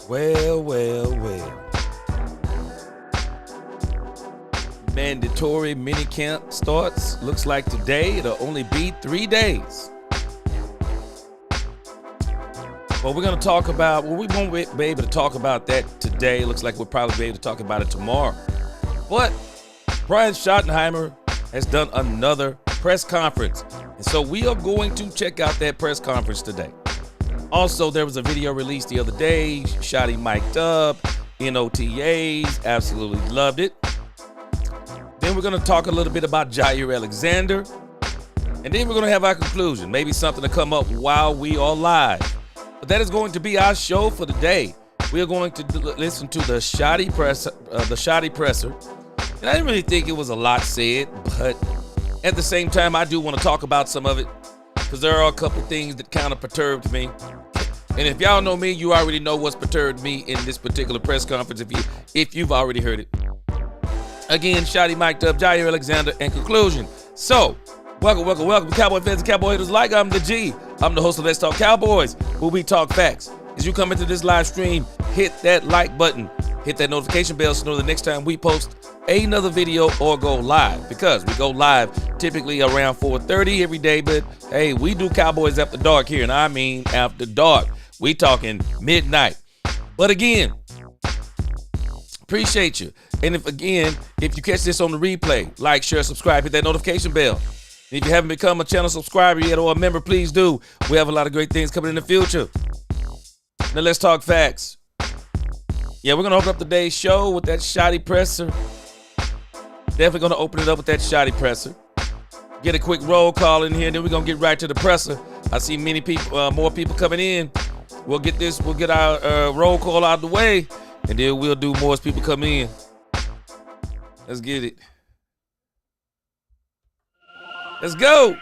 Well, well, well. Mandatory mini camp starts. Looks like today it'll only be 3 days. Well, we're going to talk about, we won't be able to talk about that today. Looks like we'll probably be able to talk about it tomorrow. But Brian Schottenheimer has done another press conference. And so we are going to check out that press conference today. Also, there was a video released the other day. Shotty mic'd up, NOTAs, absolutely loved it. Then we're going to talk a little bit about Jair Alexander. And then we're going to have our conclusion. Maybe something to come up while we are live. But that is going to be our show for the day. We are going to listen to the Shotty presser. And I didn't really think it was a lot said, but at the same time, I do want to talk about some of it because there are a couple things that kind of perturbed me. And if y'all know me, you already know what's perturbed me in this particular press conference if you've already heard it. Again, Shotty mic'd up, Jair Alexander, and conclusion. So, welcome, Cowboy fans and Cowboy haters. Like I'm the G. I'm the host of Let's Talk Cowboys, where we talk facts. As you come into this live stream, hit that like button, hit that notification bell so you know the next time we post another video or go live, because we go live typically around 4:30 every day. But hey, we do Cowboys after dark here, and I mean after dark. We talking midnight. But again, appreciate you. And if you catch this on the replay, like, share, subscribe, hit that notification bell. And if you haven't become a channel subscriber yet or a member, please do. We have a lot of great things coming in the future. Now let's talk facts. Yeah, we're going to open up today's show with that Shotty presser. Definitely going to open it up with that Shotty presser. Get a quick roll call in here, and then we're going to get right to the presser. I see many people, more people coming in. We'll get our roll call out of the way, and then we'll do more as people come in. Let's get it. Let's go.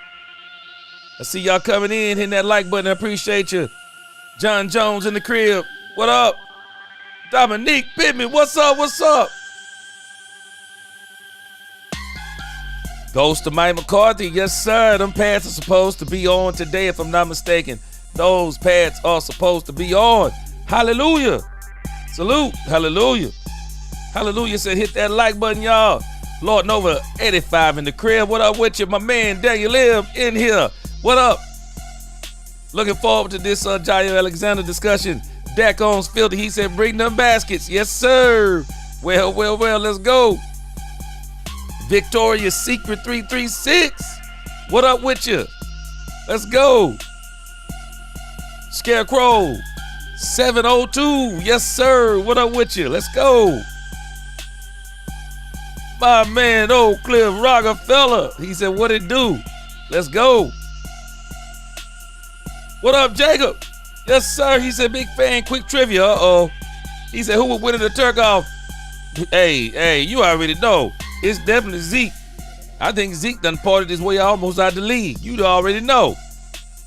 I see y'all coming in, hitting that like button. I appreciate you. John Jones in the crib. What up? Dominique Pittman. What's up? What's up? Ghost of Mike McCarthy. Yes, sir. Them pads are supposed to be on today, if I'm not mistaken. Those pads are supposed to be on. Hallelujah. Salute. Hallelujah. Hallelujah. Said hit that like button, y'all. Lord Nova 85 in the crib. What up with you? My man Daniel Live in here. What up? Looking forward to this Jair Alexander discussion. Dak owns filthy. He said bring them baskets. Yes, sir. Well, let's go. Victoria's Secret 336. What up with you? Let's go. Scarecrow 702. Yes, sir. What up with you? Let's go. My man, Oak Cliff Rockefeller. He said, what it do? Let's go. What up, Jacob? Yes, sir. He said, big fan, quick trivia. Uh-oh. He said, who would win in the turf-off? Hey, you already know. It's definitely Zeke. I think Zeke done parted his way almost out the league. You already know.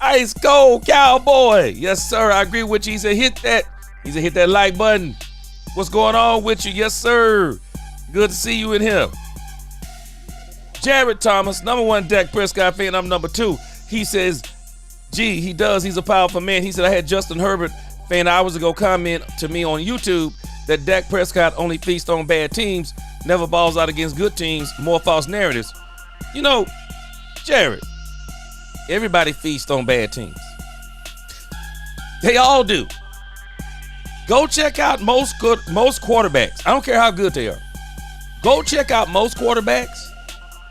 Ice Cold Cowboy. Yes, sir. I agree with you. He said, hit that. He said, hit that like button. What's going on with you? Yes, sir. Good to see you in here. Jared Thomas, number one Dak Prescott fan. I'm number two. He says, gee, he does. He's a powerful man. He said, I had Justin Herbert fan hours ago comment to me on YouTube that Dak Prescott only feasts on bad teams, never balls out against good teams, more false narratives. You know, Jared, everybody feasts on bad teams. They all do. Go check out most quarterbacks. I don't care how good they are. Go check out most quarterbacks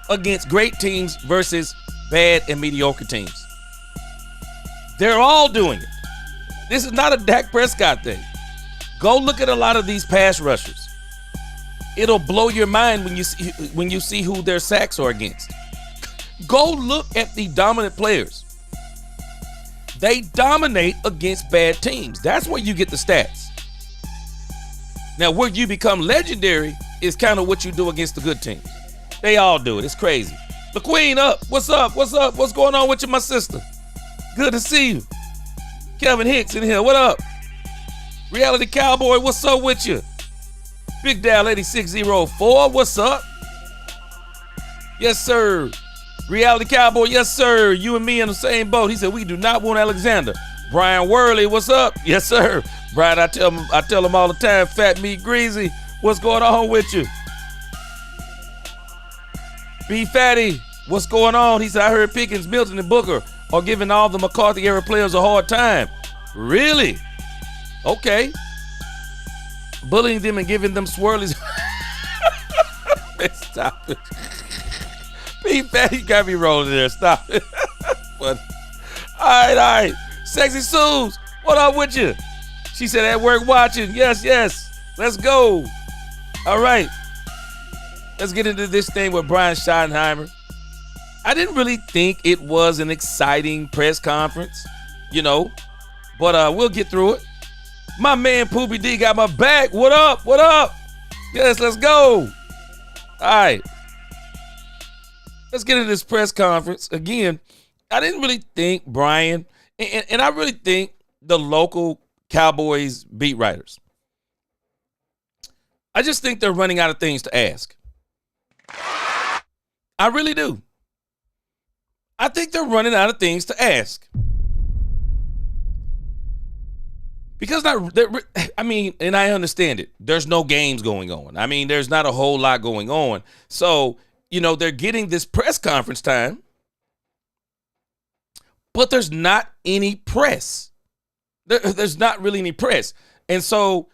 against great teams versus bad and mediocre teams. They're all doing it. This is not a Dak Prescott thing. Go look at a lot of these pass rushers. It'll blow your mind when you see who their sacks are against. Go look at the dominant players. They dominate against bad teams. That's where you get the stats. Now, where you become legendary is kind of what you do against the good teams. They all do it. It's crazy. The Queen up. What's up? What's up? What's going on with you, my sister? Good to see you. Kevin Hicks in here. What up? Reality Cowboy, what's up with you? Big Dal 8604, what's up? Yes, sir. Reality Cowboy, yes, sir. You and me in the same boat. He said, we do not want Alexander. Brian Worley, what's up? Yes, sir. Brian, I tell him all the time, fat meat greasy, what's going on with you? B Fatty, what's going on? He said, I heard Pickens, Milton, and Booker are giving all the McCarthy era players a hard time. Really? Okay. Bullying them and giving them swirlies. Stop it. B Fatty, you got me rolling there. Stop it. But, all right. Sexy Suze, what up with you? She said at work watching. Yes. Let's go. All right. Let's get into this thing with Brian Schottenheimer. I didn't really think it was an exciting press conference, but we'll get through it. My man Poopy D got my back. What up? Yes, let's go. All right. Let's get into this press conference. Again, I didn't really think Brian, and I really think the local Cowboys beat writers, I just think they're running out of things to ask. I really do. I think they're running out of things to ask. Because, and I understand it. There's no games going on. I mean, there's not a whole lot going on. So, they're getting this press conference time, but there's not any press. There's not really any press. And so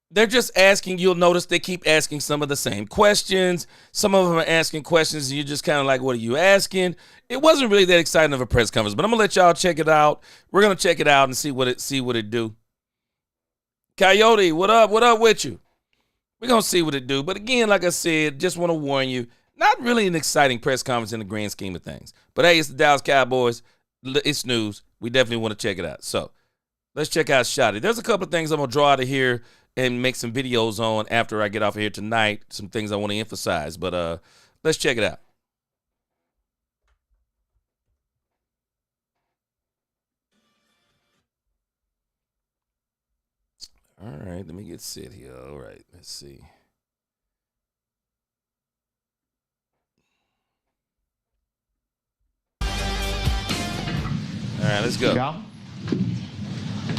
they're just asking. You'll notice they keep asking some of the same questions. Some of them are asking questions and you're just kind of like, what are you asking? It wasn't really that exciting of a press conference, but I'm going to let y'all check it out. We're going to check it out and see what it do. Coyote, what up with you? We're going to see what it do. But again, like I said, just want to warn you, not really an exciting press conference in the grand scheme of things. But hey, it's the Dallas Cowboys. It's news. We definitely want to check it out. So let's check out Shotty. There's a couple of things I'm going to draw out of here and make some videos on after I get off of here tonight. Some things I want to emphasize. But let's check it out. All right, let me get set here. All right, let's see. All right, let's go.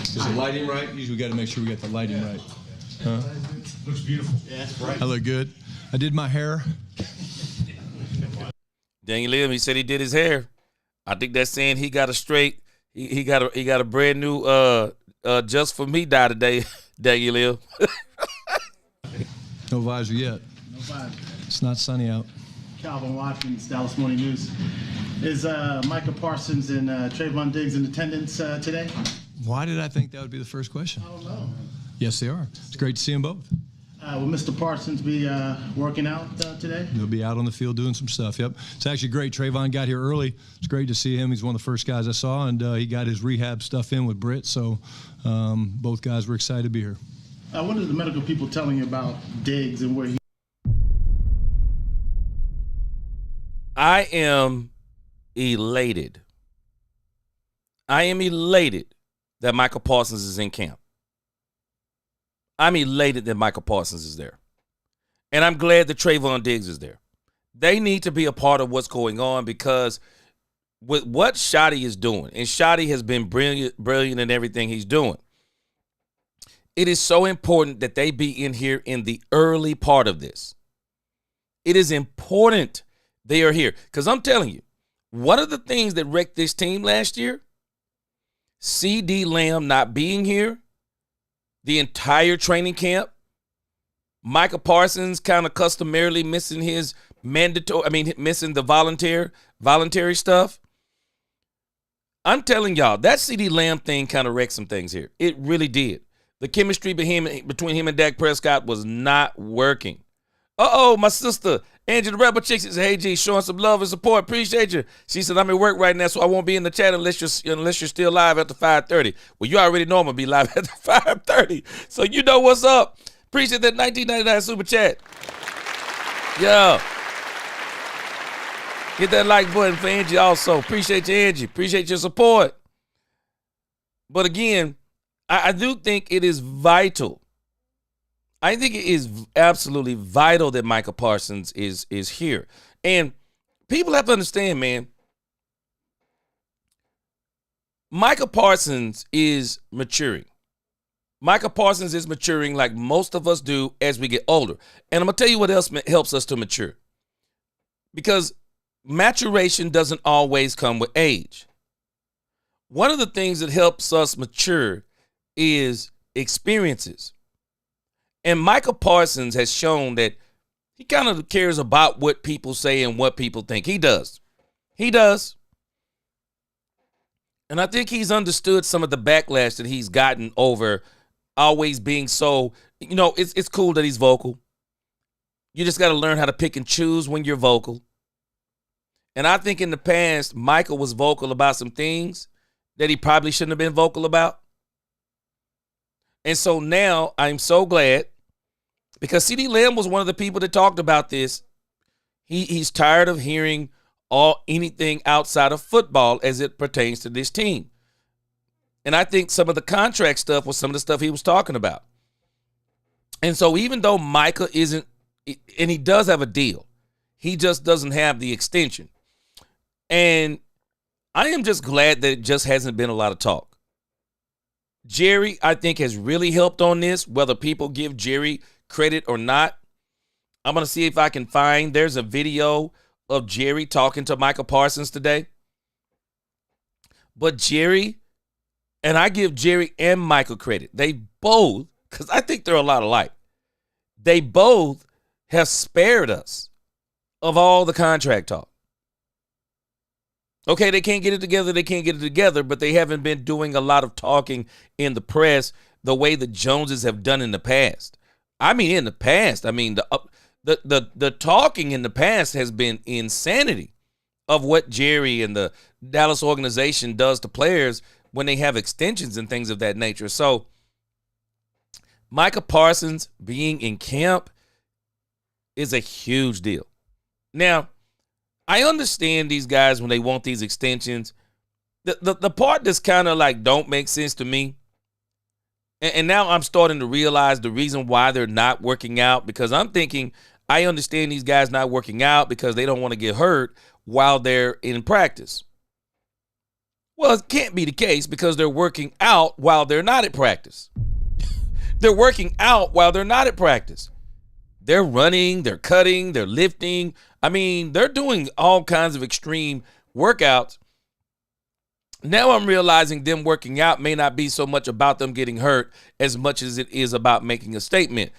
Is the lighting right? Usually we got to make sure we get the lighting right. Huh? Looks beautiful. Yeah, it's bright. I look good. I did my hair. Daniel Lim, he said he did his hair. I think that's saying he got a straight. He got a brand new just for me dye today. Daniel Lim. No visor yet. No vibe. It's not sunny out. Calvin Watkins, Dallas Morning News. Is Micah Parsons and Trayvon Diggs in attendance today? Why did I think that would be the first question? I don't know. Yes, they are. It's great to see them both. Will Mr. Parsons be working out today? He'll be out on the field doing some stuff. Yep. It's actually great. Trayvon got here early. It's great to see him. He's one of the first guys I saw, and he got his rehab stuff in with Britt. So both guys were excited to be here. What are the medical people telling you about Diggs and where he? I am elated. I am elated that Michael Parsons is in camp. I'm elated that Michael Parsons is there. And I'm glad that Trayvon Diggs is there. They need to be a part of what's going on because with what Shotty is doing, and Shotty has been brilliant in everything he's doing, it is so important that they be in here in the early part of this. It is important they are here. Because I'm telling you, one of the things that wrecked this team last year, CD Lamb not being here, the entire training camp, Micah Parsons kind of customarily missing his missing the voluntary stuff. I'm telling y'all, that CD Lamb thing kind of wrecked some things here. It really did. The chemistry between him and Dak Prescott was not working. Uh-oh, my sister, Angie the Rebel Chick, says, hey, G, showing some love and support. Appreciate you. She said, I'm at work right now, so I won't be in the chat unless you're still live after 5:30. Well, you already know I'm going to be live after 5:30. So you know what's up. Appreciate that $19.99 super chat. Yo. Hit that like button for Angie also. Appreciate you, Angie. Appreciate your support. But again, I do think it is vital. I think it is absolutely vital that Micah Parsons is here. And people have to understand, man, Micah Parsons is maturing. Micah Parsons is maturing like most of us do as we get older. And I'm going to tell you what else helps us to mature. Because maturation doesn't always come with age. One of the things that helps us mature is experiences. And Micah Parsons has shown that he kind of cares about what people say and what people think. He does. He does. And I think he's understood some of the backlash that he's gotten over always being so, it's cool that he's vocal. You just got to learn how to pick and choose when you're vocal. And I think in the past, Michael was vocal about some things that he probably shouldn't have been vocal about. And so now I'm so glad, because CeeDee Lamb was one of the people that talked about this. He's tired of hearing anything outside of football as it pertains to this team. And I think some of the contract stuff was some of the stuff he was talking about. And so even though Micah isn't, and he does have a deal, he just doesn't have the extension. And I am just glad that it just hasn't been a lot of talk. Jerry, I think, has really helped on this, whether people give Jerry credit or not. I'm going to see if I can find, there's a video of Jerry talking to Micah Parsons today. But Jerry, and I give Jerry and Michael credit. They both, because I think they're a lot alike, they both have spared us of all the contract talk. Okay, they can't get it together, but they haven't been doing a lot of talking in the press the way the Joneses have done in the past. The talking in the past has been insanity of what Jerry and the Dallas organization does to players when they have extensions and things of that nature. So Micah Parsons being in camp is a huge deal. Now, I understand these guys when they want these extensions. The part that's kind of like don't make sense to me, and now I'm starting to realize the reason why they're not working out, because I'm thinking I understand these guys not working out because they don't want to get hurt while they're in practice. Well, it can't be the case because they're working out while they're not at practice. They're working out while they're not at practice. They're running, they're cutting, they're lifting. They're doing all kinds of extreme workouts. Now I'm realizing them working out may not be so much about them getting hurt as much as it is about making a statement.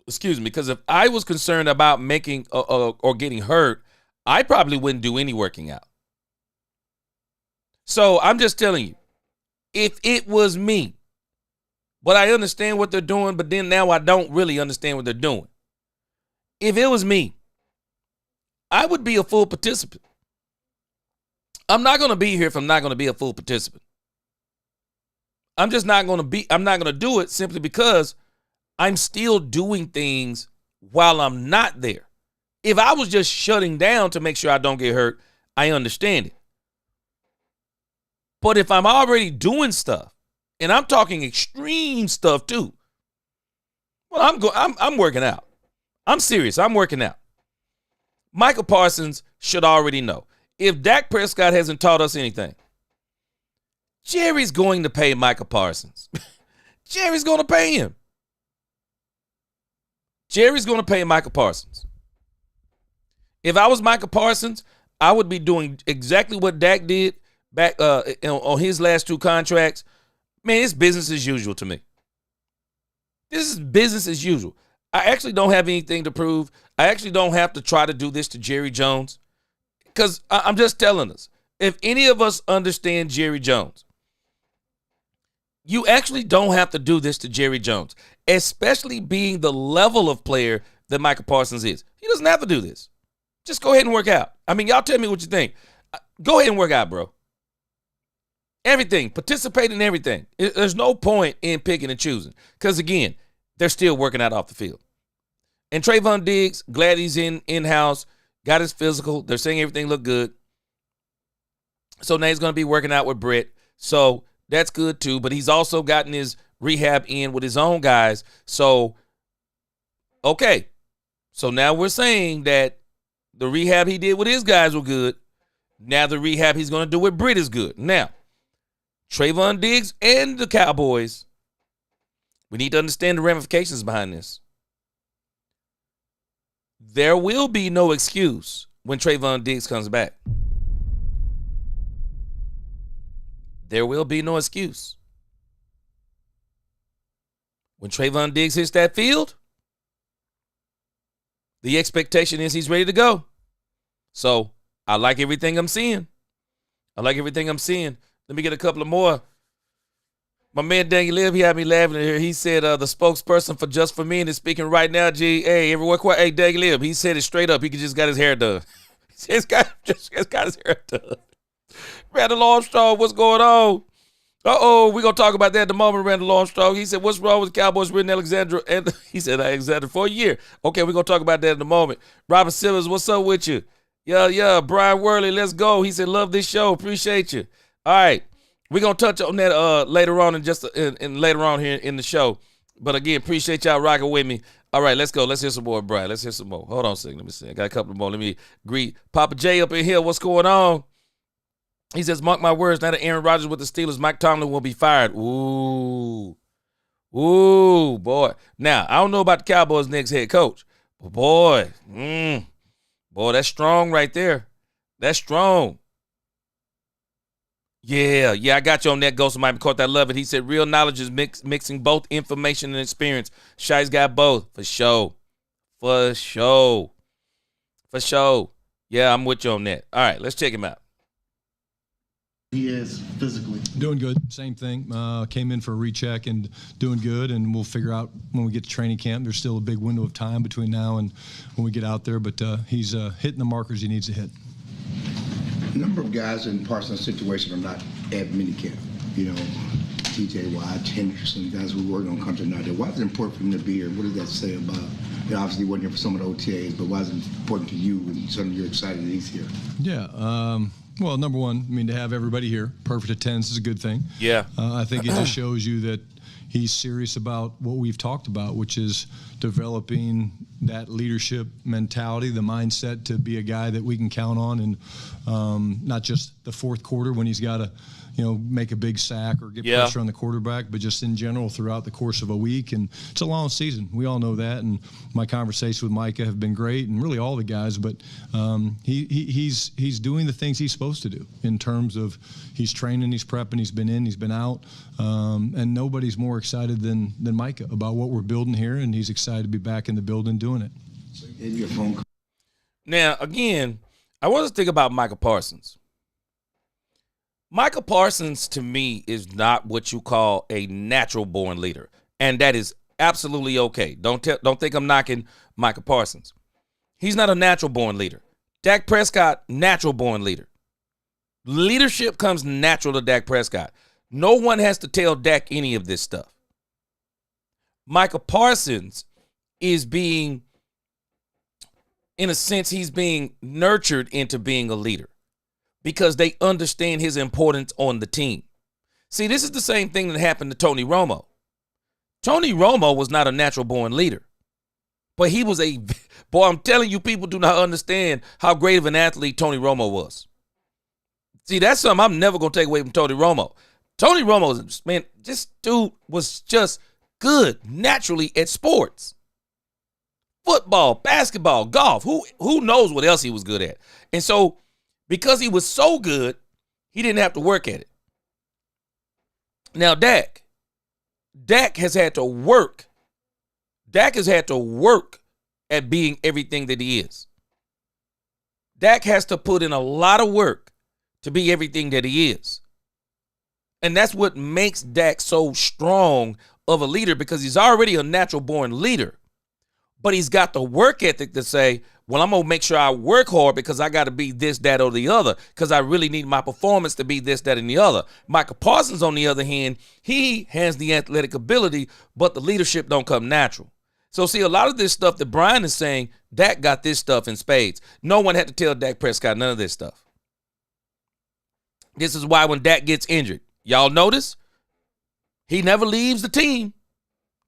Excuse me, because if I was concerned about making or getting hurt, I probably wouldn't do any working out. So I'm just telling you, if it was me, but I understand what they're doing, but then now I don't really understand what they're doing. If it was me, I would be a full participant. I'm not going to be here if I'm not going to be a full participant. I'm not going to do it simply because I'm still doing things while I'm not there. If I was just shutting down to make sure I don't get hurt, I understand it. But if I'm already doing stuff, and I'm talking extreme stuff too, well, I'm working out. I'm serious. I'm working out. Michael Parsons should already know. If Dak Prescott hasn't taught us anything, Jerry's going to pay Michael Parsons. Jerry's going to pay him. Jerry's going to pay Michael Parsons. If I was Michael Parsons, I would be doing exactly what Dak did back on his last two contracts. Man, it's business as usual to me. This is business as usual. I actually don't have anything to prove. I actually don't have to try to do this to Jerry Jones, because I'm just telling us, if any of us understand Jerry Jones, you actually don't have to do this to Jerry Jones, especially being the level of player that Michael Parsons is. He doesn't have to do this. Just go ahead and work out. Y'all tell me what you think. Go ahead and work out, bro. Everything. Participate in everything. There's no point in picking and choosing, because, again, they're still working out off the field. And Trayvon Diggs, glad he's in-house, got his physical. They're saying everything looked good. So now he's going to be working out with Britt. So that's good too. But he's also gotten his rehab in with his own guys. So, okay. So now we're saying that the rehab he did with his guys were good. Now the rehab he's going to do with Britt is good. Now, Trayvon Diggs and the Cowboys We need to understand the ramifications behind this. There will be no excuse when Trayvon Diggs comes back. There will be no excuse. When Trayvon Diggs hits that field, the expectation is he's ready to go. So I like everything I'm seeing. Let me get a couple of more. My man Daniel Lib, he had me laughing here. He said the spokesperson for Just For Me is speaking right now. Hey, everyone, hey, Daniel Lib, he said it straight up. He just got his hair done. Just got his hair done. Randall Armstrong, what's going on? We're going to talk about that in the moment, Randall Armstrong. He said, what's wrong with the Cowboys written Alexander? And he said, Alexander for a year. Okay, we're going to talk about that in a moment. Robert Simmons, what's up with you? Yeah. Brian Worley, let's go. He said, love this show. Appreciate you. All right. We're going to touch on that later on later on here in the show. But again, appreciate y'all rocking with me. All right, let's go. Let's hear some more, Brian. Let's hear some more. Hold on a second. Let me see. I got a couple more. Let me greet Papa J up in here. What's going on? He says, mark my words, now that Aaron Rodgers with the Steelers, Mike Tomlin will be fired. Ooh, boy. Now, I don't know about the Cowboys' next head coach. But boy, that's strong right there. That's strong. Yeah, I got you on that, Ghost of Mike McCourt. I love it. He said, real knowledge is mixing both information and experience. Shai's got both, for sure. Yeah, I'm with you on that. All right, let's check him out. He is physically doing good. Same thing. Came in for a recheck and doing good, and we'll figure out when we get to training camp. There's still a big window of time between now and when we get out there, but he's hitting the markers he needs to hit. A number of guys in Parsons' situation are not at minicamp. TJ Watt, Henderson, guys who work on country now. Why is it important for him to be here? What does that say about? Obviously, he wasn't here for some of the OTAs, but why is it important to you and certainly you're excited that he's here? Yeah. Well, number one, to have everybody here, perfect attendance is a good thing. Yeah. I think it just shows you that he's serious about what we've talked about, which is developing that leadership mentality, the mindset to be a guy that we can count on, and not just the fourth quarter when he's got to, make a big sack or get pressure on the quarterback, but just in general throughout the course of a week. And it's a long season. We all know that. And my conversations with Micah have been great, and really all the guys. But he's doing the things he's supposed to do in terms of he's training, he's prepping, he's been in, he's been out, and nobody's more excited than Micah about what we're building here, and he's excited to be back in the building doing it. Now, again, I want to think about Micah Parsons. Micah Parsons, to me, is not what you call a natural-born leader, and that is absolutely okay. Don't think I'm knocking Micah Parsons. He's not a natural-born leader. Dak Prescott, natural-born leader. Leadership comes natural to Dak Prescott. No one has to tell Dak any of this stuff. Micah Parsons is being, in a sense, he's being nurtured into being a leader, because they understand his importance on the team. See, this is the same thing that happened to Tony Romo. Tony Romo was not a natural-born leader, but he was boy, I'm telling you, people do not understand how great of an athlete Tony Romo was. See, that's something I'm never going to take away from Tony Romo. Tony Romo, man, this dude was just good naturally at sports. Football, basketball, golf, who knows what else he was good at. And so, because he was so good, he didn't have to work at it. Now, Dak has had to work. Dak has had to work at being everything that he is. Dak has to put in a lot of work to be everything that he is. And that's what makes Dak so strong of a leader, because he's already a natural-born leader. But he's got the work ethic to say, well, I'm going to make sure I work hard because I got to be this, that, or the other, because I really need my performance to be this, that, and the other. Micah Parsons, on the other hand, he has the athletic ability, but the leadership don't come natural. So, see, a lot of this stuff that Brian is saying, Dak got this stuff in spades. No one had to tell Dak Prescott none of this stuff. This is why when Dak gets injured, y'all notice? He never leaves the team.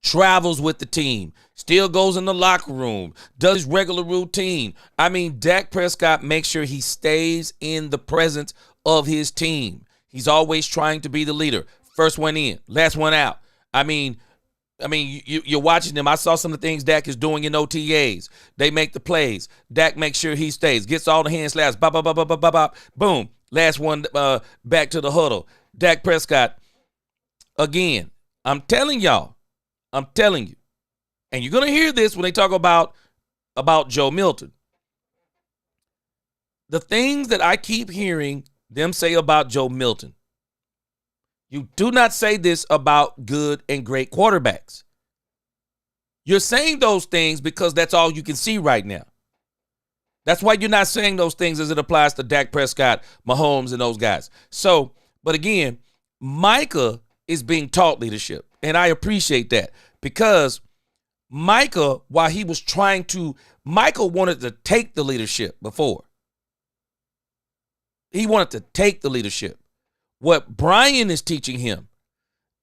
Travels with the team, still goes in the locker room, does his regular routine. I mean, Dak Prescott makes sure he stays in the presence of his team. He's always trying to be the leader. First one in, last one out. I mean, I mean, you're watching them. I saw some of the things Dak is doing in OTAs. They make the plays. Dak makes sure he stays. Gets all the hand slaps. Bop, bop, bop, bop, bop, bop, bop. Boom. Last one back to the huddle. Dak Prescott, again, I'm telling y'all. I'm telling you. And you're going to hear this when they talk about Joe Milton. The things that I keep hearing them say about Joe Milton. You do not say this about good and great quarterbacks. You're saying those things because that's all you can see right now. That's why you're not saying those things as it applies to Dak Prescott, Mahomes, and those guys. So, but again, Micah is being taught leadership, and I appreciate that because Micah, while he was Micah wanted to take the leadership before. He wanted to take the leadership. What Brian is teaching him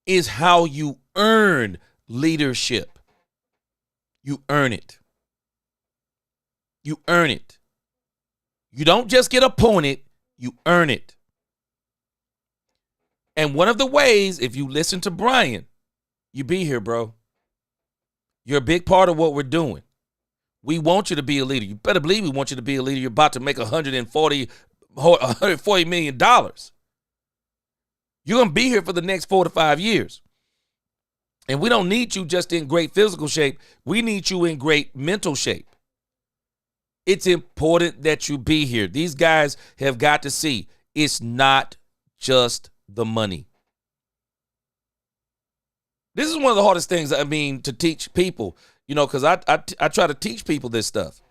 is how you earn leadership. You earn it. You earn it. You don't just get appointed, you earn it. And one of the ways, if you listen to Brian, you be here, bro. You're a big part of what we're doing. We want you to be a leader. You better believe we want you to be a leader. You're about to make $140 million. You're going to be here for the next 4 to 5 years. And we don't need you just in great physical shape. We need you in great mental shape. It's important that you be here. These guys have got to see it's not just the money. This is one of the hardest things, to teach people, because I try to teach people this stuff.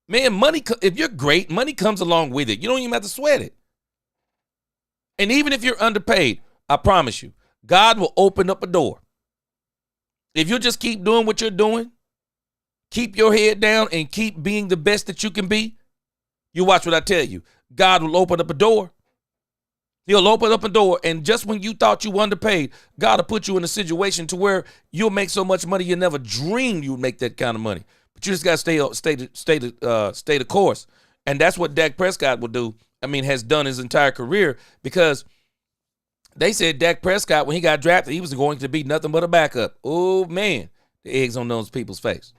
Man, money, if you're great, money comes along with it. You don't even have to sweat it. And even if you're underpaid, I promise you, God will open up a door. If you just keep doing what you're doing, keep your head down and keep being the best that you can be, you watch what I tell you. God will open up a door. He'll open up a door, and just when you thought you were underpaid, God will put you in a situation to where you'll make so much money you never dreamed you would make that kind of money. But you just got to stay the course. And that's what Dak Prescott will do. Has done his entire career, because they said Dak Prescott, when he got drafted, he was going to be nothing but a backup. Oh, man, the eggs on those people's face.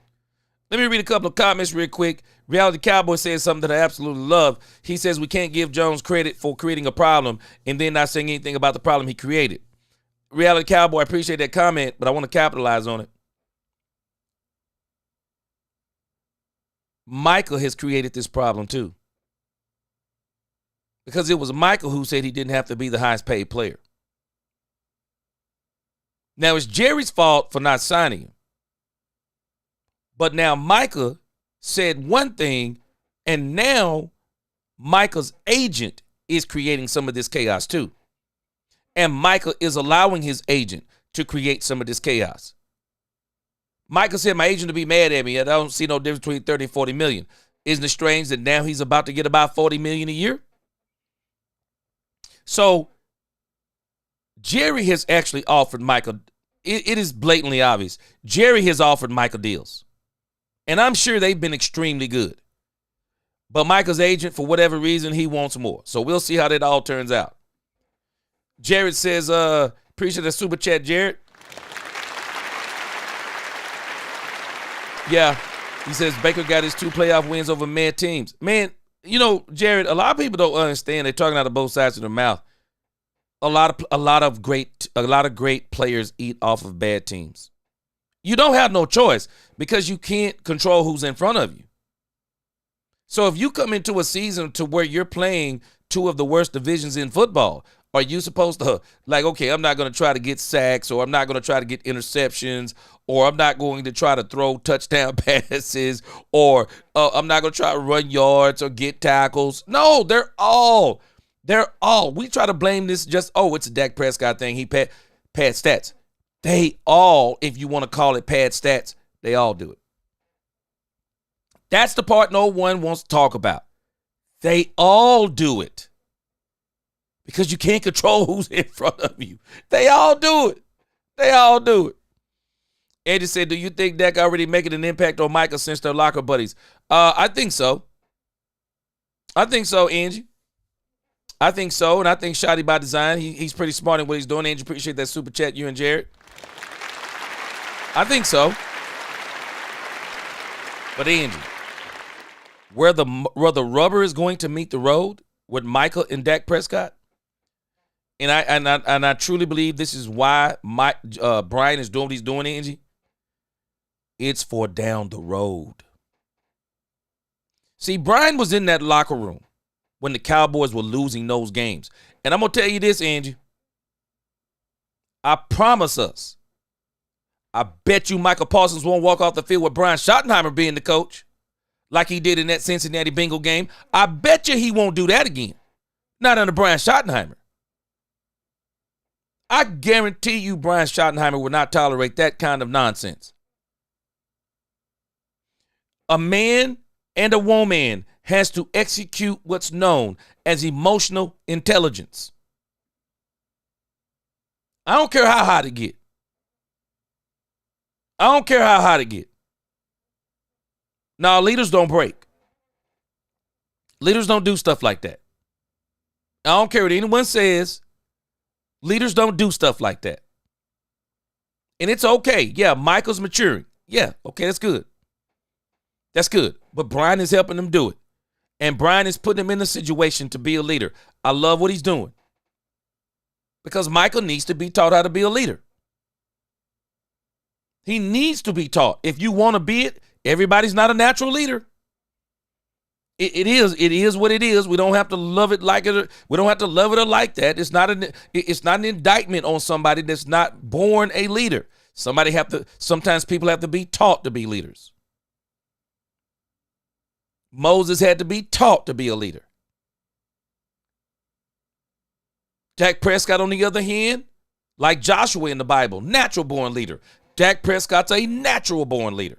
Let me read a couple of comments real quick. Reality Cowboy says something that I absolutely love. He says we can't give Jones credit for creating a problem and then not saying anything about the problem he created. Reality Cowboy, I appreciate that comment, but I want to capitalize on it. Michael has created this problem too. Because it was Michael who said he didn't have to be the highest paid player. Now, it's Jerry's fault for not signing him. But now Micah said one thing, and now Micah's agent is creating some of this chaos too. And Micah is allowing his agent to create some of this chaos. Micah said, my agent will be mad at me. I don't see no difference between 30 and 40 million. Isn't it strange that now he's about to get about 40 million a year? So Jerry has actually offered Michael. It is blatantly obvious. Jerry has offered Michael deals. And I'm sure they've been extremely good. But Michael's agent, for whatever reason, he wants more. So we'll see how that all turns out. Jared says, appreciate the super chat, Jared. Yeah, he says Baker got his 2 playoff wins over mad teams. Man, Jared, a lot of people don't understand. They're talking out of both sides of their mouth. A lot of great players eat off of bad teams. You don't have no choice because you can't control who's in front of you. So if you come into a season to where you're playing 2 of the worst divisions in football, are you supposed to, okay, I'm not going to try to get sacks, or I'm not going to try to get interceptions, or I'm not going to try to throw touchdown passes, or I'm not going to try to run yards or get tackles? No, they're all. We try to blame this it's a Dak Prescott thing. He pad stats. They all, if you want to call it pad stats, they all do it. That's the part no one wants to talk about. They all do it. Because you can't control who's in front of you. They all do it. They all do it. Andy said, do you think Dak already making an impact on Micah since they're locker buddies? I think so. Angie. I think so, and I think Shotty by design. He's pretty smart in what he's doing. Angie, appreciate that super chat, you and Jared. I think so. But Angie, where the rubber is going to meet the road with Michael and Dak Prescott, and I truly believe this is why Brian is doing what he's doing, Angie. It's for down the road. See, Brian was in that locker room when the Cowboys were losing those games. And I'm going to tell you this, Angie. I promise us, I bet you Michael Parsons won't walk off the field with Brian Schottenheimer being the coach like he did in that Cincinnati Bengal game. I bet you he won't do that again. Not under Brian Schottenheimer. I guarantee you Brian Schottenheimer will not tolerate that kind of nonsense. A man and a woman has to execute what's known as emotional intelligence. I don't care how hot it get. I don't care how hot it get. Now, leaders don't break. Leaders don't do stuff like that. I don't care what anyone says. Leaders don't do stuff like that. And it's okay. Yeah, Michael's maturing. Yeah, okay, that's good. That's good. But Brian is helping him do it. And Brian is putting him in a situation to be a leader. I love what he's doing. Because Michael needs to be taught how to be a leader. He needs to be taught. If you want to be it, everybody's not a natural leader. It is what it is. We don't have to love it like it. We don't have to love it or like that. It's not an indictment on somebody that's not born a leader. Sometimes people have to be taught to be leaders. Moses had to be taught to be a leader. Dak Prescott, on the other hand, like Joshua in the Bible, natural born leader. Dak Prescott's a natural born leader.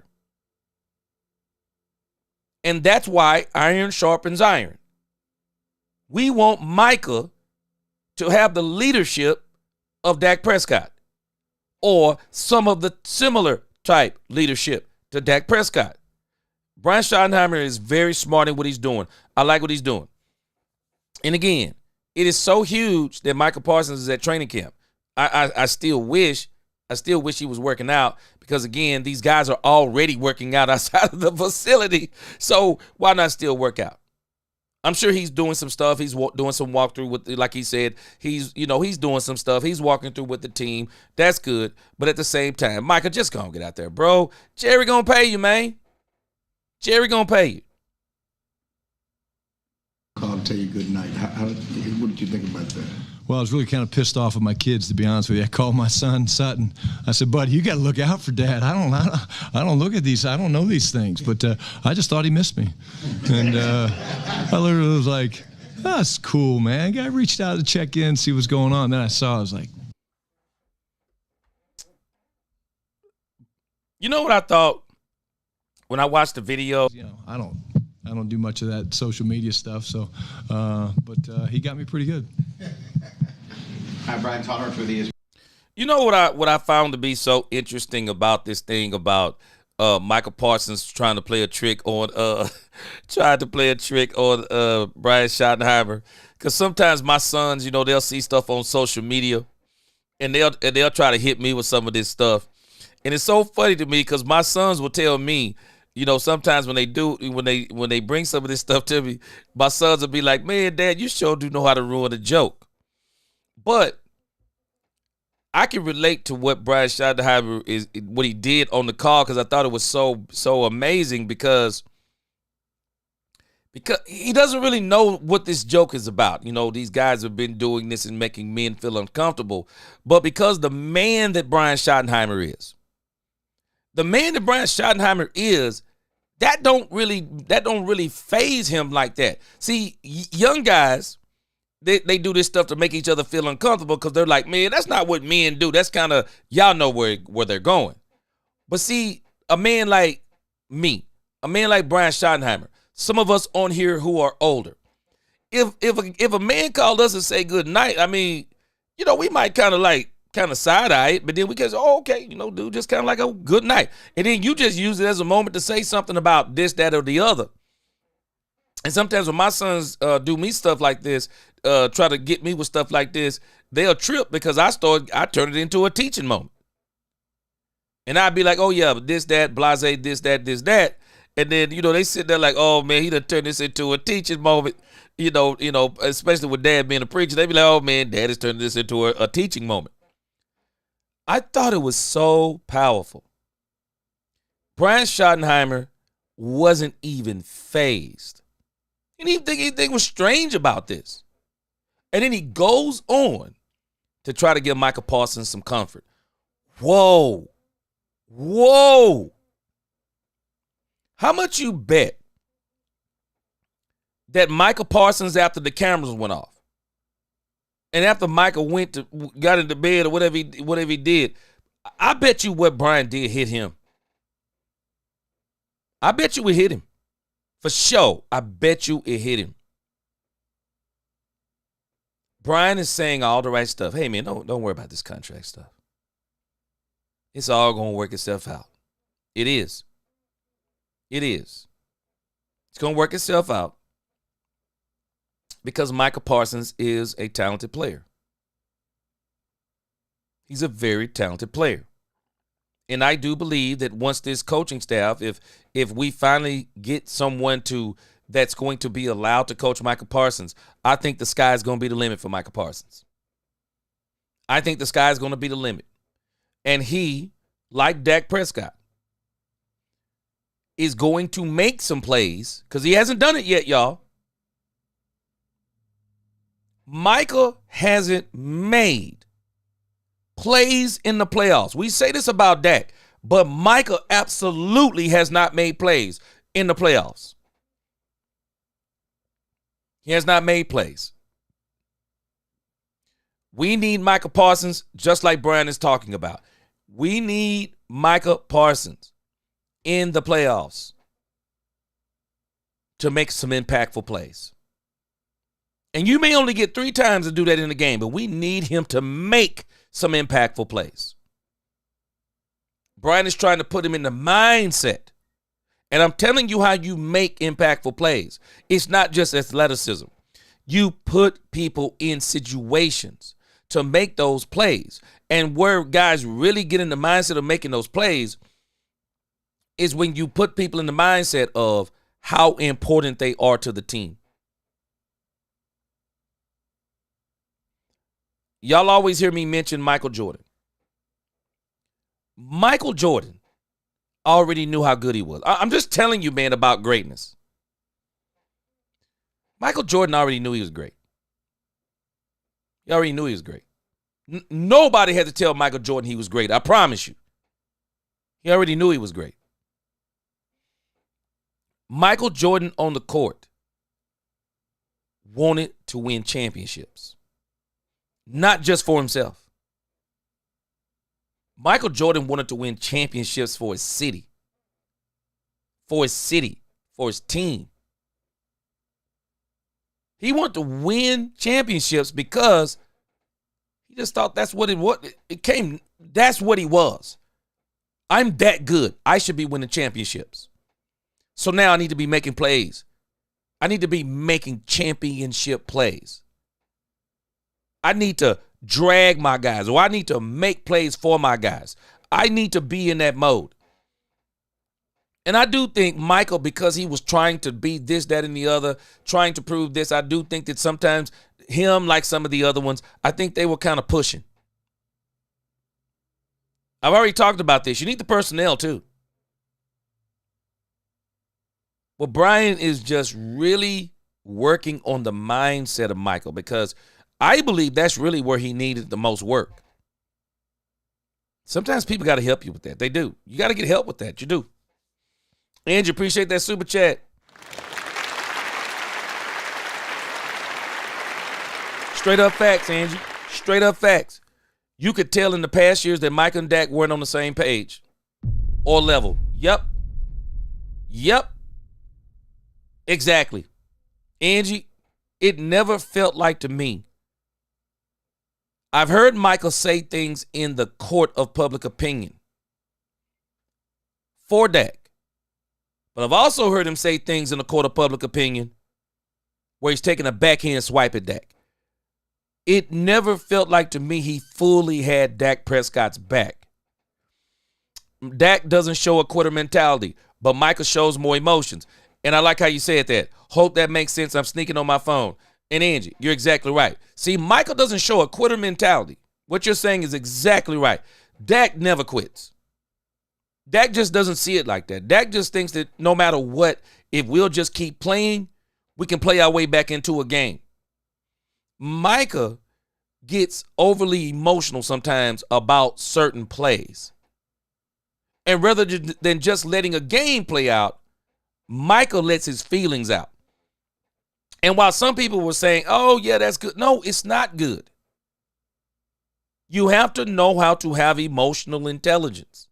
And that's why iron sharpens iron. We want Micah to have the leadership of Dak Prescott or some of the similar type leadership to Dak Prescott. Brian Schottenheimer is very smart in what he's doing. I like what he's doing. And again, it is so huge that Michael Parsons is at training camp. I still wish he was working out because, again, these guys are already working out outside of the facility. So why not still work out? I'm sure he's doing some stuff. He's doing some walkthrough with, like he said, he's doing some stuff. He's walking through with the team. That's good. But at the same time, Michael, just go and get out there, bro. Jerry gonna pay you, man. Jerry gonna pay you. Call and tell you good night. What did you think about that? Well, I was really kind of pissed off at my kids, to be honest with you. I called my son Sutton. I said, "Buddy, you got to look out for Dad. I don't look at these. I don't know these things." But I just thought he missed me, and I literally was like, "That's cool, man." Guy reached out to check in, see what's going on. Then I was like, you know what I thought when I watched the video? I don't do much of that social media stuff. So, but he got me pretty good. Hi, Brian Schottenheimer for the. You know what I found to be so interesting about this thing about Michael Parsons trying to play a trick on Brian Schottenheimer, because sometimes my sons, they'll see stuff on social media and they'll try to hit me with some of this stuff, and it's so funny to me because my sons will tell me, sometimes when they bring some of this stuff to me, my sons will be like, "Man, Dad, you sure do know how to ruin a joke." But I can relate to what Brian Schottenheimer is, what he did on the call, because I thought it was so amazing because he doesn't really know what this joke is about. These guys have been doing this and making men feel uncomfortable. But because the man that Brian Schottenheimer is, that don't really faze him like that. See, young guys, they do this stuff to make each other feel uncomfortable because they're like, "Man, that's not what men do." That's kind of, y'all know where they're going. But see, a man like me, a man like Brian Schottenheimer, some of us on here who are older, if a man called us and say good night, we might kind of side-eye it, but then we can say, "Oh, okay, dude, just kind of like a good night." And then you just use it as a moment to say something about this, that, or the other. And sometimes when my sons do me stuff like this, try to get me with stuff like this, they'll trip because I turn it into a teaching moment. And I'd be like, oh, yeah, but this, that, blase, this, that. And then, they sit there like, oh, man, he done turned this into a teaching moment. Especially with Dad being a preacher. They be like, oh, man, Dad is turning this into a teaching moment. I thought it was so powerful. Brian Schottenheimer wasn't even fazed. He didn't think anything was strange about this. And then he goes on to try to give Micah Parsons some comfort. Whoa. How much you bet that Micah Parsons, after the cameras went off, and after Micah got into bed or whatever he did, I bet you what Brian did hit him. I bet you it hit him. For sure, I bet you it hit him. Brian is saying all the right stuff. Hey, man, don't worry about this contract stuff. It's all going to work itself out. It is. It's going to work itself out because Micah Parsons is a talented player. He's a very talented player. And I do believe that once this coaching staff, if we finally get someone that's going to be allowed to coach Micah Parsons, I think the sky is going to be the limit for Micah Parsons. I think the sky is going to be the limit. And he, like Dak Prescott, is going to make some plays because he hasn't done it yet, y'all. Micah hasn't made plays in the playoffs. We say this about Dak, but Micah absolutely has not made plays in the playoffs. He has not made plays. We need Micah Parsons, just like Brian is talking about. We need Micah Parsons in the playoffs to make some impactful plays. And you may only get 3 times to do that in the game, but we need him to make some impactful plays. Brian is trying to put him in the mindset. And I'm telling you how you make impactful plays. It's not just athleticism. You put people in situations to make those plays. And where guys really get in the mindset of making those plays is when you put people in the mindset of how important they are to the team. Y'all always hear me mention Michael Jordan. Michael Jordan already knew how good he was. I'm just telling you, man, about greatness. Michael Jordan already knew he was great. He already knew he was great. Nobody had to tell Michael Jordan he was great. I promise you. He already knew he was great. Michael Jordan on the court wanted to win championships. Not just for himself. Michael Jordan wanted to win championships for his city. For his team. He wanted to win championships because he just thought that's what that's what he was. I'm that good. I should be winning championships. So now I need to be making plays. I need to be making championship plays. I need to drag my guys, or I need to make plays for my guys. I need to be in that mode. And I do think Michael, because he was trying to be this, that, and the other, trying to prove this, I do think that sometimes him, like some of the other ones, I think they were kind of pushing. I've already talked about this. You need the personnel too. Well, Brian is just really working on the mindset of Michael because I believe that's really where he needed the most work. Sometimes people got to help you with that. They do. You got to get help with that. You do. Andrew, appreciate that super chat. Straight up facts, Angie. Straight up facts. You could tell in the past years that Mike and Dak weren't on the same page or level. Yep. Exactly. Angie, it never felt like to me. I've heard Michael say things in the court of public opinion for Dak. But I've also heard him say things in the court of public opinion where he's taking a backhand swipe at Dak. It never felt like to me he fully had Dak Prescott's back. Dak doesn't show a quitter mentality, but Micah shows more emotions. And I like how you said that. Hope that makes sense. I'm sneaking on my phone. And Angie, you're exactly right. See, Micah doesn't show a quitter mentality. What you're saying is exactly right. Dak never quits. Dak just doesn't see it like that. Dak just thinks that no matter what, if we'll just keep playing, we can play our way back into a game. Micah gets overly emotional sometimes about certain plays. And rather than just letting a game play out, Micah lets his feelings out. And while some people were saying, oh, yeah, that's good. No, it's not good. You have to know how to have emotional intelligence,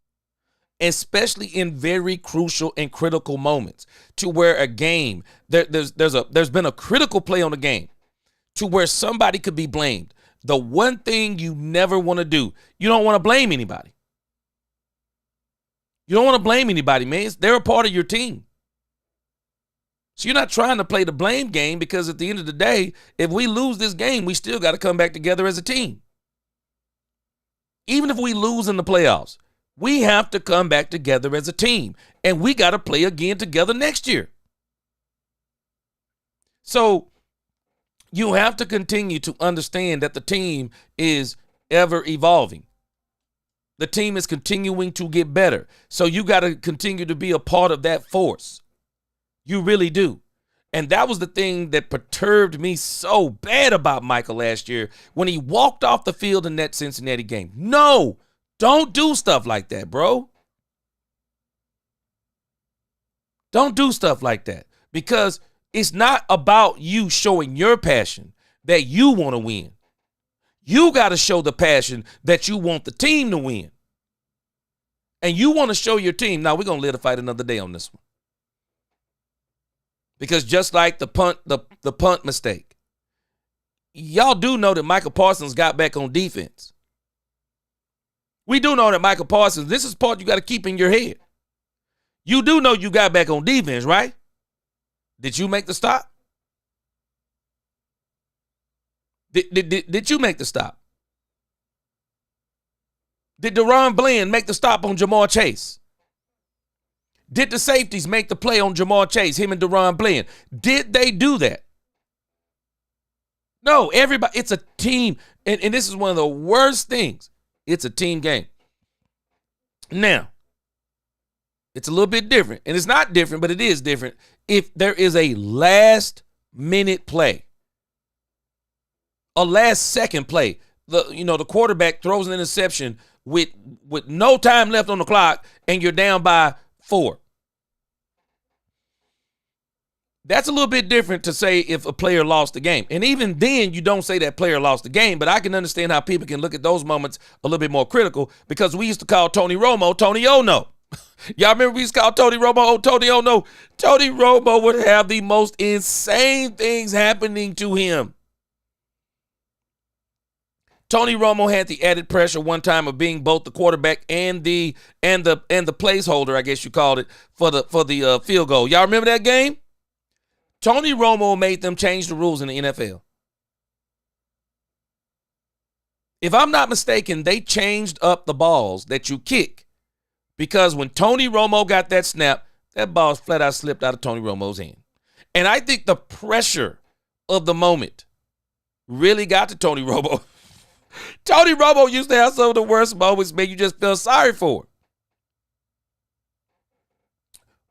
especially in very crucial and critical moments, to where a game, there's been a critical play on the game to where somebody could be blamed. The one thing you never want to do, you don't want to blame anybody. You don't want to blame anybody, man. They're a part of your team. So you're not trying to play the blame game, because at the end of the day, if we lose this game, we still got to come back together as a team. Even if we lose in the playoffs, we have to come back together as a team, and we got to play again together next year. So you have to continue to understand that the team is ever evolving. The team is continuing to get better. So you got to continue to be a part of that force. You really do. And that was the thing that perturbed me so bad about Michael last year when he walked off the field in that Cincinnati game. No, don't do stuff like that, bro. Don't do stuff like that, because it's not about you showing your passion that you want to win. You got to show the passion that you want the team to win. And you want to show your team. Now, we're going to live to fight another day on this one. Because just like the punt mistake, y'all do know that Michael Parsons got back on defense. We do know that Michael Parsons, this is part you got to keep in your head. You do know you got back on defense, right? Did you make the stop? Did you make the stop? Did Deron Bland make the stop on Jamar Chase? Did the safeties make the play on Jamar Chase, him and Deron Bland? Did they do that? No, everybody, it's a team. And this is one of the worst things. It's a team game. Now, it's a little bit different. And it's not different, but it is different if there is a last-minute play. A last-second play. The quarterback throws an interception with no time left on the clock, and you're down by 4. That's a little bit different to say if a player lost the game. And even then, you don't say that player lost the game, but I can understand how people can look at those moments a little bit more critical, because we used to call Tony Romo Tony Ono. Y'all remember we used to call Tony Romo Tony Ono? Tony Romo would have the most insane things happening to him. Tony Romo had the added pressure one time of being both the quarterback and the placeholder, I guess you called it, for the field goal. Y'all remember that game? Tony Romo made them change the rules in the NFL. If I'm not mistaken, they changed up the balls that you kick, because when Tony Romo got that snap, that ball flat out slipped out of Tony Romo's hand. And I think the pressure of the moment really got to Tony Romo. Tony Romo used to have some of the worst moments, man, you just feel sorry for.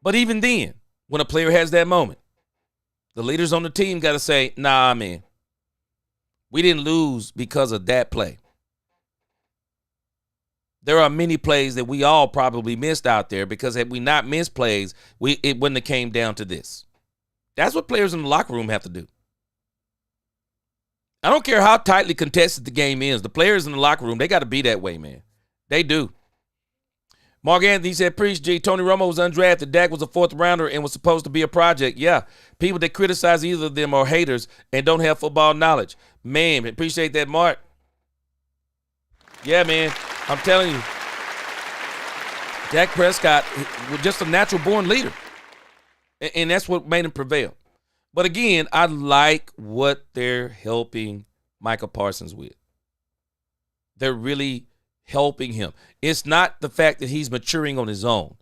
But even then, when a player has that moment, the leaders on the team got to say, nah, man, we didn't lose because of that play. There are many plays that we all probably missed out there, because had we not missed plays, it wouldn't have came down to this. That's what players in the locker room have to do. I don't care how tightly contested the game is. The players in the locker room, they got to be that way, man. They do. Mark Anthony said, preach, G. Tony Romo was undrafted. Dak was a 4th rounder and was supposed to be a project. Yeah, people that criticize either of them are haters and don't have football knowledge. Man, appreciate that, Mark. Yeah, man, I'm telling you. Dak Prescott was just a natural-born leader, and that's what made him prevail. But again, I like what they're helping Michael Parsons with. They're really helping him. It's not the fact that he's maturing on his own.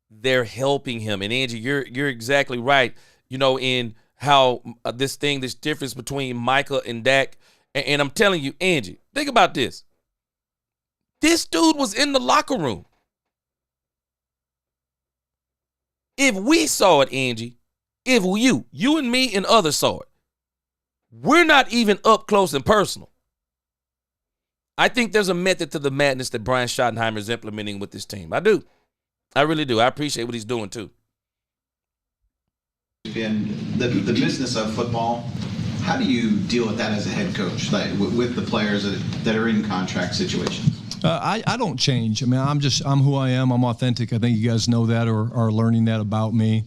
They're helping him. And Angie, you're exactly right. In how this difference between Micah and Dak. And I'm telling you, Angie, think about this. This dude was in the locker room. If we saw it, Angie, if you and me and others saw it, we're not even up close and personal. I think there's a method to the madness that Brian Schottenheimer is implementing with this team. I do. I really do. I appreciate what he's doing, too. In the business of football, how do you deal with that as a head coach, like with the players that are in contract situations? I don't change. I mean, I'm who I am. I'm authentic. I think you guys know that or are learning that about me.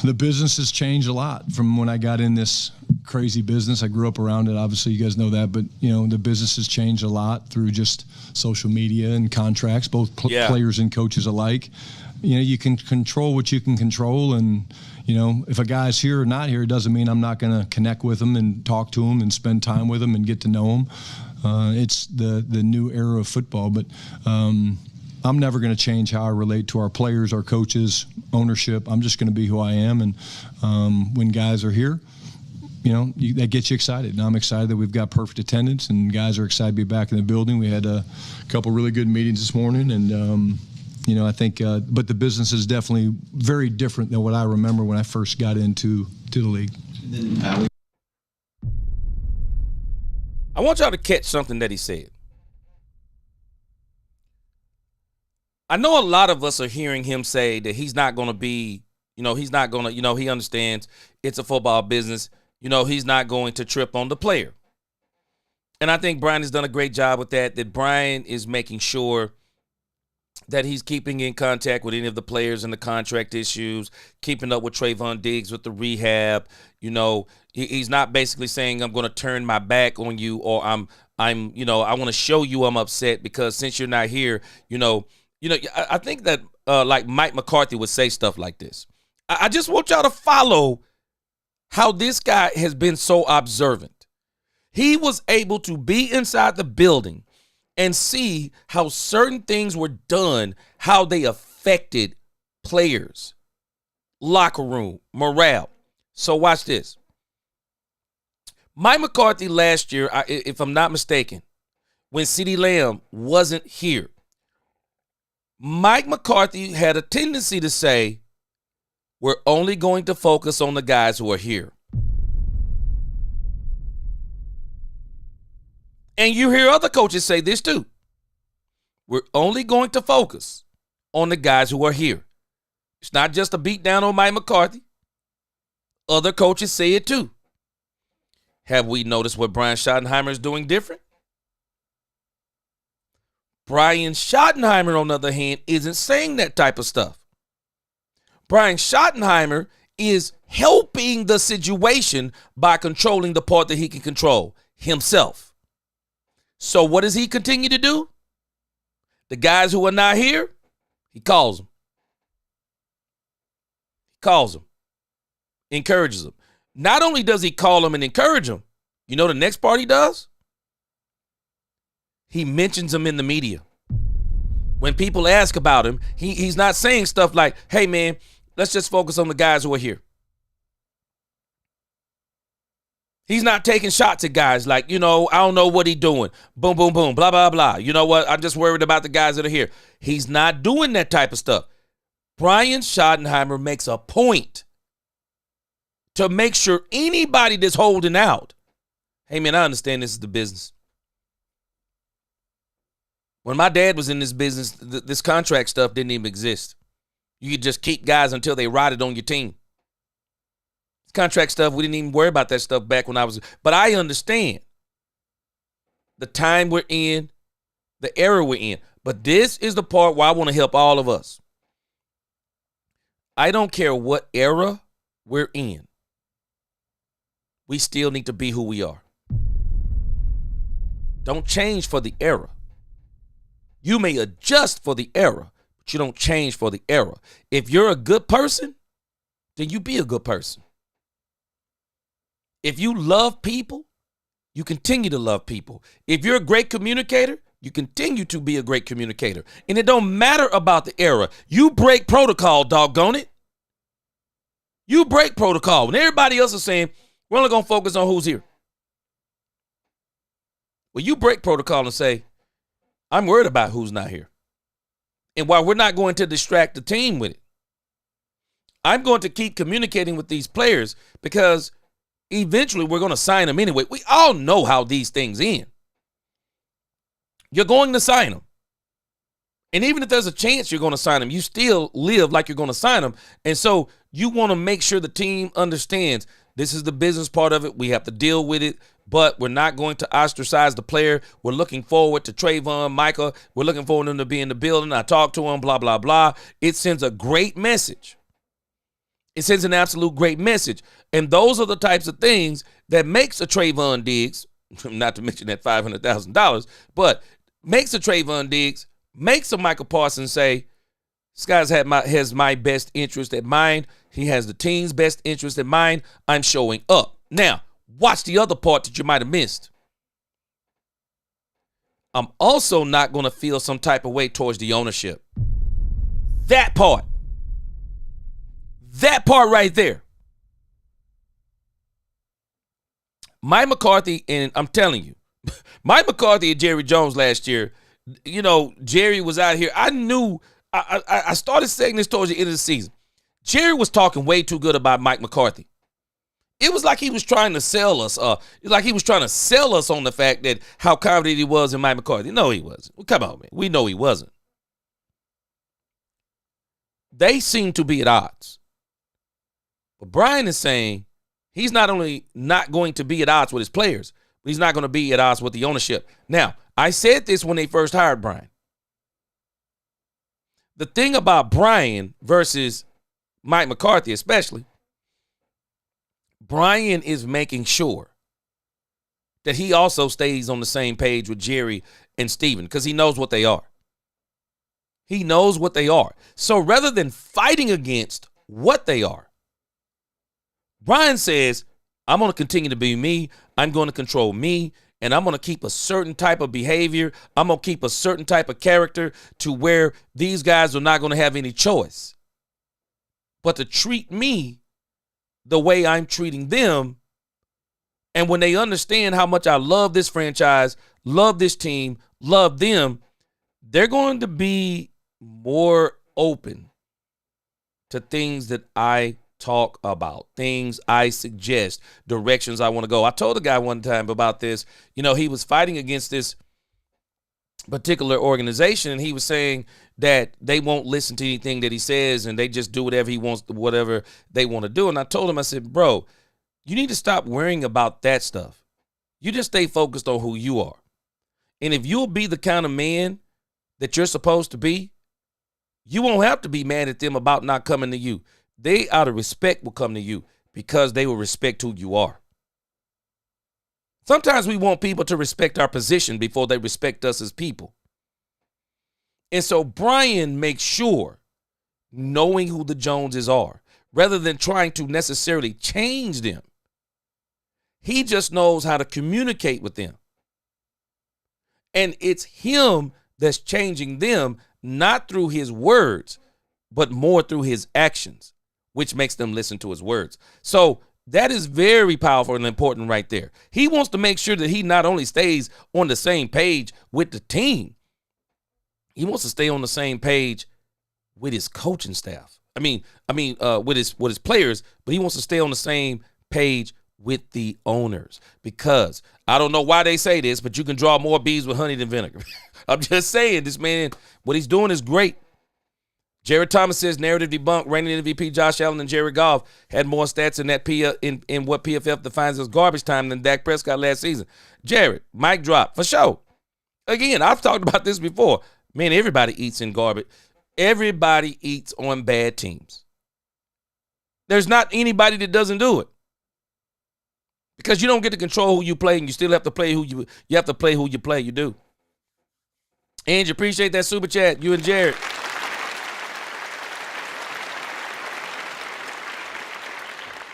The business has changed a lot from when I got in this crazy business. I grew up around it. Obviously, you guys know that. But, the business has changed a lot through just social media and contracts, both players and coaches alike. You can control what you can control. And, if a guy's here or not here, it doesn't mean I'm not going to connect with him and talk to him and spend time with him and get to know him. It's the new era of football. But I'm never going to change how I relate to our players, our coaches, ownership. I'm just going to be who I am. And when guys are here, that gets you excited. And I'm excited that we've got perfect attendance and guys are excited to be back in the building. We had a couple really good meetings this morning. And, I think but the business is definitely very different than what I remember when I first got into the league. I want y'all to catch something that he said. I know a lot of us are hearing him say that he's not going to be, he's not going to, he understands it's a football business. He's not going to trip on the player. And I think Brian has done a great job with that Brian is making sure that he's keeping in contact with any of the players and the contract issues, keeping up with Trayvon Diggs with the rehab. He's not basically saying I'm going to turn my back on you or I want to show you I'm upset because since you're not here, I think that like Mike McCarthy would say stuff like this. I just want y'all to follow how this guy has been so observant. He was able to be inside the building and see how certain things were done, how they affected players, locker room, morale. So watch this. Mike McCarthy last year, if I'm not mistaken, when CeeDee Lamb wasn't here, Mike McCarthy had a tendency to say, we're only going to focus on the guys who are here. And you hear other coaches say this too. We're only going to focus on the guys who are here. It's not just a beat down on Mike McCarthy. Other coaches say it too. Have we noticed what Brian Schottenheimer is doing different? Brian Schottenheimer, on the other hand, isn't saying that type of stuff. Brian Schottenheimer is helping the situation by controlling the part that he can control, himself. So what does he continue to do? The guys who are not here, he calls them. He calls them, encourages them. Not only does he call them and encourage them, you know the next part he does? He mentions them in the media. When people ask about him, he's not saying stuff like, hey, man, let's just focus on the guys who are here. He's not taking shots at guys like, I don't know what he's doing. Boom, boom, boom, blah, blah, blah. You know what? I'm just worried about the guys that are here. He's not doing that type of stuff. Brian Schottenheimer makes a point to make sure anybody that's holding out, hey, man, I understand this is the business. When my dad was in this business, this contract stuff didn't even exist. You could just keep guys until they rotted on your team. Contract stuff, we didn't even worry about that stuff back when I was, but I understand the time we're in, the era we're in. But this is the part where I want to help all of us. I don't care what era we're in. We still need to be who we are. Don't change for the era. You may adjust for the era, but you don't change for the era. If you're a good person, then you be a good person. If you love people, you continue to love people. If you're a great communicator, you continue to be a great communicator. And it don't matter about the era. You break protocol, doggone it. You break protocol. When everybody else is saying, we're only going to focus on who's here. Well, you break protocol and say, I'm worried about who's not here. And while we're not going to distract the team with it, I'm going to keep communicating with these players because eventually we're going to sign them anyway. We all know how these things end. You're going to sign them. And even if there's a chance you're going to sign them, you still live like you're going to sign them. And so you want to make sure the team understands this is the business part of it. We have to deal with it, but we're not going to ostracize the player. We're looking forward to Trayvon, Micah. We're looking forward to them to be in the building. I talked to him, blah, blah, blah. It sends a great message. It sends an absolute great message. And those are the types of things that makes a Trayvon Diggs, not to mention that $500,000, but makes a Trayvon Diggs, makes a Michael Parsons say, this guy's has my best interest at mind. He has the team's best interest at mind. I'm showing up. Now, watch the other part that you might have missed. I'm also not going to feel some type of way towards the ownership. That part right there. Mike McCarthy, and I'm telling you, Mike McCarthy and Jerry Jones last year, you know, Jerry was out here. I knew, I started saying this towards the end of the season. Jerry was talking way too good about Mike McCarthy. It was like he was trying to sell us. Like he was trying to sell us on the fact that how confident he was in Mike McCarthy. No, he wasn't. Well, come on, man. We know he wasn't. They seem to be at odds. But Brian is saying he's not only not going to be at odds with his players, but he's not going to be at odds with the ownership. Now, I said this when they first hired Brian. The thing about Brian versus Mike McCarthy especially, Brian is making sure that he also stays on the same page with Jerry and Steven because he knows what they are. He knows what they are. So rather than fighting against what they are, Brian says, I'm going to continue to be me. I'm going to control me. And I'm going to keep a certain type of behavior. I'm going to keep a certain type of character to where these guys are not going to have any choice but to treat me the way I'm treating them. And when they understand how much I love this franchise, love this team, love them, they're going to be more open to things that I talk about, things I suggest, directions I want to go. I told a guy one time about this. You know, he was fighting against this particular organization, and he was saying that they won't listen to anything that he says, and they just do whatever he wants, whatever they want to do. And I told him, I said, bro, you need to stop worrying about that stuff. You just stay focused on who you are. And if you'll be the kind of man that you're supposed to be, you won't have to be mad at them about not coming to you. They, out of respect, will come to you because they will respect who you are. Sometimes we want people to respect our position before they respect us as people. And so Brian makes sure, knowing who the Joneses are, rather than trying to necessarily change them, he just knows how to communicate with them. And it's him that's changing them, not through his words, but more through his actions, which makes them listen to his words. So that is very powerful and important right there. He wants to make sure that he not only stays on the same page with the team, he wants to stay on the same page with his coaching staff. With his players, but he wants to stay on the same page with the owners, because I don't know why they say this, but you can draw more bees with honey than vinegar. I'm just saying, this man, what he's doing is great. Jared Thomas says narrative debunked. Reigning MVP Josh Allen and Jared Goff had more stats in that in what PFF defines as garbage time than Dak Prescott last season. Jared, mic drop for sure. Again, I've talked about this before. Man, everybody eats in garbage. Everybody eats on bad teams. There's not anybody that doesn't do it, because you don't get to control who you play, and you still have to play who you have to play who you play. You do. Angie, appreciate that super chat. You and Jared.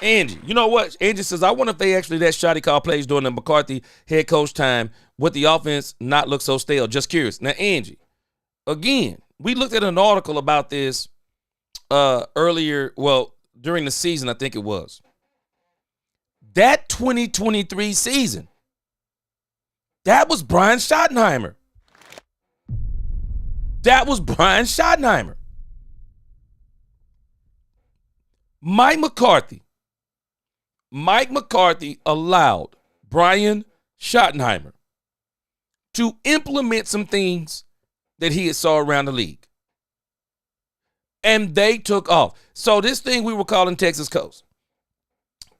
Angie, you know what? Angie says, I wonder if they actually let Shotty call plays during the McCarthy head coach time with the offense not look so stale. Just curious. Now, Angie, again, we looked at an article about this earlier, during the season, I think it was. That 2023 season, that was Brian Schottenheimer. That was Brian Schottenheimer. Mike McCarthy allowed Brian Schottenheimer to implement some things that he had saw around the league. And they took off. So this thing we were calling Texas Coast.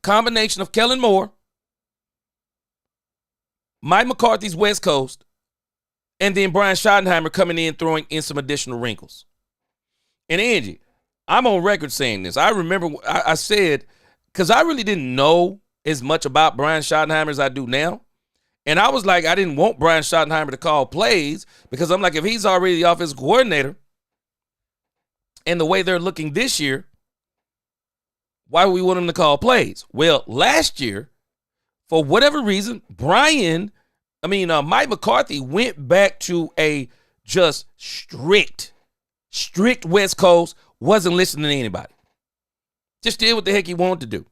Combination of Kellen Moore, Mike McCarthy's West Coast, and then Brian Schottenheimer coming in throwing in some additional wrinkles. And Angie, I'm on record saying this. I remember I said, because I really didn't know as much about Brian Schottenheimer as I do now. And I was like, I didn't want Brian Schottenheimer to call plays because I'm like, if he's already the offensive coordinator and the way they're looking this year, why would we want him to call plays? Well, last year, for whatever reason, Mike McCarthy went back to a just strict West Coast, wasn't listening to anybody. Just did what the heck he wanted to do.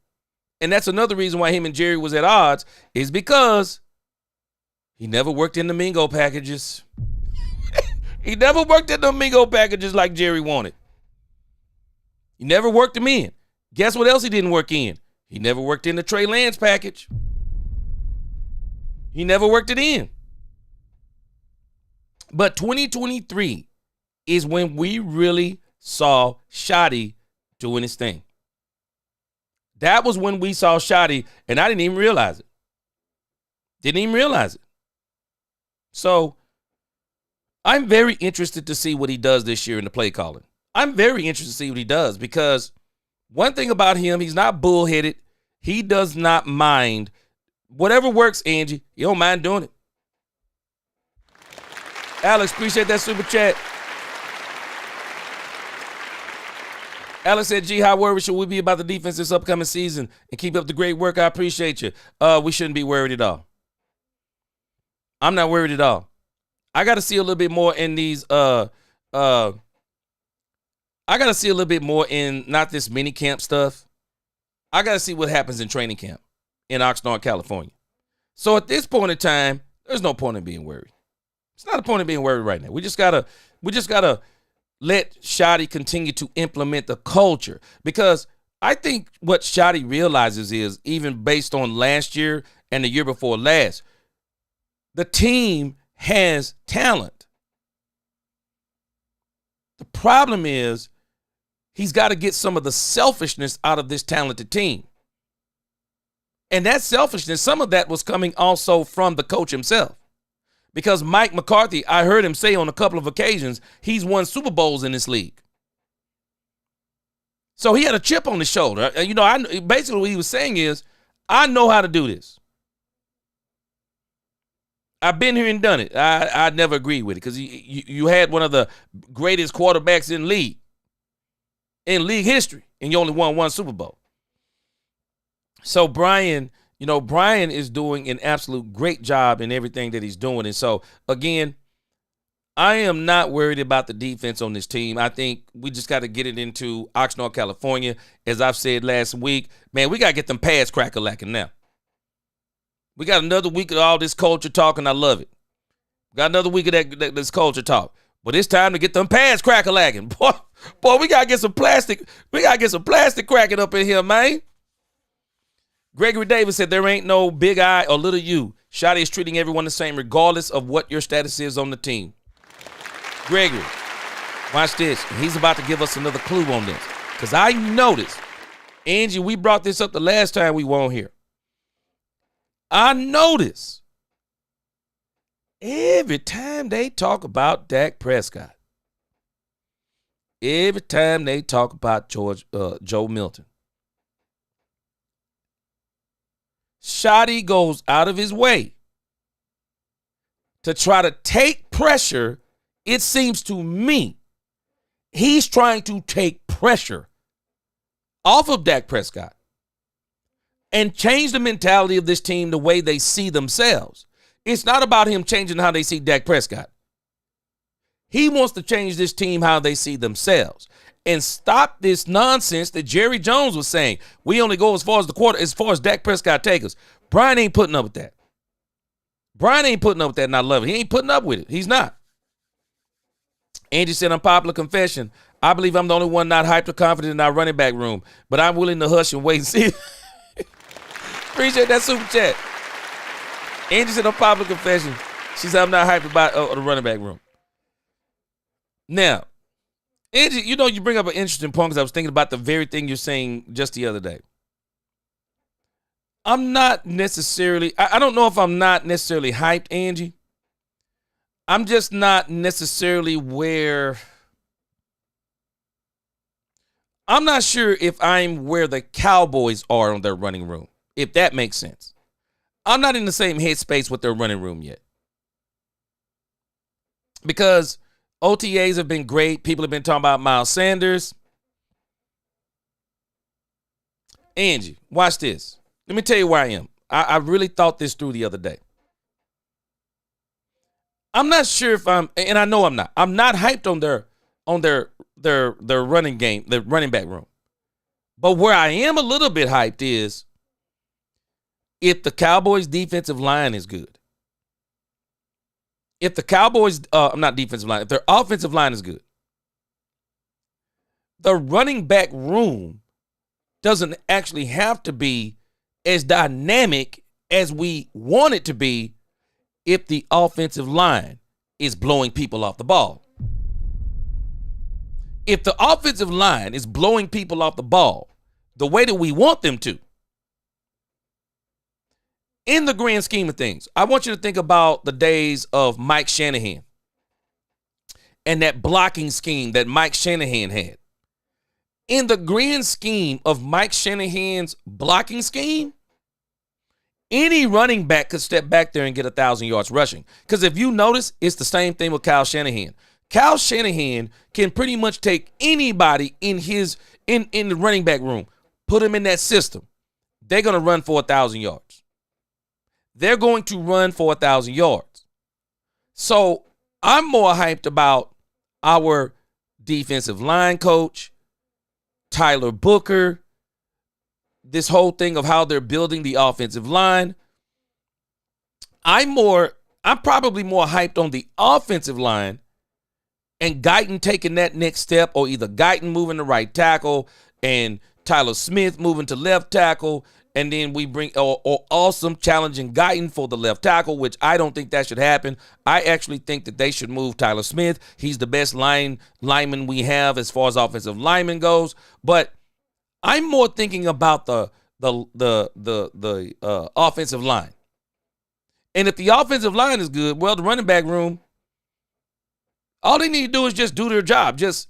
And that's another reason why him and Jerry was at odds, is because he never worked in the Mingo packages. He never worked in the Mingo packages like Jerry wanted. He never worked them in. Guess what else he didn't work in? He never worked in the Trey Lance package. He never worked it in. But 2023 is when we really saw Shotty doing his thing. That was when we saw Shotty, and I didn't even realize it. Didn't even realize it. So I'm very interested to see what he does this year in the play calling. I'm very interested to see what he does, because one thing about him, he's not bullheaded. He does not mind. Whatever works, Angie, he don't mind doing it. Alex, appreciate that super chat. Alex said, gee, how worried should we be about the defense this upcoming season? And keep up the great work. I appreciate you. We shouldn't be worried at all. I'm not worried at all. I got to see a little bit more in these I got to see a little bit more in not this mini camp stuff. I got to see what happens in training camp in Oxnard, California. So at this point in time, there's no point in being worried. It's not a point in being worried right now. We just gotta let Shotty continue to implement the culture, because I think what Shotty realizes is, even based on last year and the year before last, the team has talent. The problem is he's got to get some of the selfishness out of this talented team. And that selfishness, some of that was coming also from the coach himself. Because Mike McCarthy, I heard him say on a couple of occasions, he's won Super Bowls in this league. So he had a chip on his shoulder. Basically what he was saying is, I know how to do this. I've been here and done it. I never agreed with it, because you had one of the greatest quarterbacks in league history, and you only won one Super Bowl. So Brian is doing an absolute great job in everything that he's doing. And so, again, I am not worried about the defense on this team. I think we just got to get it into Oxnard, California. As I've said last week, man, we got to get them pads crack-a-lacking now. We got another week of all this culture talk, and I love it. Got another week of this culture talk. But it's time to get them pads crack-a-lacking. Boy, we got to get some plastic. We got to get some plastic cracking up in here, man. Gregory Davis said there ain't no big I or little you. Shotty is treating everyone the same regardless of what your status is on the team. Gregory, watch this. He's about to give us another clue on this. Because I noticed, Angie, we brought this up the last time we were on here. I noticed every time they talk about Dak Prescott, every time they talk about Joe Milton, Shotty goes out of his way to try to take pressure. It seems to me he's trying to take pressure off of Dak Prescott and change the mentality of this team the way they see themselves. It's not about him changing how they see Dak Prescott. He wants to change this team how they see themselves and stop this nonsense that Jerry Jones was saying. We only go as far as Dak Prescott takes us. Brian ain't putting up with that. Brian ain't putting up with that, and I love it. He ain't putting up with it. He's not. Angie said, unpopular confession, I believe I'm the only one not hyped or confident in our running back room, but I'm willing to hush and wait and see. Appreciate that super chat. Angie said, unpopular confession. She said, I'm not hyped about the running back room. Now, Angie, you bring up an interesting point because I was thinking about the very thing you're saying just the other day. I'm not necessarily, I don't know if I'm not necessarily hyped, Angie. I'm just not necessarily I'm not sure if I'm where the Cowboys are on their running room, if that makes sense. I'm not in the same headspace with their running room yet. Because OTAs have been great. People have been talking about Miles Sanders. Angie, watch this. Let me tell you where I am. I really thought this through the other day. I'm not sure if and I know I'm not. I'm not hyped on their running game, the running back room. But where I am a little bit hyped is if the Cowboys' defensive line is good. If the Cowboys, not defensive line, if their offensive line is good, the running back room doesn't actually have to be as dynamic as we want it to be if the offensive line is blowing people off the ball. If the offensive line is blowing people off the ball the way that we want them to, in the grand scheme of things, I want you to think about the days of Mike Shanahan and that blocking scheme that Mike Shanahan had. In the grand scheme of Mike Shanahan's blocking scheme, any running back could step back there and get 1,000 yards rushing. Because if you notice, it's the same thing with Kyle Shanahan. Kyle Shanahan can pretty much take anybody in the running back room, put them in that system. They're going to run for 1,000 yards. They're going to run for 1,000 yards. So I'm more hyped about our defensive line coach, Tyler Booker, this whole thing of how they're building the offensive line. I'm probably more hyped on the offensive line and Guyton taking that next step, or either Guyton moving to right tackle and Tyler Smith moving to left tackle, and then we bring or Awesome challenging Guyton for the left tackle, which I don't think that should happen. I actually think that they should move Tyler Smith. He's the best lineman we have as far as offensive lineman goes. But I'm more thinking about the offensive line. And if the offensive line is good, well, the running back room, all they need to do is just do their job. Just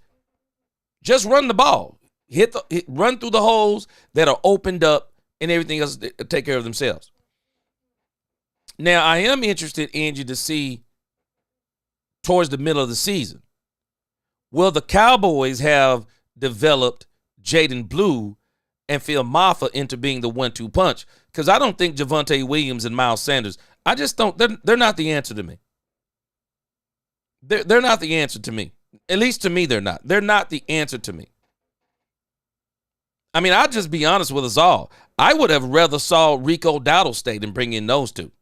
run the ball. Run through the holes that are opened up, and everything else take care of themselves. Now, I am interested, Angie, to see towards the middle of the season, will the Cowboys have developed Jaden Blue and Phil Maffa into being the 1-2 punch? Because I don't think Javonte Williams and Miles Sanders, I just don't, they're not the answer to me. They're not the answer to me. At least to me, they're not. They're not the answer to me. I mean, I'll just be honest with us all. I would have rather saw Rico Dowdle stay than bring in those two.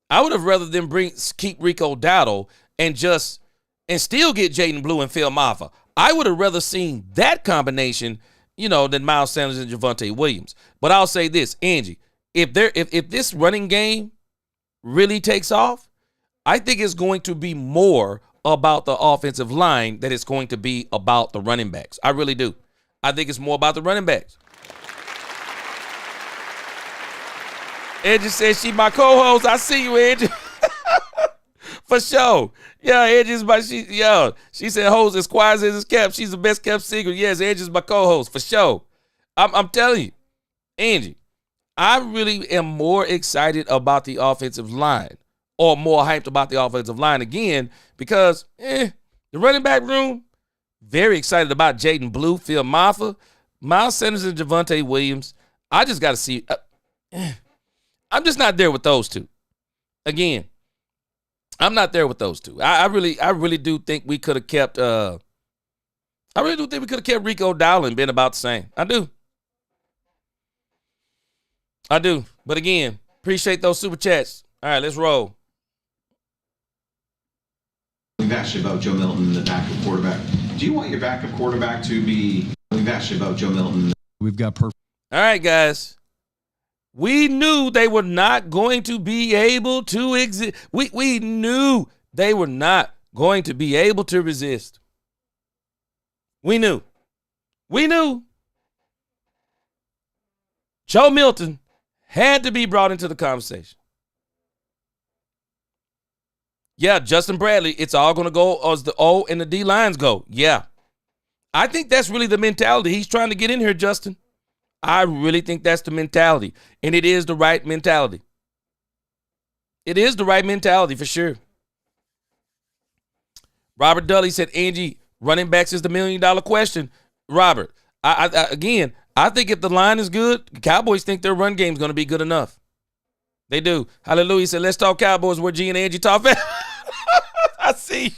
I would have rather them keep Rico Dowdle and still get Jaden Blue and Phil Maffa. I would have rather seen that combination, than Miles Sanders and Javonte Williams. But I'll say this, Angie, if this running game really takes off, I think it's going to be more about the offensive line than it's going to be about the running backs. I really do. I think it's more about the running backs. Angie says she my co-host. I see you, Angie. For sure. Yeah, Angie's she said hoes as quiet as it's kept. She's the best kept secret. Yes, Angie's my co-host, for sure. I'm telling you, Angie, I really am more excited about the offensive line, or more hyped about the offensive line again, because the running back room, very excited about Jaden Blue, Phil Maffa, Miles Sanders, and Javonte Williams. I just got to see. I'm just not there with those two. Again, I'm not there with those two. I really do think we could have kept. I really do think we could have kept Rico Dowling, been about the same. I do. But again, appreciate those super chats. All right, let's roll. We've asked you about Joe Milton, the backup quarterback. Do you want your backup quarterback to be? We've asked you about Joe Milton. We've got perfect. All right, guys. We knew they were not going to be able to exist. We knew they were not going to be able to resist. We knew. Joe Milton had to be brought into the conversation. Yeah, Justin Bradley, it's all going to go as the O and the D lines go. Yeah. I think that's really the mentality he's trying to get in here, Justin. I really think that's the mentality. And it is the right mentality. It is the right mentality for sure. Robert Dully said, Angie, running backs is the $1 million question. Robert, I think if the line is good, the Cowboys think their run game is going to be good enough. They do. Hallelujah. He said, let's talk Cowboys where G and Angie talk. I see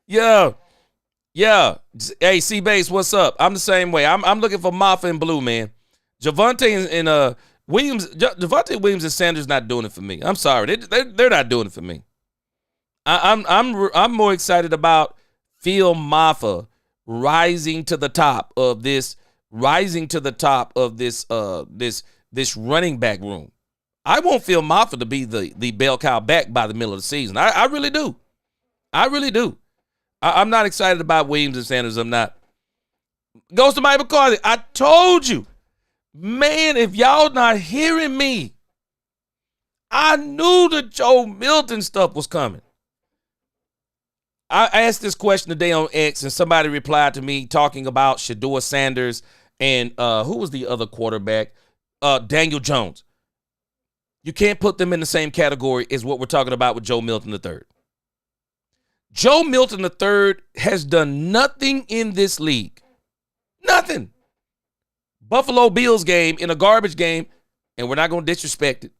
you. Yeah. Hey, C-Base, what's up? I'm the same way. I'm looking for Maffa and Blue, man. Javonte and Williams, Javonte Williams and Sanders not doing it for me. I'm sorry. They're not doing it for me. I'm more excited about Phil Maffa rising to the top of this this running back room. I want Phil Maffa to be the bell cow back by the middle of the season. I really do. I'm not excited about Williams and Sanders. I'm not. Goes to Mike McCarthy. I told you. Man, if y'all not hearing me, I knew the Joe Milton stuff was coming. I asked this question today on X, and somebody replied to me talking about Shedeur Sanders and who was the other quarterback? Daniel Jones. You can't put them in the same category as what we're talking about with Joe Milton III. Joe Milton III has done nothing in this league. Nothing. Buffalo Bills game in a garbage game, and we're not going to disrespect it.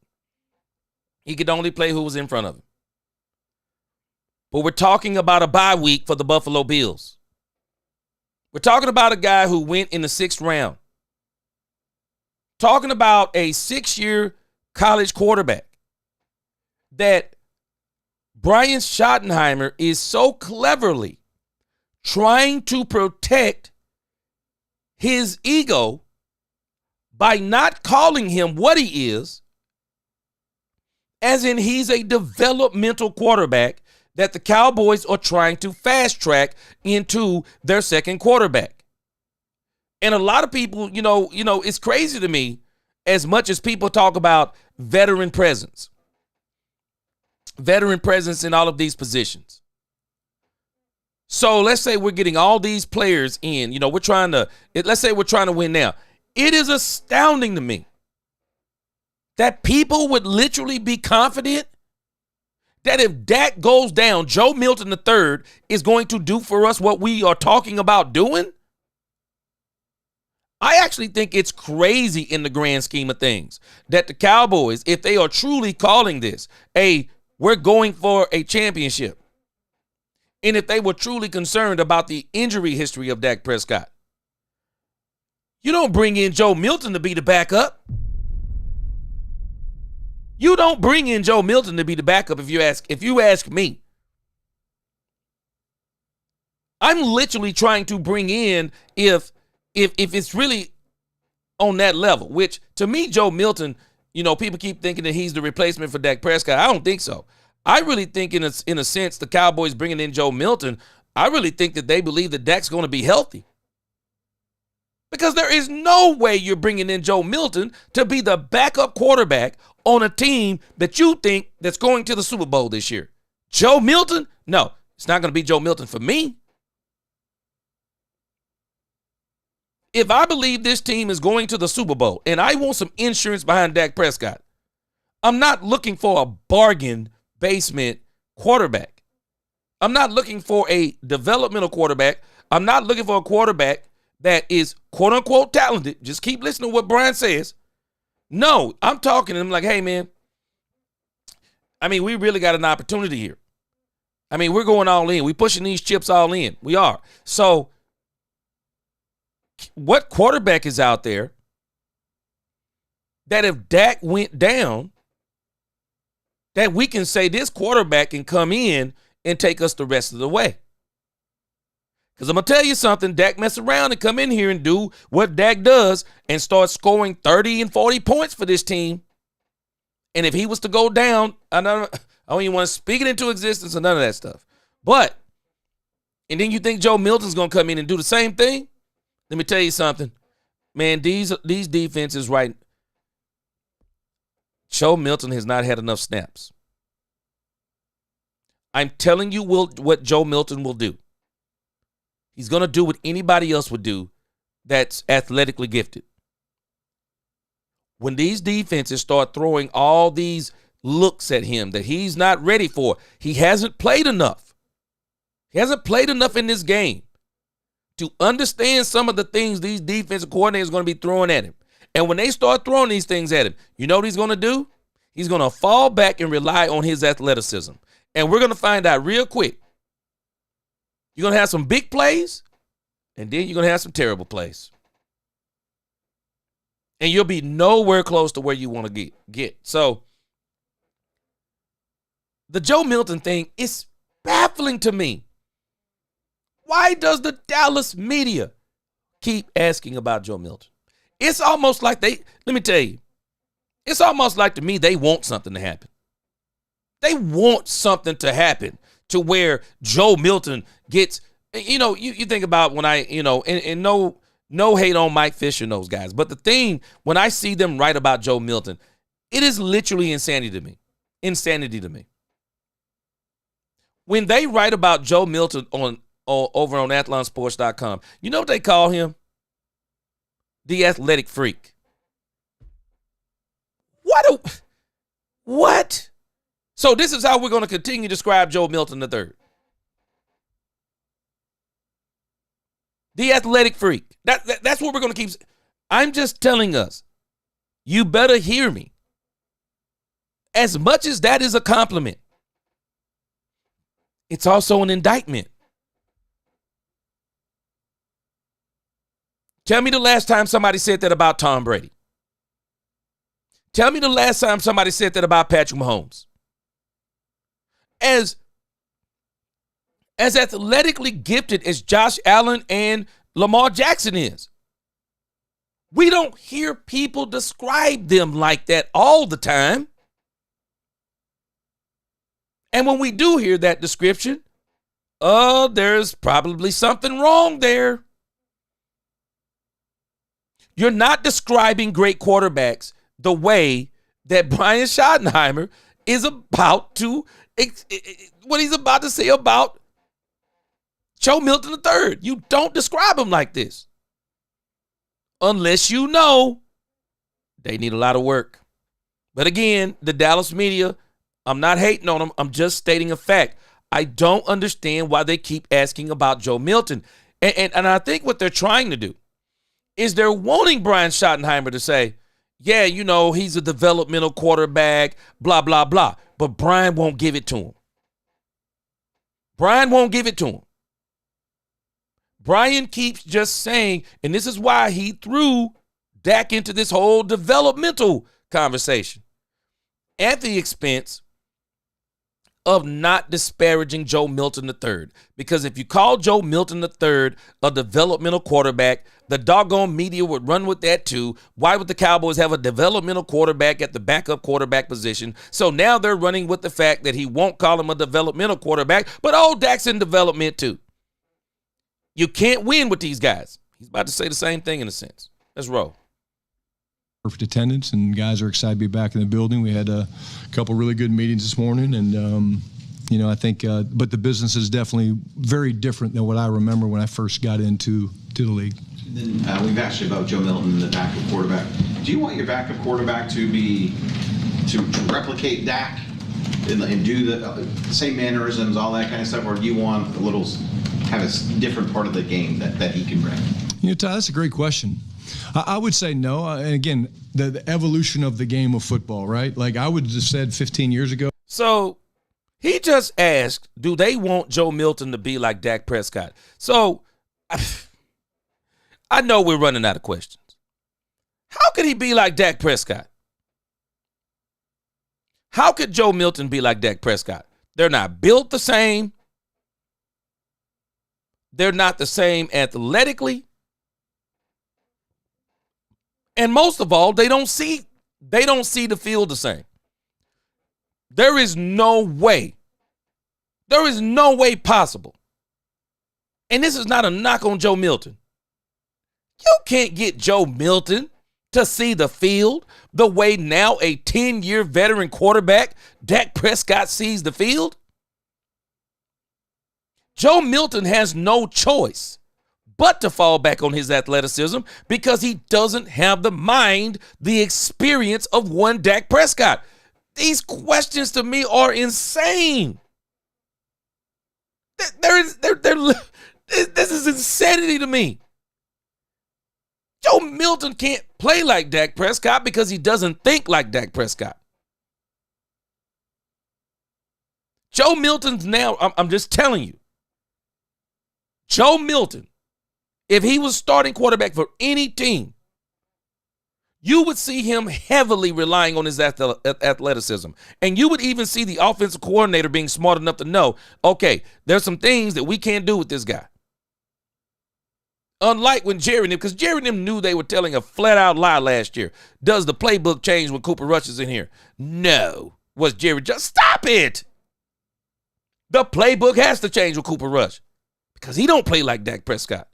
He could only play who was in front of him. But we're talking about a bye week for the Buffalo Bills. We're talking about a guy who went in the 6th round. Talking about a 6-year college quarterback that Brian Schottenheimer is so cleverly trying to protect his ego by not calling him what he is, as in he's a developmental quarterback that the Cowboys are trying to fast track into their second quarterback. And a lot of people, it's crazy to me as much as people talk about veteran presence in all of these positions. So let's say we're getting all these players in, let's say we're trying to win now. It is astounding to me that people would literally be confident that if Dak goes down, Joe Milton III is going to do for us what we are talking about doing. I actually think it's crazy in the grand scheme of things that the Cowboys, if they are truly calling this we're going for a championship, and if they were truly concerned about the injury history of Dak Prescott, you don't bring in Joe Milton to be the backup. You don't bring in Joe Milton to be the backup if you ask me. I'm literally trying to bring in if it's really on that level, which to me, Joe Milton, people keep thinking that he's the replacement for Dak Prescott. I don't think so. I really think in a sense, the Cowboys bringing in Joe Milton, I really think that they believe that Dak's going to be healthy. Because there is no way you're bringing in Joe Milton to be the backup quarterback on a team that you think that's going to the Super Bowl this year. Joe Milton? No, it's not going to be Joe Milton for me. If I believe this team is going to the Super Bowl and I want some insurance behind Dak Prescott, I'm not looking for a bargain basement quarterback. I'm not looking for a developmental quarterback. I'm not looking for a quarterback that is quote unquote talented, just keep listening to what Brian says. No, I'm talking to him like, hey, man, I mean, we really got an opportunity here. I mean, we're going all in. We're pushing these chips all in. We are. So what quarterback is out there that if Dak went down, that we can say this quarterback can come in and take us the rest of the way? Because I'm going to tell you something, Dak mess around and come in here and do what Dak does and start scoring 30 and 40 points for this team. And if he was to go down, I don't even want to speak it into existence or none of that stuff. But, and then you think Joe Milton's going to come in and do the same thing? Let me tell you something. Man, these defenses right. Joe Milton has not had enough snaps. I'm telling you what Joe Milton will do. He's going to do what anybody else would do that's athletically gifted. When these defenses start throwing all these looks at him that he's not ready for, he hasn't played enough. He hasn't played enough in this game to understand some of the things these defensive coordinators are going to be throwing at him. And when they start throwing these things at him, you know what he's going to do? He's going to fall back and rely on his athleticism. And we're going to find out real quick. You're going to have some big plays, and then you're going to have some terrible plays. And you'll be nowhere close to where you want to get. So the Joe Milton thing is baffling to me. Why does the Dallas media keep asking about Joe Milton? It's almost like let me tell you, it's almost like to me they want something to happen. They want something to happen to where Joe Milton gets, you think about when and no hate on Mike Fisher and those guys. But the thing, when I see them write about Joe Milton, it is literally insanity to me. Insanity to me. When they write about Joe Milton over on athlonsports.com, you know what they call him? The athletic freak. What? So this is how we're going to continue to describe Joe Milton III. The athletic freak. That's what we're going to keep. I'm just telling us, you better hear me. As much as that is a compliment, it's also an indictment. Tell me the last time somebody said that about Tom Brady. Tell me the last time somebody said that about Patrick Mahomes. As athletically gifted as Josh Allen and Lamar Jackson is, we don't hear people describe them like that all the time. And when we do hear that description, there's probably something wrong there. You're not describing great quarterbacks the way that Brian Schottenheimer is about to, what he's about to say about Joe Milton III. You don't describe him like this. Unless you know they need a lot of work. But again, the Dallas media, I'm not hating on them. I'm just stating a fact. I don't understand why they keep asking about Joe Milton. And I think what they're trying to do is they're wanting Brian Schottenheimer to say, yeah, he's a developmental quarterback, blah, blah, blah. But Brian won't give it to him. Brian won't give it to him. Brian keeps just saying, and this is why he threw Dak into this whole developmental conversation at the expense of not disparaging Joe Milton III. Because if you call Joe Milton III a developmental quarterback, the doggone media would run with that too. Why would the Cowboys have a developmental quarterback at the backup quarterback position? So now they're running with the fact that he won't call him a developmental quarterback, but Dak's in development too. You can't win with these guys. He's about to say the same thing in a sense. Let's roll. Perfect attendance, and guys are excited to be back in the building. We had a couple really good meetings this morning, and I think, but the business is definitely very different than what I remember when I first got into the league. Then we've asked you about Joe Milton, the backup quarterback. Do you want your backup quarterback to replicate Dak and do the same mannerisms, all that kind of stuff, or do you want have a different part of the game that he can bring? Ty, that's a great question. I would say no. And again, the evolution of the game of football, right? Like I would have said 15 years ago. So he just asked, do they want Joe Milton to be like Dak Prescott? So I know we're running out of questions. How could he be like Dak Prescott? How could Joe Milton be like Dak Prescott? They're not built the same. They're not the same athletically. And most of all, they don't see the field the same. There is no way. There is no way possible. And this is not a knock on Joe Milton. You can't get Joe Milton to see the field the way now a 10-year veteran quarterback, Dak Prescott, sees the field. Joe Milton has no choice but to fall back on his athleticism because he doesn't have the mind, the experience of one Dak Prescott. These questions to me are insane. This is insanity to me. Joe Milton can't play like Dak Prescott because he doesn't think like Dak Prescott. Joe Milton's now, I'm just telling you, Joe Milton, if he was starting quarterback for any team, you would see him heavily relying on his athleticism. And you would even see the offensive coordinator being smart enough to know, okay, there's some things that we can't do with this guy. Unlike when Jerry and them, because Jerry and them knew they were telling a flat-out lie last year. Does the playbook change when Cooper Rush is in here? No. Was Jerry just, stop it! The playbook has to change with Cooper Rush because he don't play like Dak Prescott.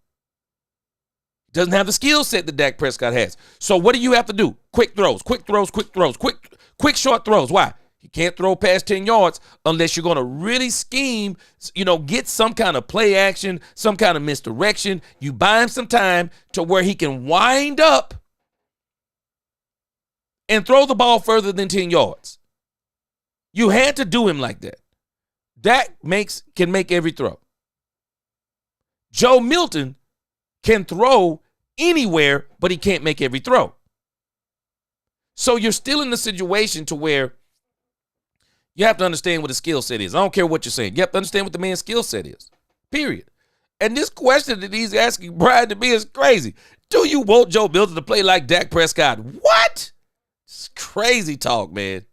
Doesn't have the skill set that Dak Prescott has. So what do you have to do? Quick throws, quick short throws. Why? You can't throw past 10 yards unless you're going to really scheme, get some kind of play action, some kind of misdirection. You buy him some time to where he can wind up and throw the ball further than 10 yards. You had to do him like that. Dak can make every throw. Joe Milton can throw anywhere, but he can't make every throw. So you're still in the situation to where you have to understand what his skill set is. I don't care what you're saying. You have to understand what the man's skill set is, period. And this question that he's asking Brian to me is crazy. Do you want Joe Milton to play like Dak Prescott? What? It's crazy talk, man.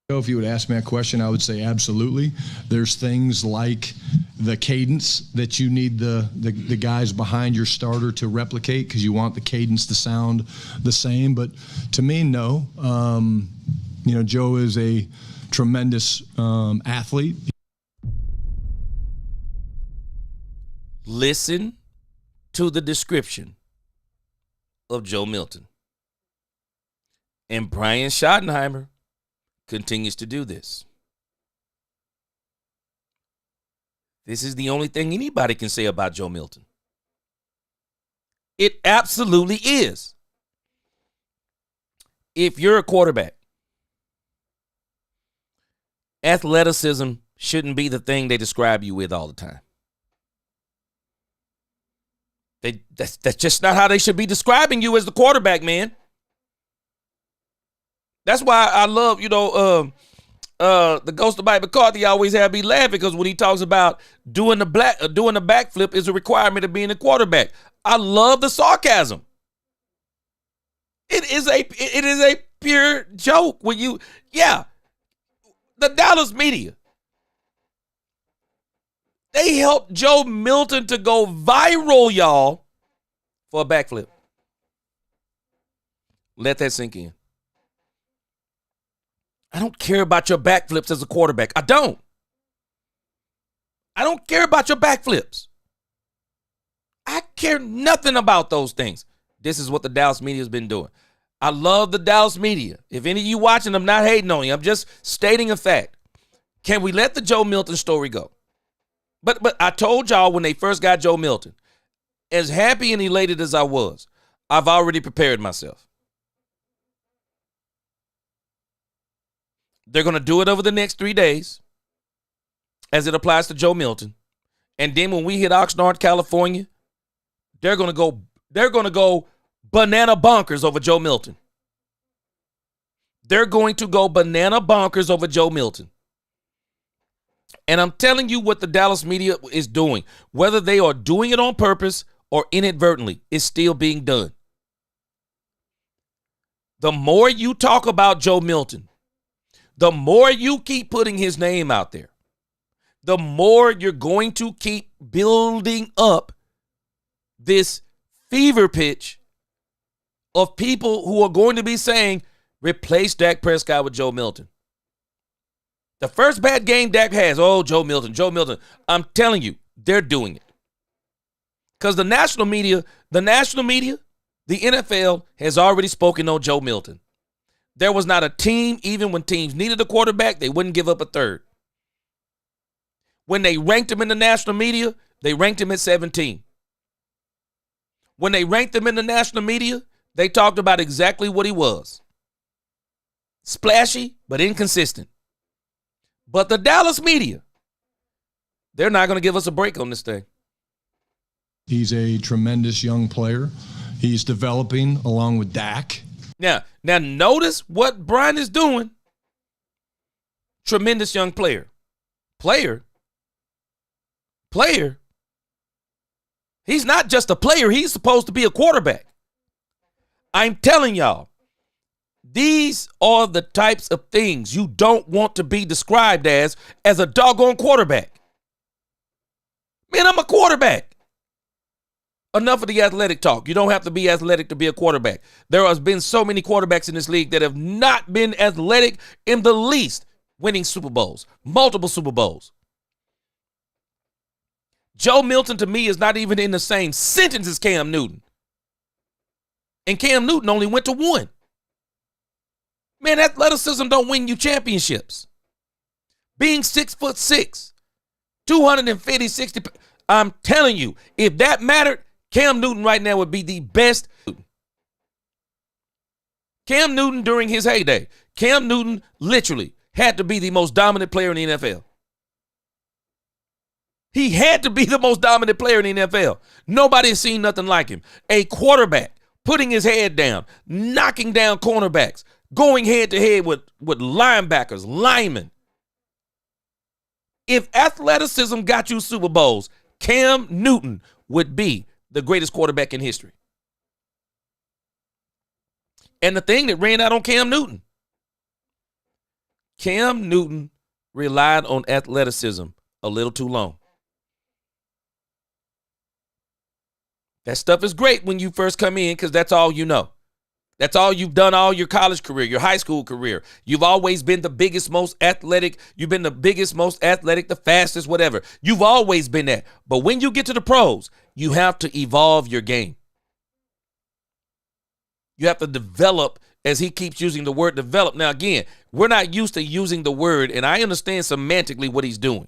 If you would ask me that question, I would say absolutely. There's things like the cadence that you need the guys behind your starter to replicate because you want the cadence to sound the same. But to me, no. Joe is a tremendous athlete. Listen to the description of Joe Milton. And Brian Schottenheimer continues to do this. This is the only thing anybody can say about Joe Milton. It absolutely is. If you're a quarterback, athleticism shouldn't be the thing they describe you with all the time. That's just not how they should be describing you as the quarterback, man. That's why I love, the Ghost of Mike McCarthy always have me laughing because when he talks about doing the backflip is a requirement of being a quarterback. I love the sarcasm. It is a pure joke when the Dallas media, they helped Joe Milton to go viral, y'all, for a backflip. Let that sink in. I don't care about your backflips as a quarterback. I don't care about your backflips. I care nothing about those things. This is what the Dallas media has been doing. I love the Dallas media. If any of you watching, I'm not hating on you. I'm just stating a fact. Can we let the Joe Milton story go? But I told y'all when they first got Joe Milton, as happy and elated as I was, I've already prepared myself. They're going to do it over the next 3 days as it applies to Joe Milton. And then when we hit Oxnard, California, they're going to go they're going to go banana bonkers over Joe Milton. They're going to go banana bonkers over Joe Milton. And I'm telling you what the Dallas media is doing. Whether they are doing it on purpose or inadvertently, it's still being done. The more you talk about Joe Milton, the more you keep putting his name out there, the more you're going to keep building up this fever pitch of people who are going to be saying, replace Dak Prescott with Joe Milton. The first bad game Dak has, oh, Joe Milton, Joe Milton. I'm telling you, they're doing it. Because the national media, the NFL has already spoken on Joe Milton. There was not a team, even when teams needed a quarterback, they wouldn't give up a third. When they ranked him in the national media, they ranked him at 17. When they ranked him in the national media, they talked about exactly what he was. Splashy, but inconsistent. But the Dallas media, they're not going to give us a break on this thing. He's a tremendous young player. He's developing along with Dak. Now notice what Brian is doing. Tremendous young player. Player. He's not just a player. He's supposed to be a quarterback. I'm telling y'all, these are the types of things you don't want to be described as a doggone quarterback. Man, I'm a quarterback. Enough of the athletic talk. You don't have to be athletic to be a quarterback. There has been so many quarterbacks in this league that have not been athletic in the least, winning Super Bowls, multiple Super Bowls. Joe Milton, to me, is not even in the same sentence as Cam Newton. And Cam Newton only went to one. Man, athleticism don't win you championships. Being 6'6", 250, 60, I'm telling you, if that mattered, Cam Newton right now would be the best. Cam Newton during his heyday, Cam Newton literally had to be the most dominant player in the NFL. He had to be the most dominant player in the NFL. Nobody has seen nothing like him. A quarterback putting his head down, knocking down cornerbacks, going head-to-head with linebackers, linemen. If athleticism got you Super Bowls, Cam Newton would be the greatest quarterback in history. And the thing that ran out on Cam Newton relied on athleticism a little too long. That stuff is great when you first come in because that's all you know. That's all you've done all your college career, your high school career. You've always been the biggest, most athletic. You've been the biggest, most athletic, the fastest, whatever. You've always been that. But when you get to the pros, you have to evolve your game. You have to develop, as he keeps using the word develop. Now, again, we're not used to using the word, and I understand semantically what he's doing.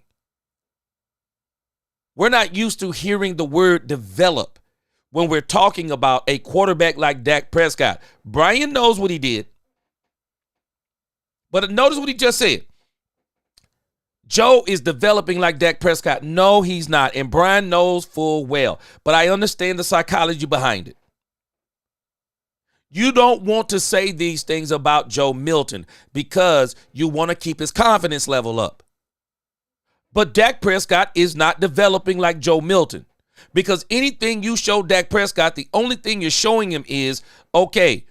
We're not used to hearing the word develop when we're talking about a quarterback like Dak Prescott. Brian knows what he did. But notice what he just said. Joe is developing like Dak Prescott. No, he's not. And Brian knows full well. But I understand the psychology behind it. You don't want to say these things about Joe Milton because you want to keep his confidence level up. But Dak Prescott is not developing like Joe Milton. Because anything you show Dak Prescott, the only thing you're showing him is, okay,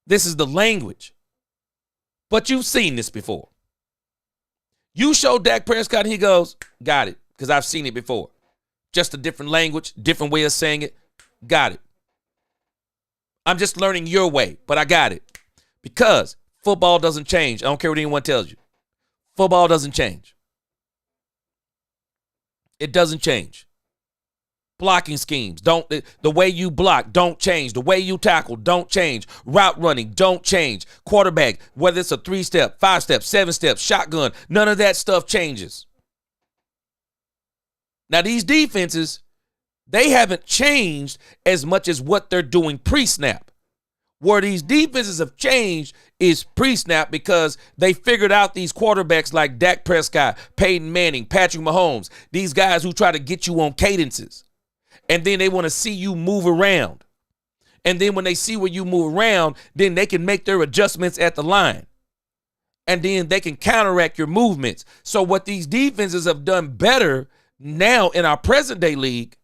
this is the language. But you've seen this before. You show Dak Prescott and he goes, got it, because I've seen it before. Just a different language, different way of saying it. Got it. I'm just learning your way, but I got it. Because football doesn't change. I don't care what anyone tells you. Football doesn't change. It doesn't change. Blocking schemes, the way you block, don't change. The way you tackle, don't change. Route running, don't change. Quarterback, whether it's a 3-step, 5-step, 7-step, shotgun, none of that stuff changes. Now, these defenses, they haven't changed as much as what they're doing pre-snap. Where these defenses have changed is pre-snap because they figured out these quarterbacks like Dak Prescott, Peyton Manning, Patrick Mahomes, these guys who try to get you on cadences. And then they want to see you move around. And then when they see where you move around, then they can make their adjustments at the line. And then they can counteract your movements. So what these defenses have done better now in our present day league,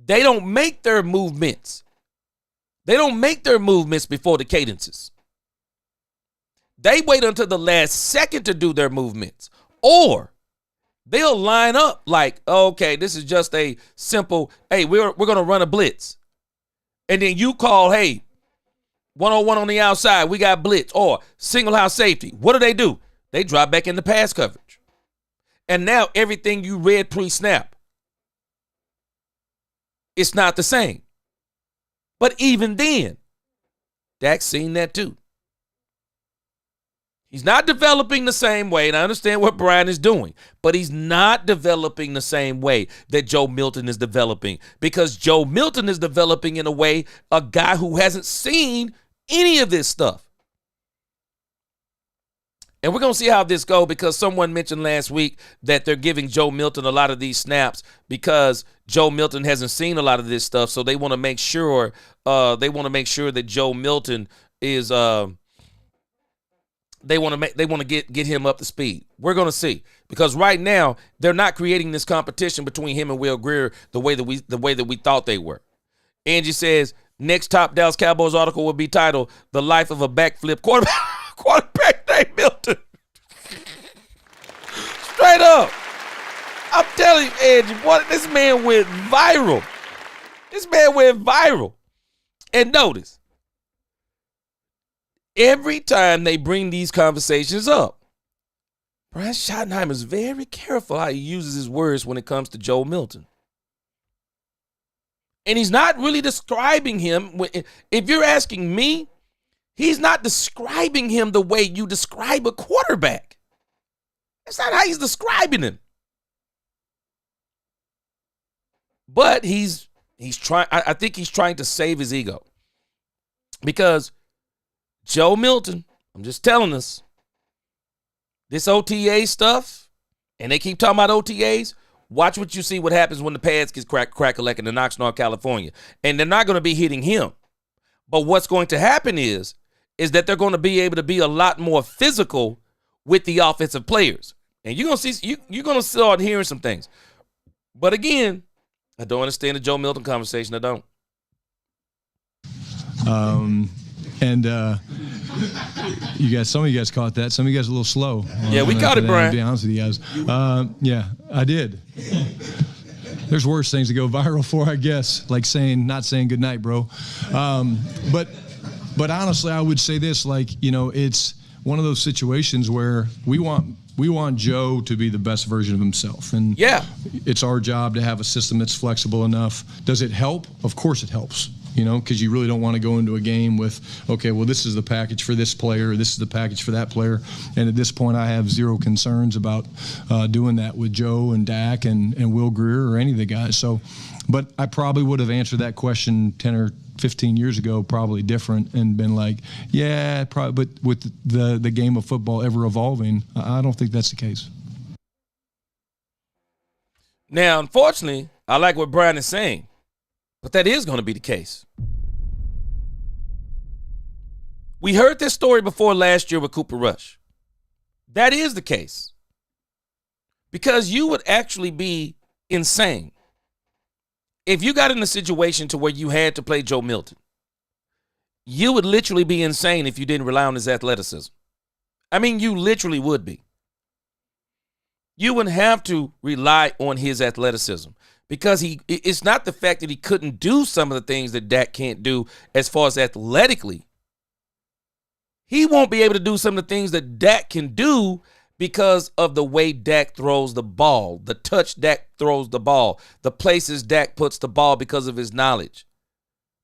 they don't make their movements. They don't make their movements before the cadences. They wait until the last second to do their movements. Or they'll line up like, okay, this is just a simple, hey, we're going to run a blitz. And then you call, hey, 1-on-1 on the outside, we got blitz. Or single house safety. What do? They drop back into pass coverage. And now everything you read pre-snap, it's not the same. But even then, Dak's seen that too. He's not developing the same way, and I understand what Brian is doing, but he's not developing the same way that Joe Milton is developing, because Joe Milton is developing in a way a guy who hasn't seen any of this stuff. And we're going to see how this goes, because someone mentioned last week that they're giving Joe Milton a lot of these snaps because Joe Milton hasn't seen a lot of this stuff, so they want to make sure that Joe Milton is they want to get him up to speed. We're going to see, because right now they're not creating this competition between him and Will Grier the way that we thought they were. Angie says next top Dallas Cowboys article will be titled "The Life of a Backflip Quarterback named Milton." Straight up, I'm telling you, Angie, what this man went viral. And notice, every time they bring these conversations up, Brian Schottenheimer is very careful how he uses his words when it comes to Joe Milton. And he's not really describing him. If you're asking me, he's not describing him the way you describe a quarterback. That's not how he's describing him. But he's trying. I think he's trying to save his ego, because Joe Milton, I'm just telling us, this OTA stuff, and they keep talking about OTAs, watch what you see what happens when the pads get crack-a-lackin' in Oxnard, California. And they're not going to be hitting him. But what's going to happen is that they're going to be able to be a lot more physical with the offensive players. And you're going to see, you're going to start hearing some things. But again, I don't understand the Joe Milton conversation. I don't. Some of you guys caught that. Some of you guys are a little slow. Yeah, we caught it, Brian. To be honest with you guys. Yeah, I did. There's worse things to go viral for, I guess, like not saying good night, bro. But honestly, I would say this, it's one of those situations where we want Joe to be the best version of himself. And yeah, it's our job to have a system that's flexible enough. Does it help? Of course it helps. Because you really don't want to go into a game with, okay, well, this is the package for this player, this is the package for that player. And at this point, I have zero concerns about doing that with Joe and Dak and Will Grier or any of the guys. So, but I probably would have answered that question 10 or 15 years ago, probably different, and been like, yeah, probably. But with the game of football ever evolving, I don't think that's the case. Now, unfortunately, I like what Brian is saying, but that is going to be the case. We heard this story before last year with Cooper Rush. That is the case. Because you would actually be insane if you got in a situation to where you had to play Joe Milton. You would literally be insane if you didn't rely on his athleticism. I mean, you literally would be. You would have to rely on his athleticism. Because it's not the fact that he couldn't do some of the things that Dak can't do as far as athletically. He won't be able to do some of the things that Dak can do because of the way Dak throws the ball, the touch Dak throws the ball, the places Dak puts the ball because of his knowledge,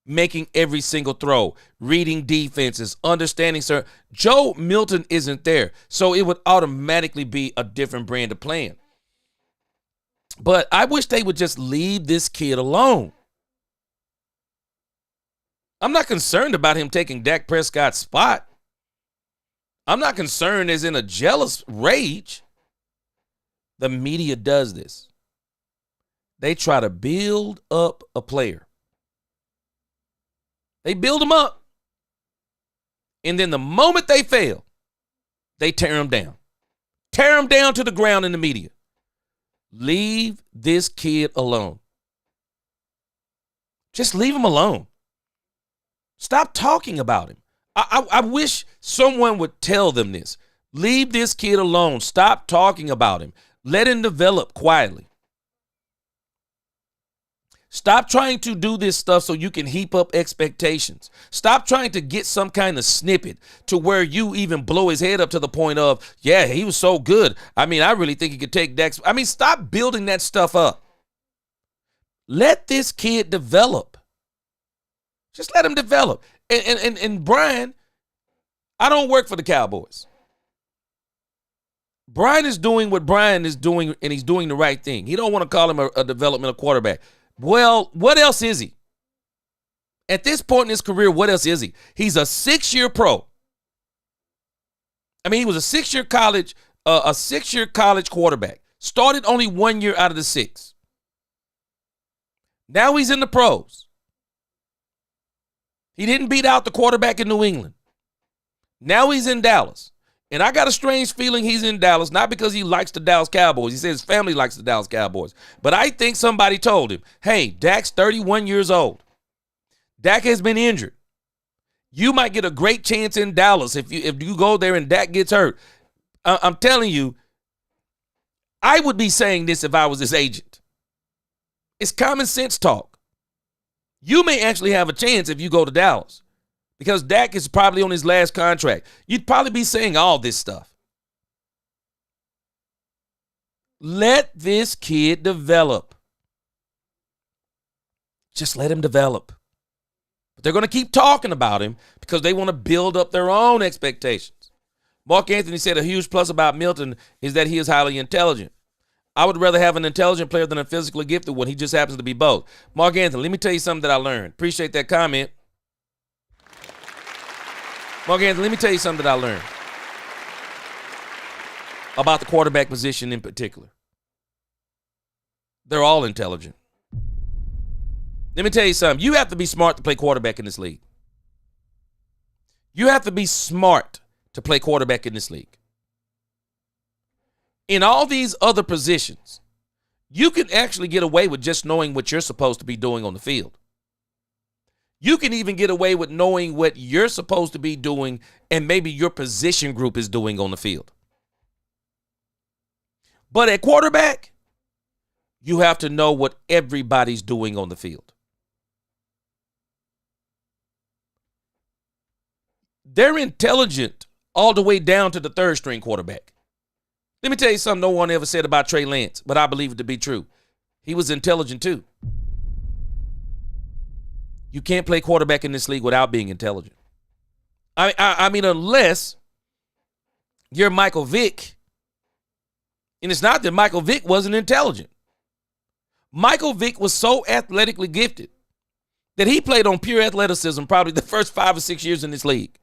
making every single throw, reading defenses, understanding. Sir, Joe Milton isn't there, so it would automatically be a different brand of playing. But I wish they would just leave this kid alone. I'm not concerned about him taking Dak Prescott's spot. I'm not concerned as in a jealous rage. The media does this. They try to build up a player. They build them up. And then the moment they fail, they tear them down. Tear them down to the ground in the media. Leave this kid alone. Just leave him alone. Stop talking about him. I wish someone would tell them this. Leave this kid alone. Stop talking about him. Let him develop quietly. Stop trying to do this stuff so you can heap up expectations. Stop trying to get some kind of snippet to where you even blow his head up to the point of, yeah, he was so good. I mean, I really think he could take Dax. I mean, stop building that stuff up. Let this kid develop. Just let him develop. And Brian, I don't work for the Cowboys. Brian is doing what Brian is doing, and he's doing the right thing. He don't want to call him a developmental quarterback. Well, what else is he? At this point in his career, what else is he? He's a 6-year pro. I mean, he was a 6-year college quarterback. Started only 1 year out of the 6. Now he's in the pros. He didn't beat out the quarterback in New England. Now he's in Dallas. And I got a strange feeling he's in Dallas, not because he likes the Dallas Cowboys. He says his family likes the Dallas Cowboys. But I think somebody told him, hey, Dak's 31 years old. Dak has been injured. You might get a great chance in Dallas if you go there and Dak gets hurt. I'm telling you, I would be saying this if I was his agent. It's common sense talk. You may actually have a chance if you go to Dallas. Because Dak is probably on his last contract. You'd probably be saying all this stuff. Let this kid develop. Just let him develop. But they're going to keep talking about him because they want to build up their own expectations. Mark Anthony said a huge plus about Milton is that he is highly intelligent. I would rather have an intelligent player than a physically gifted one. He just happens to be both. Mark Anthony, let me tell you something that I learned. Appreciate that comment. Mark Anthony, let me tell you something that I learned about the quarterback position in particular. They're all intelligent. Let me tell you something. You have to be smart to play quarterback in this league. You have to be smart to play quarterback in this league. In all these other positions, you can actually get away with just knowing what you're supposed to be doing on the field. You can even get away with knowing what you're supposed to be doing and maybe your position group is doing on the field. But at quarterback, you have to know what everybody's doing on the field. They're intelligent all the way down to the third string quarterback. Let me tell you something no one ever said about Trey Lance, but I believe it to be true. He was intelligent too. You can't play quarterback in this league without being intelligent. I mean, unless you're Michael Vick. And it's not that Michael Vick wasn't intelligent. Michael Vick was so athletically gifted that he played on pure athleticism probably the first 5 or 6 years in this league.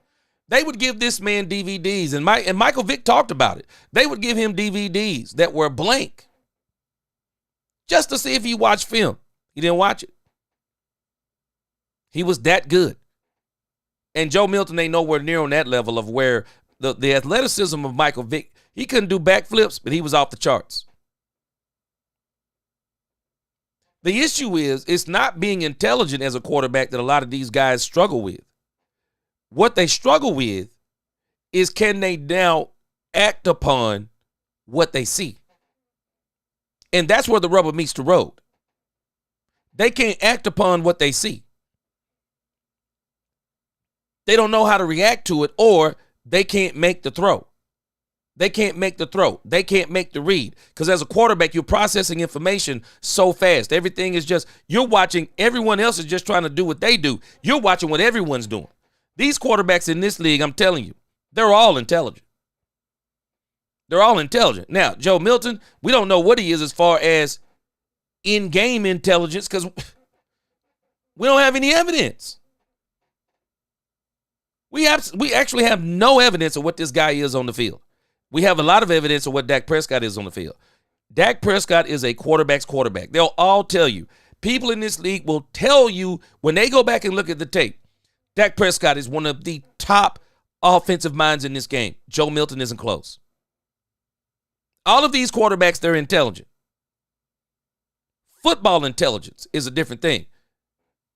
They would give this man DVDs, and Michael Vick talked about it. They would give him DVDs that were blank just to see if he watched film. He didn't watch it. He was that good. And Joe Milton ain't nowhere near on that level of where the athleticism of Michael Vick, he couldn't do backflips, but he was off the charts. The issue is, it's not being intelligent as a quarterback that a lot of these guys struggle with. What they struggle with is, can they now act upon what they see? And that's where the rubber meets the road. They can't act upon what they see. They don't know how to react to it, or they can't make the throw. They can't make the throw. They can't make the read. Because as a quarterback, you're processing information so fast. Everything is just, you're watching, everyone else is just trying to do what they do. You're watching what everyone's doing. These quarterbacks in this league, I'm telling you, they're all intelligent. They're all intelligent. Now, Joe Milton, we don't know what he is as far as in-game intelligence because we don't have any evidence. We actually have no evidence of what this guy is on the field. We have a lot of evidence of what Dak Prescott is on the field. Dak Prescott is a quarterback's quarterback. They'll all tell you. People in this league will tell you when they go back and look at the tape. Dak Prescott is one of the top offensive minds in this game. Joe Milton isn't close. All of these quarterbacks, they're intelligent. Football intelligence is a different thing.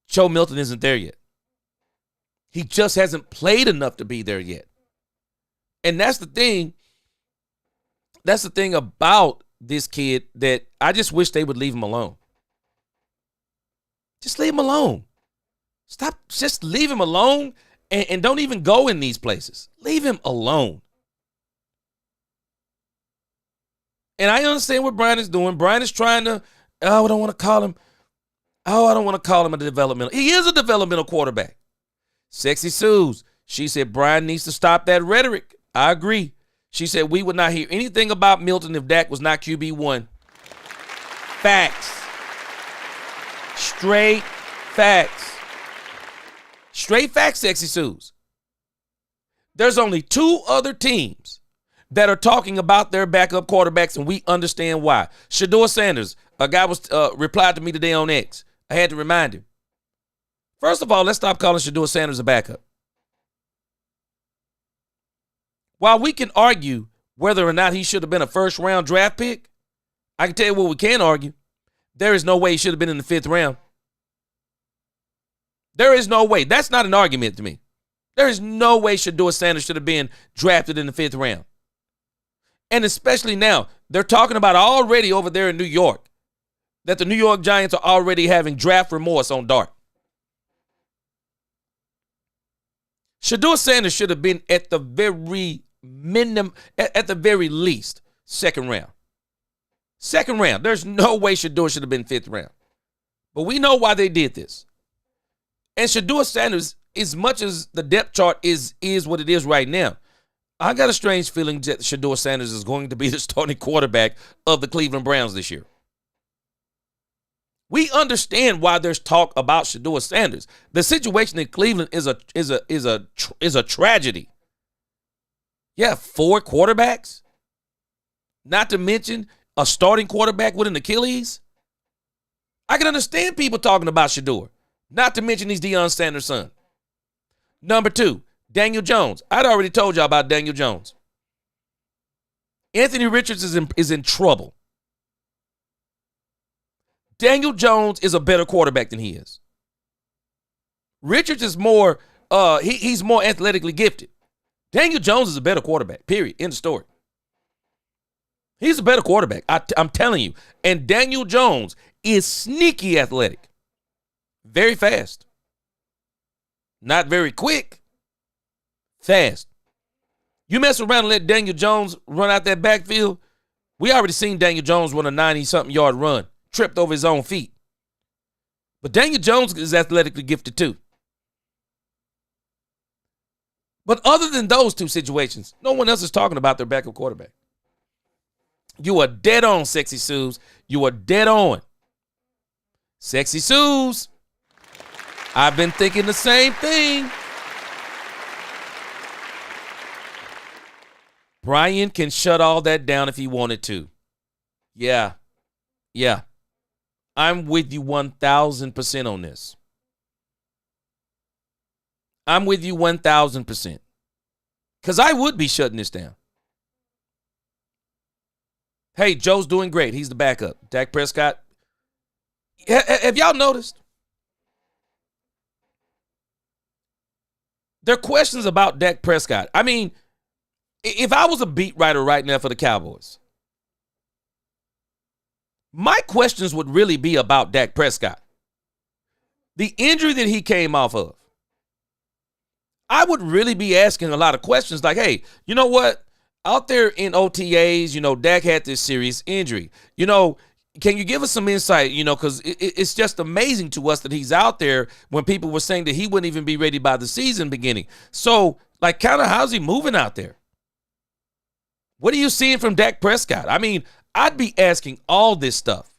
Joe Milton isn't there yet. He just hasn't played enough to be there yet. And that's the thing. That's the thing about this kid that I just wish they would leave him alone. Just leave him alone. Stop. Just leave him alone and don't even go in these places. Leave him alone. And I understand what Brian is doing. Brian is trying to, I don't want to call him a developmental. He is a developmental quarterback. Sexy Suze, she said Brian needs to stop that rhetoric. I agree. She said we would not hear anything about Milton if Dak was not QB1. Facts. Straight facts. Straight facts, Sexy Suze. There's only 2 other teams that are talking about their backup quarterbacks, and we understand why. Shedeur Sanders, a guy was replied to me today on X. I had to remind him. First of all, let's stop calling Shedeur Sanders a backup. While we can argue whether or not he should have been a first-round draft pick, I can tell you what we can argue. There is no way he should have been in the 5th round. There is no way. That's not an argument to me. There is no way Shedeur Sanders should have been drafted in the 5th round. And especially now, they're talking about already over there in New York that the New York Giants are already having draft remorse on Dart. Shedeur Sanders should have been at the very minimum, at the very least, 2nd round. 2nd round. There's no way Shedeur should have been 5th round. But we know why they did this. And Shedeur Sanders, as much as the depth chart is what it is right now, I got a strange feeling that Shedeur Sanders is going to be the starting quarterback of the Cleveland Browns this year. We understand why there's talk about Shedeur Sanders. The situation in Cleveland is a tragedy. Yeah, 4 quarterbacks, not to mention a starting quarterback with an Achilles. I can understand people talking about Shedeur, not to mention he's Deion Sanders' son. Number 2, Daniel Jones. I'd already told y'all about Daniel Jones. Anthony Richards is in trouble. Daniel Jones is a better quarterback than he is. Richards is more, he's more athletically gifted. Daniel Jones is a better quarterback, period. End of story. He's a better quarterback, I'm telling you. And Daniel Jones is sneaky athletic. Very fast. Not very quick. Fast. You mess around and let Daniel Jones run out that backfield, we already seen Daniel Jones run a 90-something yard run, tripped over his own feet. But Daniel Jones is athletically gifted too. But other than those 2 situations, no one else is talking about their backup quarterback. You are dead on, Sexy Suze. You are dead on. Sexy Suze. I've been thinking the same thing. Brian can shut all that down if he wanted to. Yeah. I'm with you 1,000% on this. I'm with you 1,000%. Because I would be shutting this down. Hey, Joe's doing great. He's the backup. Dak Prescott. Have y'all noticed? There are questions about Dak Prescott. I mean, if I was a beat writer right now for the Cowboys, my questions would really be about Dak Prescott. The injury that he came off of. I would really be asking a lot of questions like, hey, you know what? Out there in OTAs, Dak had this serious injury. Can you give us some insight, because it's just amazing to us that he's out there when people were saying that he wouldn't even be ready by the season beginning. So, kind of how's he moving out there? What are you seeing from Dak Prescott? I mean, I'd be asking all this stuff.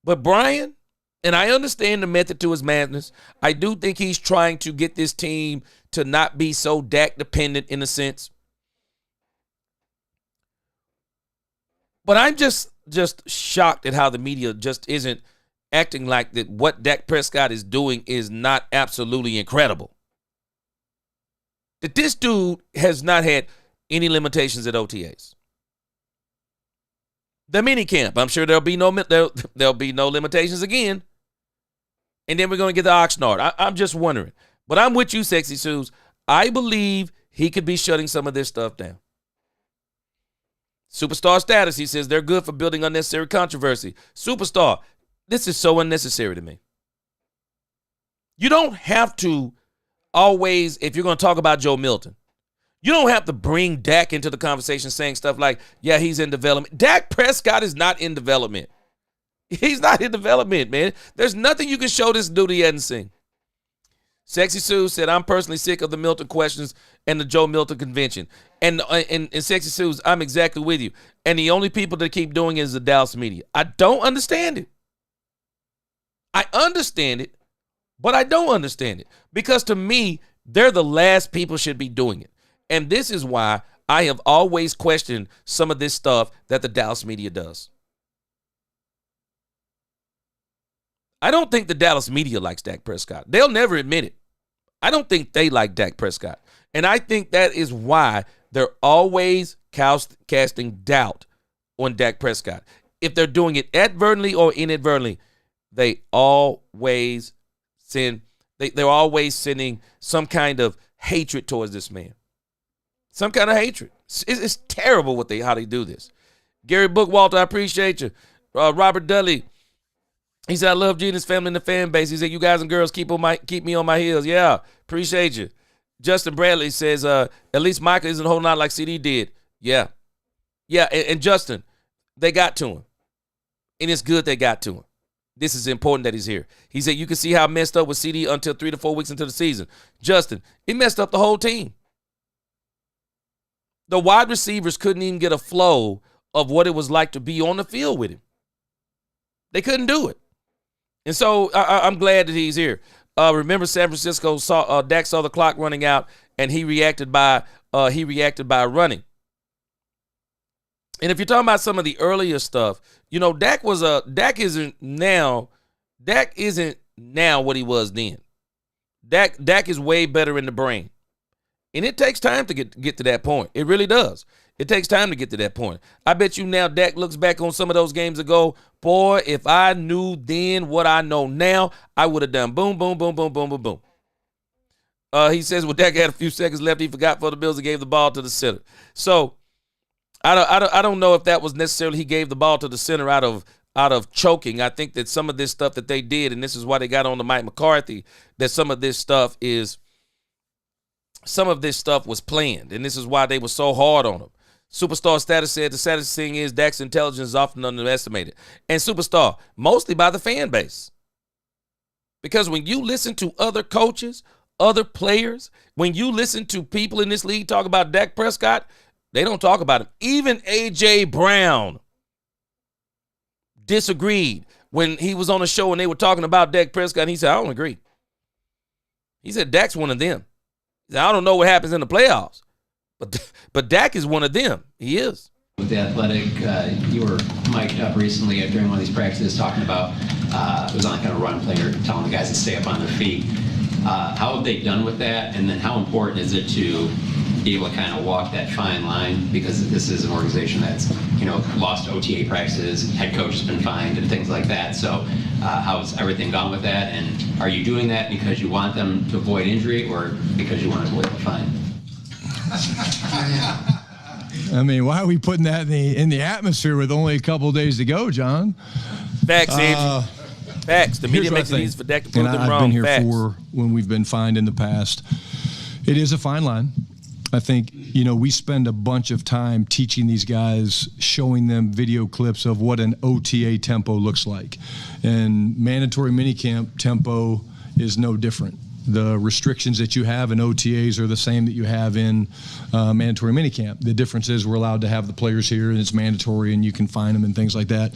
But Brian, and I understand the method to his madness, I do think he's trying to get this team to not be so Dak dependent in a sense. But I'm just shocked at how the media just isn't acting like that what Dak Prescott is doing is not absolutely incredible. That this dude has not had any limitations at OTAs. The mini camp, I'm sure there'll be no limitations again. And then we're going to get the Oxnard. I'm just wondering. But I'm with you, Sexy Suze. I believe he could be shutting some of this stuff down. Superstar status, he says, they're good for building unnecessary controversy. Superstar, this is so unnecessary to me. You don't have to always, if you're going to talk about Joe Milton, you don't have to bring Dak into the conversation saying stuff like, yeah, he's in development. Dak Prescott is not in development. He's not in development, man. There's nothing you can show this dude he hadn't seen. Sexy Sue said, I'm personally sick of the Milton questions and the Joe Milton convention. And Sexy Sue's, I'm exactly with you. And the only people that keep doing it is the Dallas media. I don't understand it. I understand it, but I don't understand it. Because to me, they're the last people should be doing it. And this is why I have always questioned some of this stuff that the Dallas media does. I don't think the Dallas media likes Dak Prescott. They'll never admit it. I don't think they like Dak Prescott. And I think that is why they're always casting doubt on Dak Prescott. If they're doing it advertently or inadvertently, they're always sending some kind of hatred towards this man. Some kind of hatred. It's terrible how they do this. Gary Bookwalter, I appreciate you. Robert Dudley, he said, I love G and his family and the fan base. He said, you guys and girls keep me on my heels. Yeah, appreciate you. Justin Bradley says, at least Micah isn't holding out like CD did. Yeah. Yeah, and Justin, they got to him. And it's good they got to him. This is important that he's here. He said, you can see how it messed up with CD until 3 to 4 weeks into the season. Justin, it messed up the whole team. The wide receivers couldn't even get a flow of what it was like to be on the field with him. They couldn't do it. And so I'm glad that he's here. Remember, San Francisco Dak saw the clock running out, and he reacted by running. And if you're talking about some of the earlier stuff, you know, Dak isn't now what he was then. Dak is way better in the brain. And it takes time to get to that point. It really does. It takes time to get to that point. I bet you now Dak looks back on some of those games and go, boy, if I knew then what I know now, I would have done boom, boom, boom, boom, boom, boom, boom. He says, well, Dak had a few seconds left. He forgot for the Bills and gave the ball to the center. So I don't know if that was necessarily he gave the ball to the center out of choking. I think that some of this stuff that they did, and this is why they got on to Mike McCarthy, that some of this stuff was planned, and this is why they were so hard on him. Superstar status said the saddest thing is Dak's intelligence is often underestimated. And Superstar, mostly by the fan base. Because when you listen to other coaches, other players, when you listen to people in this league talk about Dak Prescott, they don't talk about him. Even A.J. Brown disagreed when he was on a show and they were talking about Dak Prescott, and he said, I don't agree. He said, Dak's one of them. He said, I don't know what happens in the playoffs. But Dak is one of them. He is. With the Athletic, you were mic'd up recently during one of these practices talking about it was on kind of run player, telling the guys to stay up on their feet. How have they done with that? And then how important is it to be able to kind of walk that fine line? Because this is an organization that's, lost OTA practices, head coach has been fined and things like that. So how's everything gone with that? And are you doing that because you want them to avoid injury or because you want to avoid the fine? I mean, why are we putting that in the atmosphere with only a couple of days to go, John? Facts, Andrew. Facts. The media makes it easy for Dak to prove them wrong. I've been here Facts. for when we've been fined in the past. It is a fine line. I think, we spend a bunch of time teaching these guys, showing them video clips of what an OTA tempo looks like. And mandatory minicamp tempo is no different. The restrictions that you have in OTAs are the same that you have in mandatory minicamp. The difference is we're allowed to have the players here, and it's mandatory, and you can find them and things like that.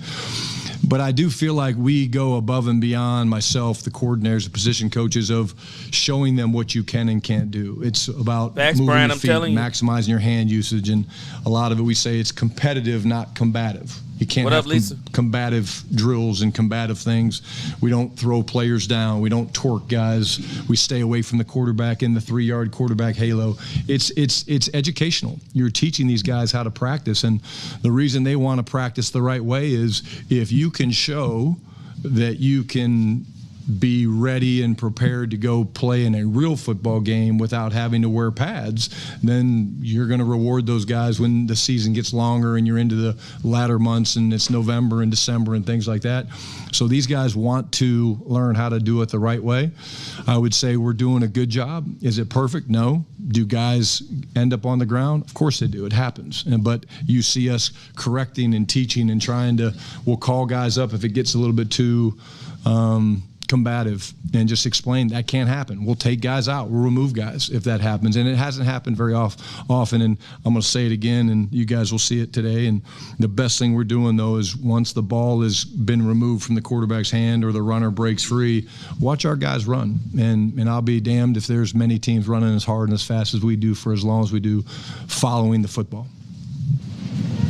But I do feel like we go above and beyond, myself, the coordinators, the position coaches, of showing them what you can and can't do. It's about moving your feet, maximizing your hand usage, and a lot of it we say it's competitive, not combative. You can't What have up, Lisa? combative drills and combative things. We don't throw players down. We don't torque guys. We stay away from the quarterback in the 3-yard quarterback halo. It's educational. You're teaching these guys how to practice, and the reason they want to practice the right way is if you can show that you can be ready and prepared to go play in a real football game without having to wear pads, then you're going to reward those guys when the season gets longer and you're into the latter months and it's November and December and things like that. So these guys want to learn how to do it the right way. I would say we're doing a good job. Is it perfect? No. Do guys end up on the ground? Of course they do. It happens. But you see us correcting and teaching and trying to, we'll call guys up if it gets a little bit too combative and just explain that can't happen. We'll take guys out. We'll remove guys if that happens. And it hasn't happened very often. And I'm going to say it again, and you guys will see it today. And the best thing we're doing, though, is once the ball has been removed from the quarterback's hand or the runner breaks free, watch our guys run. And I'll be damned if there's many teams running as hard and as fast as we do for as long as we do following the football.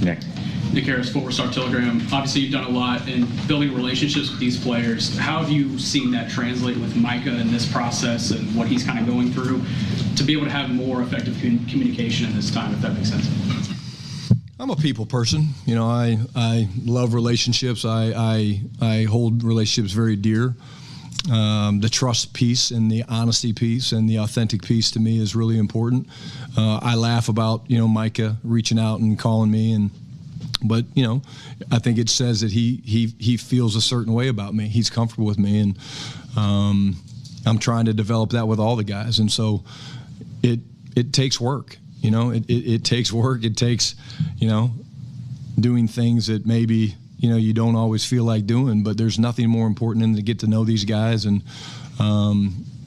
Nick Harris, Fort Worth Star-Telegram. Obviously, you've done a lot in building relationships with these players. How have you seen that translate with Micah in this process and what he's kind of going through to be able to have more effective communication in this time, if that makes sense? I'm a people person. You know, I love relationships. I hold relationships very dear. The trust piece and the honesty piece and the authentic piece to me is really important. I laugh about, Micah reaching out and calling me but I think it says that he feels a certain way about me. He's comfortable with me, and I'm trying to develop that with all the guys. And so it takes work. It takes work. It takes doing things that maybe you don't always feel like doing. But there's nothing more important than to get to know these guys. And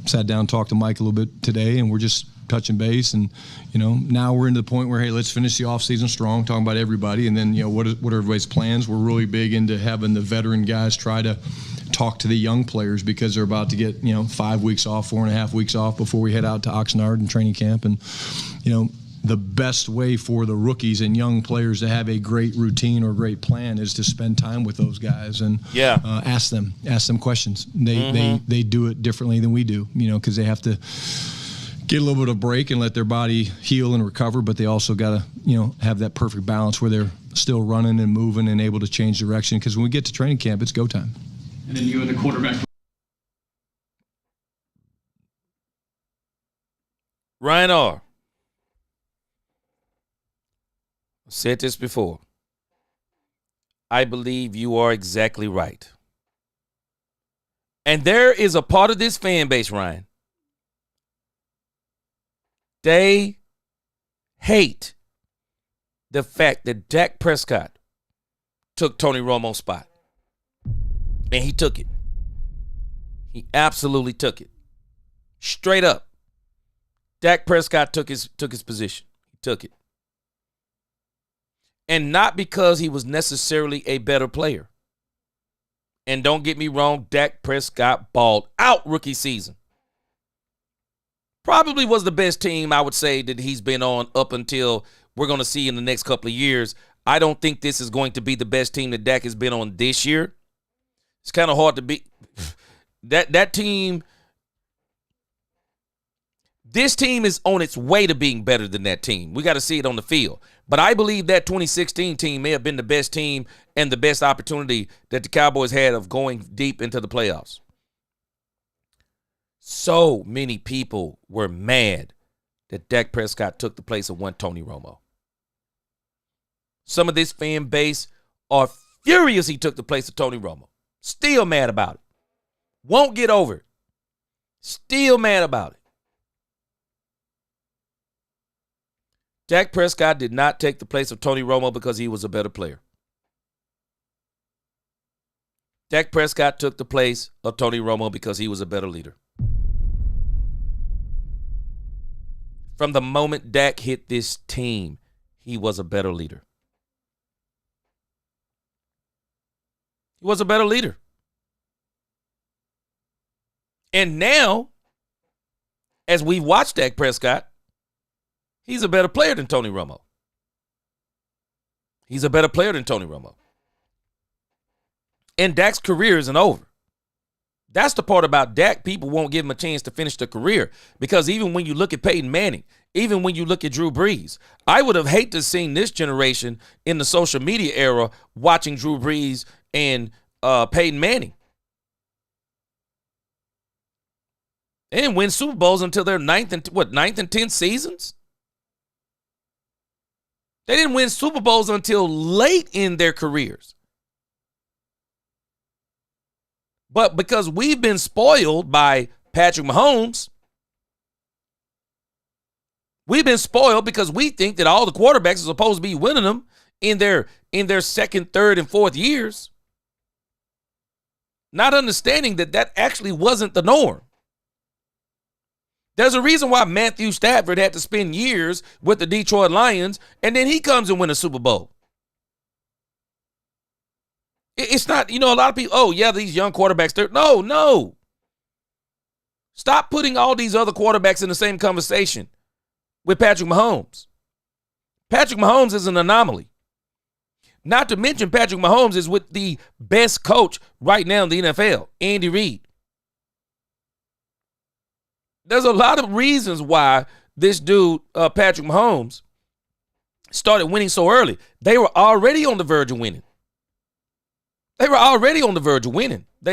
sat down, talked to Mike a little bit today, and we're just touching base. And now we're into the point where, hey, let's finish the offseason strong, talking about everybody, and then what are everybody's plans. We're really big into having the veteran guys try to talk to the young players because they're about to get 5 weeks off, 4.5 weeks off before we head out to Oxnard and training camp. And the best way for the rookies and young players to have a great routine or great plan is to spend time with those guys and ask them questions. They do it differently than we do, because they have to get a little bit of break and let their body heal and recover, but they also got to, have that perfect balance where they're still running and moving and able to change direction. Because when we get to training camp, it's go time. And then you and the quarterback. Ryan R. I said this before. I believe you are exactly right. And there is a part of this fan base, Ryan. They hate the fact that Dak Prescott took Tony Romo's spot. And he took it. He absolutely took it. Straight up. Dak Prescott took his position. He took it. And not because he was necessarily a better player. And don't get me wrong, Dak Prescott balled out rookie season. Probably was the best team, I would say, that he's been on up until we're going to see in the next couple of years. I don't think this is going to be the best team that Dak has been on this year. It's kind of hard to be. That team, this team is on its way to being better than that team. We got to see it on the field. But I believe that 2016 team may have been the best team and the best opportunity that the Cowboys had of going deep into the playoffs. So many people were mad that Dak Prescott took the place of one Tony Romo. Some of this fan base are furious he took the place of Tony Romo. Still mad about it. Won't get over it. Still mad about it. Dak Prescott did not take the place of Tony Romo because he was a better player. Dak Prescott took the place of Tony Romo because he was a better leader. From the moment Dak hit this team, he was a better leader. He was a better leader. And now, as we watch Dak Prescott, he's a better player than Tony Romo. He's a better player than Tony Romo. And Dak's career isn't over. That's the part about Dak. People won't give him a chance to finish the career, because even when you look at Peyton Manning, even when you look at Drew Brees, I would have hated to seen this generation in the social media era watching Drew Brees and Peyton Manning. They didn't win Super Bowls until their ninth and 10th seasons. They didn't win Super Bowls until late in their careers. But because we've been spoiled by Patrick Mahomes, we've been spoiled because we think that all the quarterbacks are supposed to be winning them in their second, third, and fourth years, not understanding that that actually wasn't the norm. There's a reason why Matthew Stafford had to spend years with the Detroit Lions, and then he comes and wins a Super Bowl. It's not, a lot of people, oh, yeah, these young quarterbacks. No. Stop putting all these other quarterbacks in the same conversation with Patrick Mahomes. Patrick Mahomes is an anomaly. Not to mention Patrick Mahomes is with the best coach right now in the NFL, Andy Reid. There's a lot of reasons why this dude, Patrick Mahomes, started winning so early. They were already on the verge of winning. They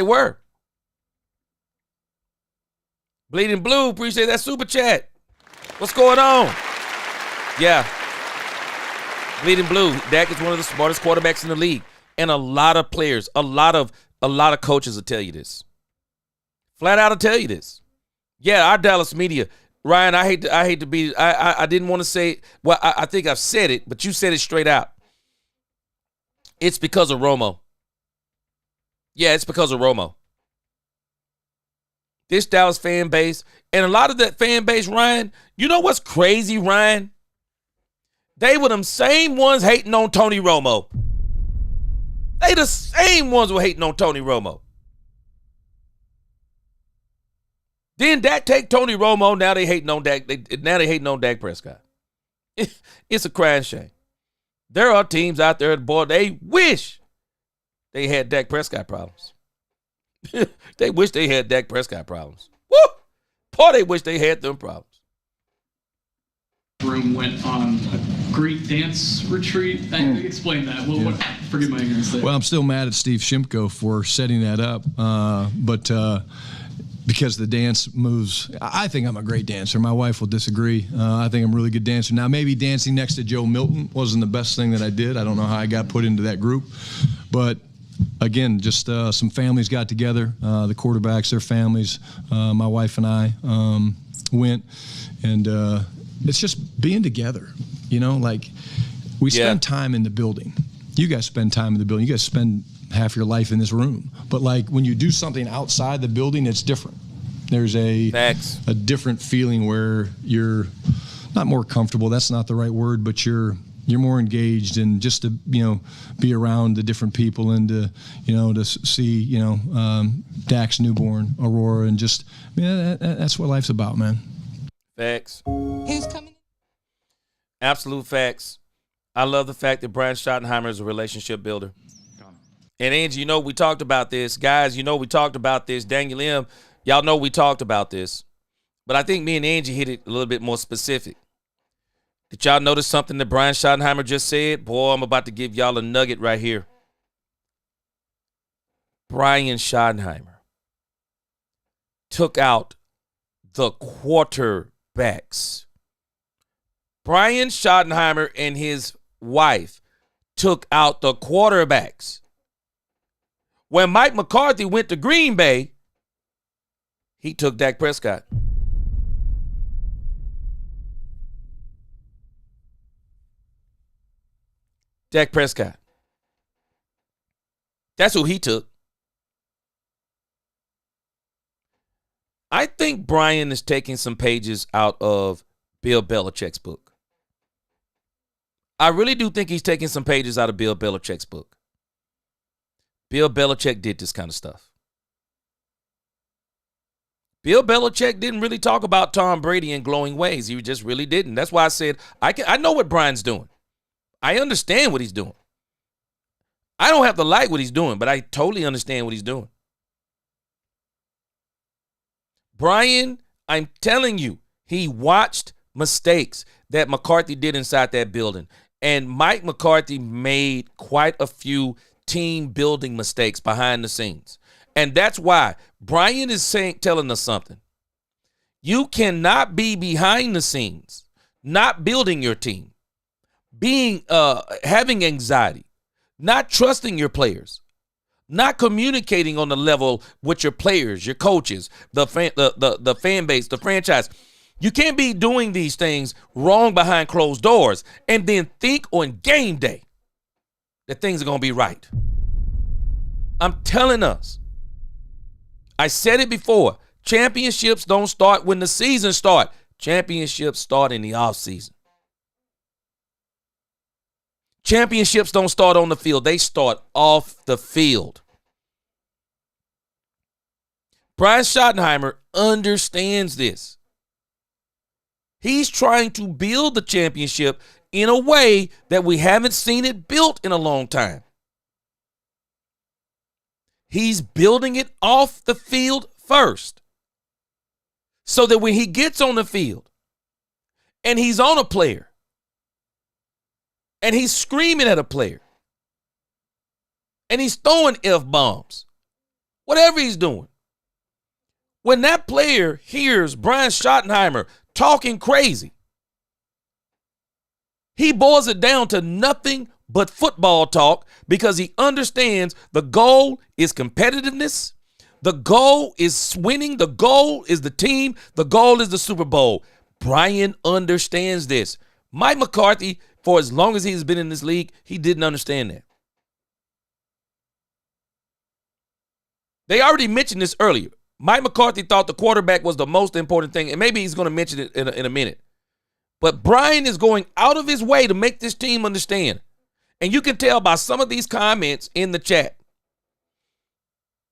were. Bleeding Blue, appreciate that super chat. What's going on? Yeah. Bleeding Blue, Dak is one of the smartest quarterbacks in the league. And a lot of players, a lot of coaches will tell you this. Flat out will tell you this. Yeah, our Dallas media, Ryan, I hate to be, I didn't want to say, well, I think I've said it, but you said it straight out. It's because of Romo. Yeah, it's because of Romo. This Dallas fan base, and a lot of that fan base, Ryan, you know what's crazy, Ryan? They were them same ones hating on Tony Romo. They the same ones who were hating on Tony Romo. Then Dak take Tony Romo, now they hating on Dak. Now they hating on Dak Prescott. It's a crying shame. There are teams out there, boy, they wish they had Dak Prescott problems. They wish they had Dak Prescott problems. Woo! Boy, they wish they had them problems. Room went on a Greek dance retreat. Explain that. What, forgive my ignorance there. Well, I'm still mad at Steve Shimko for setting that up, but because the dance moves, I think I'm a great dancer. My wife will disagree. I think I'm a really good dancer. Now, maybe dancing next to Joe Milton wasn't the best thing that I did. I don't know how I got put into that group, but again, just some families got together, the quarterbacks, their families, my wife and I went, and it's just being together, like we spend time in the building. You guys spend time in the building. You guys spend half your life in this room. But like when you do something outside the building, it's different. There's a different feeling where you're not more comfortable. That's not the right word, but you're more engaged, and just to be around the different people, and to see Dak's newborn Aurora, and just that's what life's about, man. Facts. Who's coming? Absolute facts. I love the fact that Brian Schottenheimer is a relationship builder. And Angie, we talked about this. Guys, we talked about this. Daniel M., y'all know we talked about this. But I think me and Angie hit it a little bit more specific. Did y'all notice something that Brian Schottenheimer just said? Boy, I'm about to give y'all a nugget right here. Brian Schottenheimer took out the quarterbacks. Brian Schottenheimer and his wife took out the quarterbacks. When Mike McCarthy went to Green Bay, he took Dak Prescott. Dak Prescott. That's who he took. I think Brian is taking some pages out of Bill Belichick's book. I really do think he's taking some pages out of Bill Belichick's book. Bill Belichick did this kind of stuff. Bill Belichick didn't really talk about Tom Brady in glowing ways. He just really didn't. That's why I said I know what Brian's doing. I understand what he's doing. I don't have to like what he's doing, but I totally understand what he's doing. Brian, I'm telling you, he watched mistakes that McCarthy did inside that building. And Mike McCarthy made quite a few team building mistakes behind the scenes. And that's why Brian is telling us something. You cannot be behind the scenes, not building your team, having anxiety, not trusting your players, not communicating on the level with your players, your coaches, the fan base, the franchise. You can't be doing these things wrong behind closed doors and then think on game day that things are going to be right. I'm telling us. I said it before. Championships don't start when the season starts. Championships start in the offseason. Championships don't start on the field. They start off the field. Brian Schottenheimer understands this. He's trying to build the championship in a way that we haven't seen it built in a long time. He's building it off the field first. So that when he gets on the field and he's on a player and he's screaming at a player and he's throwing F-bombs, whatever he's doing, when that player hears Brian Schottenheimer talking crazy, he boils it down to nothing but football talk because he understands the goal is competitiveness. The goal is winning. The goal is the team. The goal is the Super Bowl. Brian understands this. Mike McCarthy, for as long as he's been in this league, he didn't understand that. They already mentioned this earlier. Mike McCarthy thought the quarterback was the most important thing, and maybe he's going to mention it in a minute. But Brian is going out of his way to make this team understand. And you can tell by some of these comments in the chat.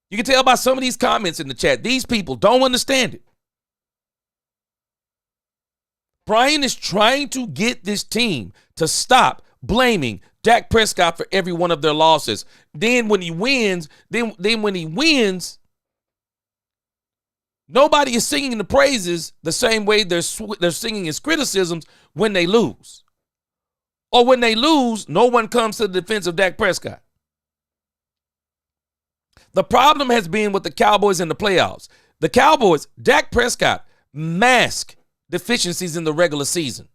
You can tell by some of these comments in the chat. These people don't understand it. Brian is trying to get this team to stop blaming Dak Prescott for every one of their losses. Then when he wins, nobody is singing the praises the same way they're singing his criticisms when they lose. Or when they lose, no one comes to the defense of Dak Prescott. The problem has been with the Cowboys in the playoffs. The Cowboys, Dak Prescott, mask deficiencies in the regular season.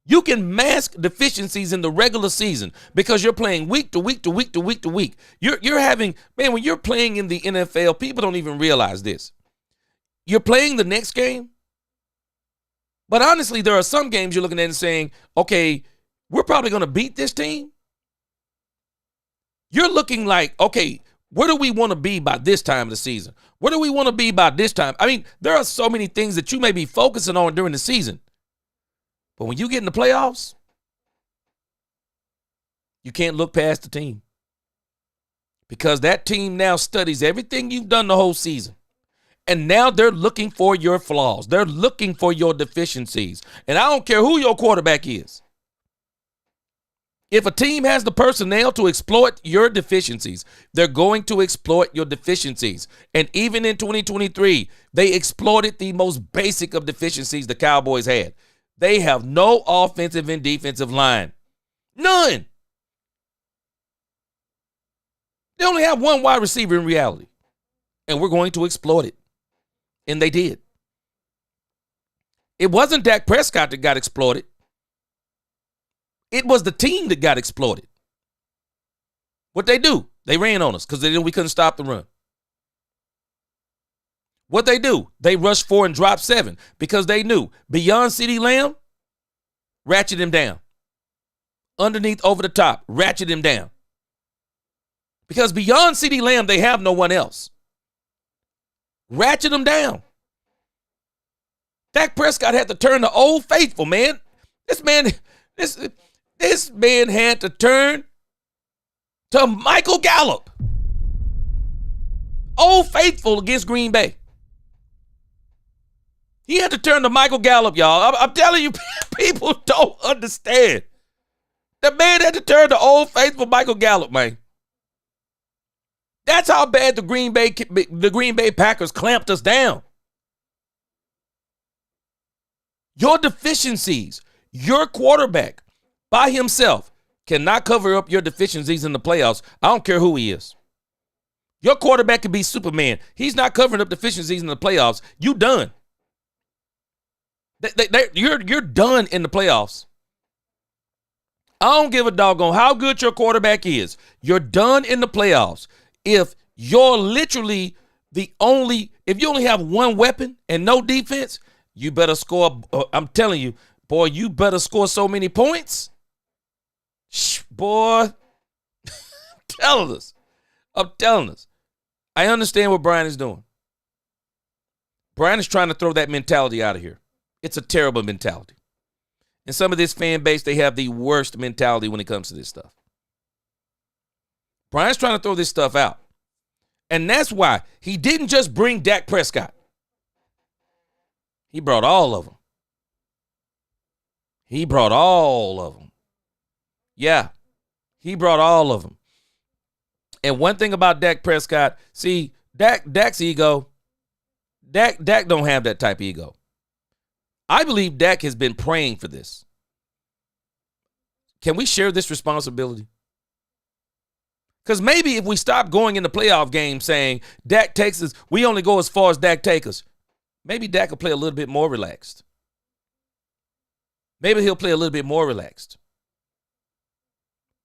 You can mask deficiencies in the regular season because you're playing week to week to week to week to week. You're having, man, when you're playing in the NFL, people don't even realize this. You're playing the next game, but honestly, there are some games you're looking at and saying, okay, we're probably going to beat this team. You're looking like, okay, where do we want to be by this time of the season? Where do we want to be by this time? I mean, there are so many things that you may be focusing on during the season. But when you get in the playoffs, you can't look past the team. Because that team now studies everything you've done the whole season. And now they're looking for your flaws. They're looking for your deficiencies. And I don't care who your quarterback is. If a team has the personnel to exploit your deficiencies, they're going to exploit your deficiencies. And even in 2023, they exploited the most basic of deficiencies the Cowboys had. They have no offensive and defensive line. None. They only have one wide receiver in reality. And we're going to exploit it. And they did. It wasn't Dak Prescott that got exploited. It was the team that got exploited. What they do? They ran on us because they knew we couldn't stop the run. What they do? They rushed 4 and dropped 7 because they knew beyond CeeDee Lamb, ratchet him down. Underneath, over the top, ratchet him down. Because beyond CeeDee Lamb, they have no one else. Ratchet him down. Dak Prescott had to turn to Old Faithful, man. This man had to turn to Michael Gallup. Old Faithful against Green Bay. He had to turn to Michael Gallup, y'all. I'm telling you, people don't understand. The man had to turn to Old Faithful Michael Gallup, man. That's how bad the Green Bay Packers clamped us down. Your deficiencies, your quarterback by himself cannot cover up your deficiencies in the playoffs. I don't care who he is. Your quarterback could be Superman. He's not covering up deficiencies in the playoffs. You done. You're done in the playoffs. I don't give a doggone how good your quarterback is. You're done in the playoffs. If you're literally if you only have one weapon and no defense, you better score. I'm telling you, boy, you better score so many points. Boy, I'm telling us. I understand what Brian is doing. Brian is trying to throw that mentality out of here. It's a terrible mentality. And some of this fan base, they have the worst mentality when it comes to this stuff. Brian's trying to throw this stuff out. And that's why he didn't just bring Dak Prescott. He brought all of them. Yeah, he brought all of them. And one thing about Dak Prescott, see, Dak's ego, Dak don't have that type of ego. I believe Dak has been praying for this. Can we share this responsibility? Because maybe if we stop going in the playoff game saying Dak takes us, we only go as far as Dak takes us, maybe Dak will play a little bit more relaxed. Maybe he'll play a little bit more relaxed.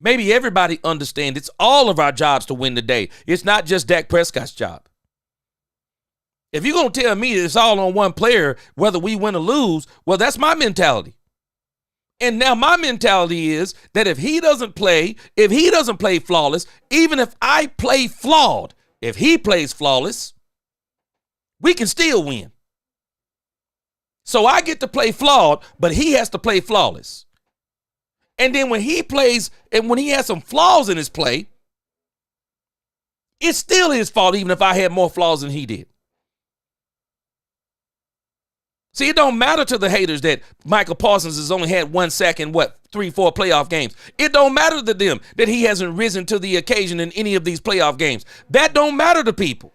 Maybe everybody understands it's all of our jobs to win the day. It's not just Dak Prescott's job. If you're going to tell me that it's all on one player, whether we win or lose, well, that's my mentality. And now my mentality is that if he doesn't play flawless, even if I play flawed, if he plays flawless, we can still win. So I get to play flawed, but he has to play flawless. And then when he plays, and when he has some flaws in his play, it's still his fault, even if I had more flaws than he did. See, it don't matter to the haters that Michael Parsons has only had 1 sack in 3-4 playoff games. It don't matter to them that he hasn't risen to the occasion in any of these playoff games. That don't matter to people.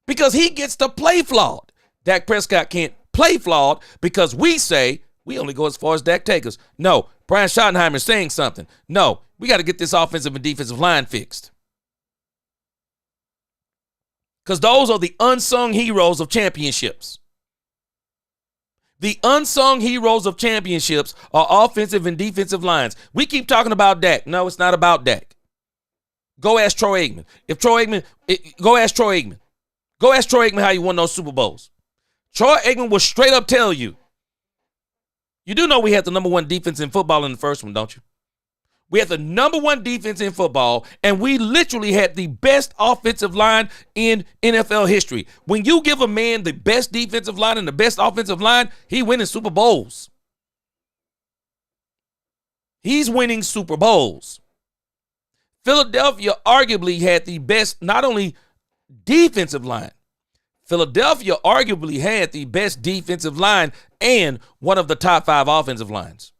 Because he gets to play flawed. Dak Prescott can't play flawed because we say we only go as far as Dak takes us. No, Brian Schottenheimer is saying something. No, we got to get this offensive and defensive line fixed. Because those are the unsung heroes of championships. The unsung heroes of championships are offensive and defensive lines. We keep talking about Dak. No, it's not about Dak. Go ask Troy Aikman. Go ask Troy Aikman. Go ask Troy Aikman how he won those Super Bowls. Troy Aikman will straight up tell you. You do know we had the number 1 defense in football in the first one, don't you? We had the number 1 defense in football, and we literally had the best offensive line in NFL history. When you give a man the best defensive line and the best offensive line, he winning Super Bowls. He's winning Super Bowls. Philadelphia arguably had the best, not only defensive line, Philadelphia arguably had the best defensive line and one of the top 5 offensive lines.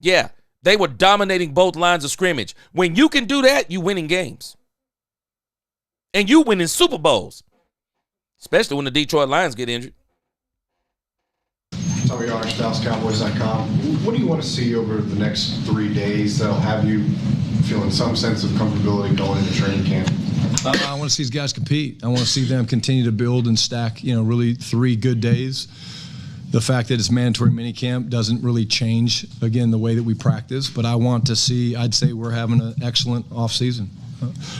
Yeah. They were dominating both lines of scrimmage. When you can do that, you winning games. And you winning Super Bowls. Especially when the Detroit Lions get injured. Tommy Arch, DallasCowboys.com. What do you want to see over the next 3 days that'll have you feeling some sense of comfortability going into training camp? I want to see these guys compete. I want to see them continue to build and stack, really 3 good days. The fact that it's mandatory minicamp doesn't really change, again, the way that we practice. But I want to see, I'd say we're having an excellent offseason.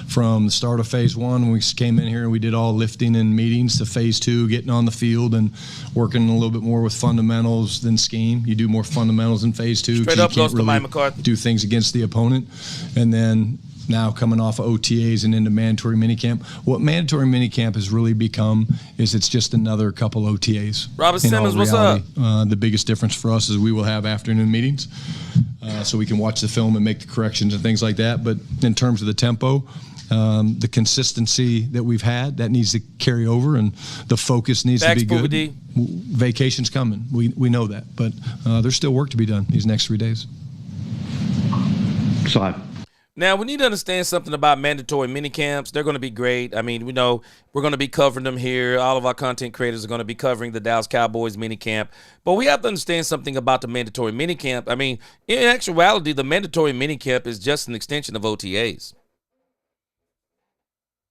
From the start of phase 1, when we came in here and we did all lifting and meetings, to phase 2, getting on the field and working a little bit more with fundamentals than scheme. You do more fundamentals in phase 2. Straight up goes to Mike McCarthy. Do things against the opponent. And then now coming off of OTAs and into mandatory minicamp. What mandatory minicamp has really become is it's just another couple OTAs. Robert Simmons, what's up? The biggest difference for us is we will have afternoon meetings so we can watch the film and make the corrections and things like that. But in terms of the tempo, the consistency that we've had, that needs to carry over, and the focus needs to be good. Vacation's coming. We know that. But there's still work to be done these next 3 days. So Now, we need to understand something about mandatory mini camps. They're going to be great. I mean, we know we're going to be covering them here. All of our content creators are going to be covering the Dallas Cowboys mini camp. But we have to understand something about the mandatory mini camp. I mean, in actuality, the mandatory mini camp is just an extension of OTAs.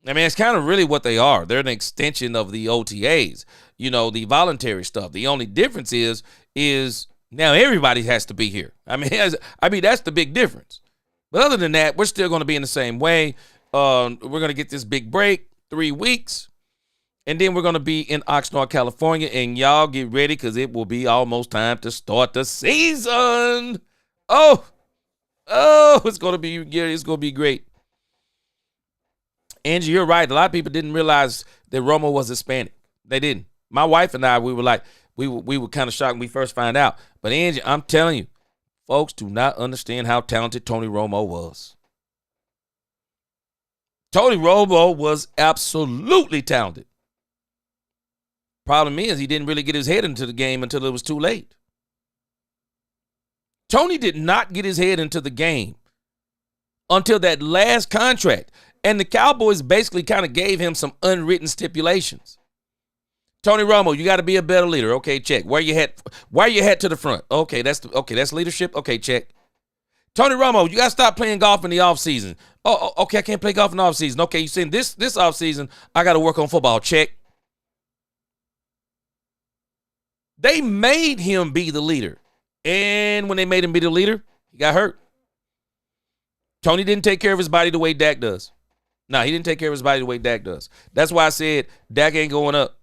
I mean, it's kind of really what they are. They're an extension of the OTAs, the voluntary stuff. The only difference is now everybody has to be here. I mean, that's the big difference. But other than that, we're still going to be in the same way. We're going to get this big break, 3 weeks, and then we're going to be in Oxnard, California. And y'all get ready because it will be almost time to start the season. Oh, it's going to be great. Angie, you're right. A lot of people didn't realize that Romo was Hispanic. They didn't. My wife and I, we were kind of shocked when we first found out. But Angie, I'm telling you, folks do not understand how talented Tony Romo was. Tony Romo was absolutely talented. Problem is, he didn't really get his head into the game until it was too late. Tony did not get his head into the game until that last contract. And the Cowboys basically kind of gave him some unwritten stipulations. Tony Romo, you got to be a better leader. Okay, check. Where you head to the front. Okay, that's leadership. Okay, check. Tony Romo, you got to stop playing golf in the offseason. Oh, okay, I can't play golf in the offseason. Okay, you saying this offseason, I got to work on football. Check. They made him be the leader. And when they made him be the leader, he got hurt. Tony didn't take care of his body the way Dak does. No, he didn't take care of his body the way Dak does. That's why I said Dak ain't going up.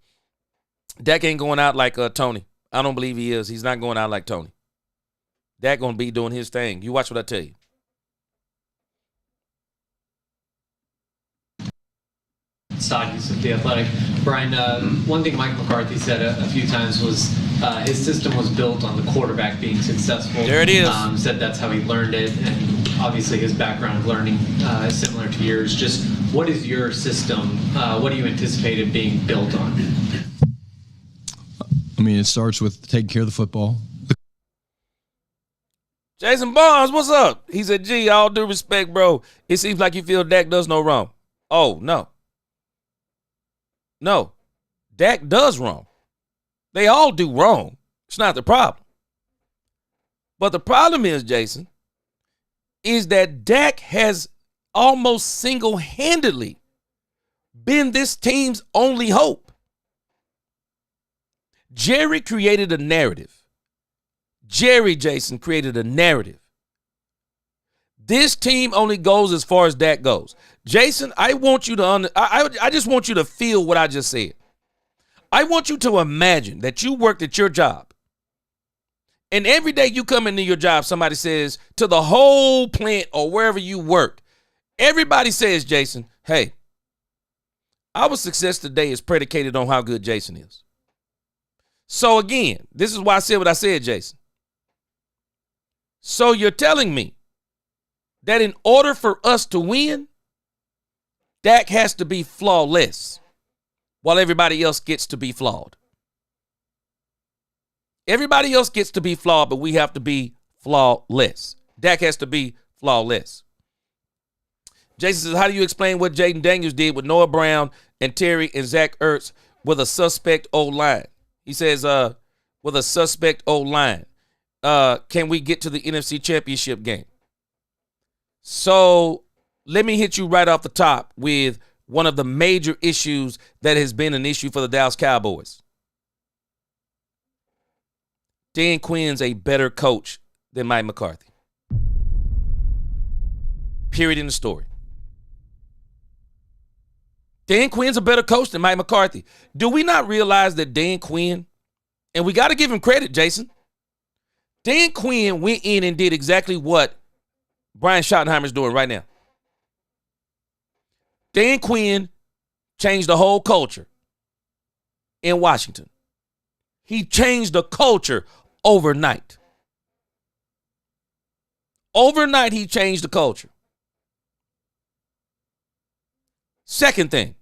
Dak ain't going out like Tony. I don't believe he is. He's not going out like Tony. Dak going to be doing his thing. You watch what I tell you. Stockies of The Athletic. Brian, one thing Mike McCarthy said a few times was his system was built on the quarterback being successful. There it is. Said that's how he learned it, and obviously his background of learning is similar to yours. Just what is your system? What do you anticipate it being built on? I mean, it starts with taking care of the football. Jason Barnes, what's up? He said, gee, all due respect, bro. It seems like you feel Dak does no wrong. Oh, no. No. Dak does wrong. They all do wrong. It's not the problem. But the problem is, Jason, is that Dak has almost single-handedly been this team's only hope. Jerry created a narrative. Jason, created a narrative. This team only goes as far as Dak goes. Jason, I want you to I just want you to feel what I just said. I want you to imagine that you worked at your job. And every day you come into your job, somebody says to the whole plant or wherever you work, everybody says, Jason, hey, our success today is predicated on how good Jason is. So again, this is why I said what I said, Jason. So you're telling me that in order for us to win, Dak has to be flawless while everybody else gets to be flawed. Everybody else gets to be flawed, but we have to be flawless. Dak has to be flawless. Jason says, how do you explain what Jaden Daniels did with Noah Brown and Terry and Zach Ertz with a suspect O-line? He says, with a suspect O-line. Can we get to the NFC Championship game? So let me hit you right off the top with one of the major issues that has been an issue for the Dallas Cowboys. Dan Quinn's a better coach than Mike McCarthy. Period in the story. Dan Quinn's a better coach than Mike McCarthy. Do we not realize that Dan Quinn, and we got to give him credit, Jason, Dan Quinn went in and did exactly what Brian Schottenheimer is doing right now. Dan Quinn changed the whole culture in Washington. He changed the culture overnight. Overnight, he changed the culture. Second thing,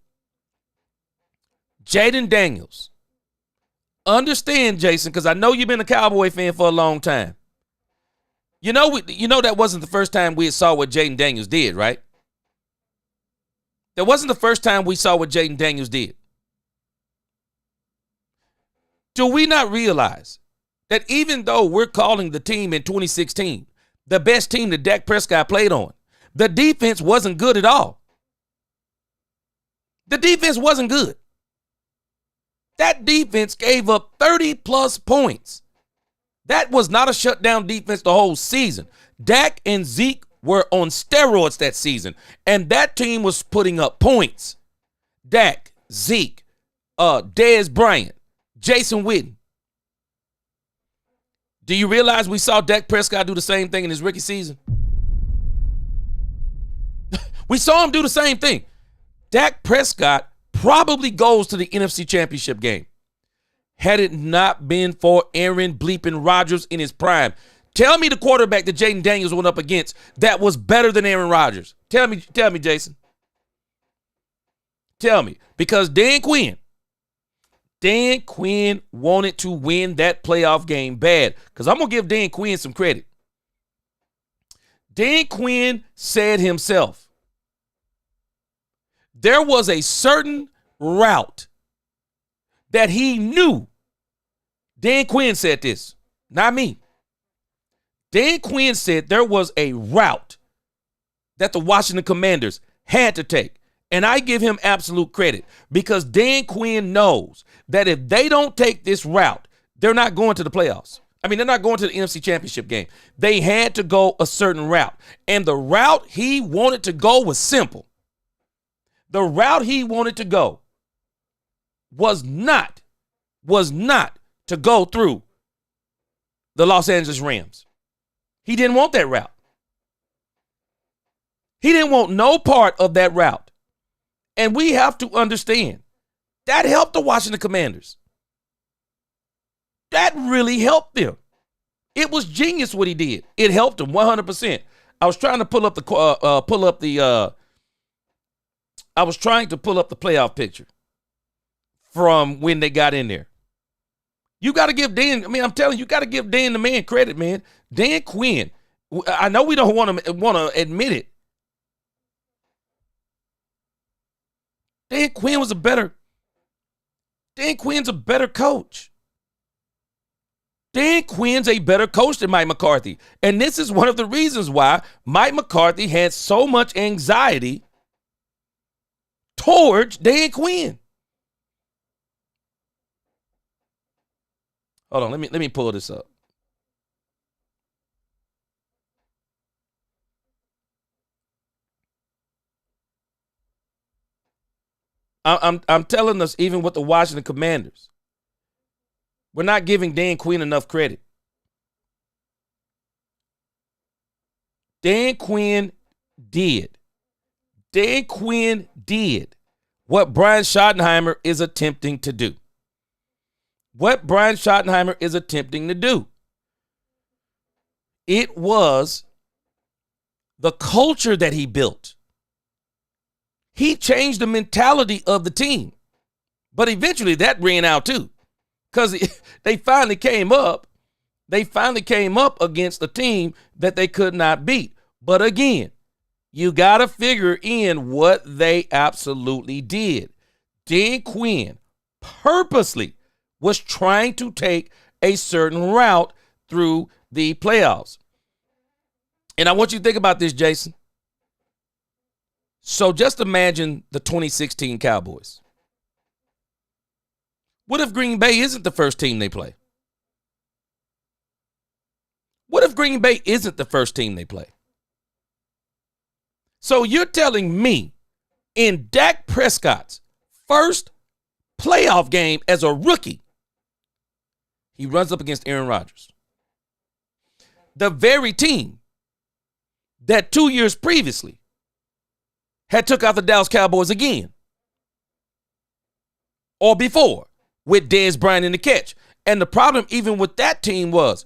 Jaden Daniels. Understand, Jason, because I know you've been a Cowboy fan for a long time. That wasn't the first time we saw what Jaden Daniels did, right? That wasn't the first time we saw what Jaden Daniels did. Do we not realize that even though we're calling the team in 2016 the best team that Dak Prescott played on, the defense wasn't good at all? The defense wasn't good. That defense gave up 30-plus points. That was not a shutdown defense the whole season. Dak and Zeke were on steroids that season, and that team was putting up points. Dak, Zeke, Dez Bryant, Jason Witten. Do you realize we saw Dak Prescott do the same thing in his rookie season? We saw him do the same thing. Dak Prescott probably goes to the NFC Championship game had it not been for Aaron bleeping Rodgers in his prime. Tell me the quarterback that Jaden Daniels went up against that was better than Aaron Rodgers. Tell me, Jason. Tell me. Because Dan Quinn wanted to win that playoff game bad. Because I'm going to give Dan Quinn some credit. Dan Quinn said himself, there was a certain route that he knew. Dan Quinn said this, not me. Dan Quinn said there was a route that the Washington Commanders had to take. And I give him absolute credit because Dan Quinn knows that if they don't take this route, they're not going to the playoffs. I mean, they're not going to the NFC Championship game. They had to go a certain route. And the route he wanted to go was simple. The route he wanted to go was not to go through the Los Angeles Rams. He didn't want that route. He didn't want no part of that route. And we have to understand that helped the Washington Commanders. That really helped them. It was genius what he did. It helped them 100%. I was trying to pull up the playoff picture from when they got in there. You got to give Dan, I'm telling you, got to give Dan the man credit, man. Dan Quinn, I know we don't want to admit it. Dan Quinn's a better coach. Dan Quinn's a better coach than Mike McCarthy. And this is one of the reasons why Mike McCarthy had so much anxiety towards Dan Quinn. Hold on, let me pull this up. I'm telling us, even with the Washington Commanders, we're not giving Dan Quinn enough credit. Dan Quinn did what Brian Schottenheimer is attempting to do. It was the culture that he built. He changed the mentality of the team. But eventually that ran out too. Because they finally came up against a team that they could not beat. But again, you got to figure in what they absolutely did. Dan Quinn purposely was trying to take a certain route through the playoffs. And I want you to think about this, Jason. So just imagine the 2016 Cowboys. What if Green Bay isn't the first team they play? So you're telling me in Dak Prescott's first playoff game as a rookie, he runs up against Aaron Rodgers. The very team that 2 years previously had took out the Dallas Cowboys again. Or before, with Dez Bryant in the catch. And the problem even with that team was,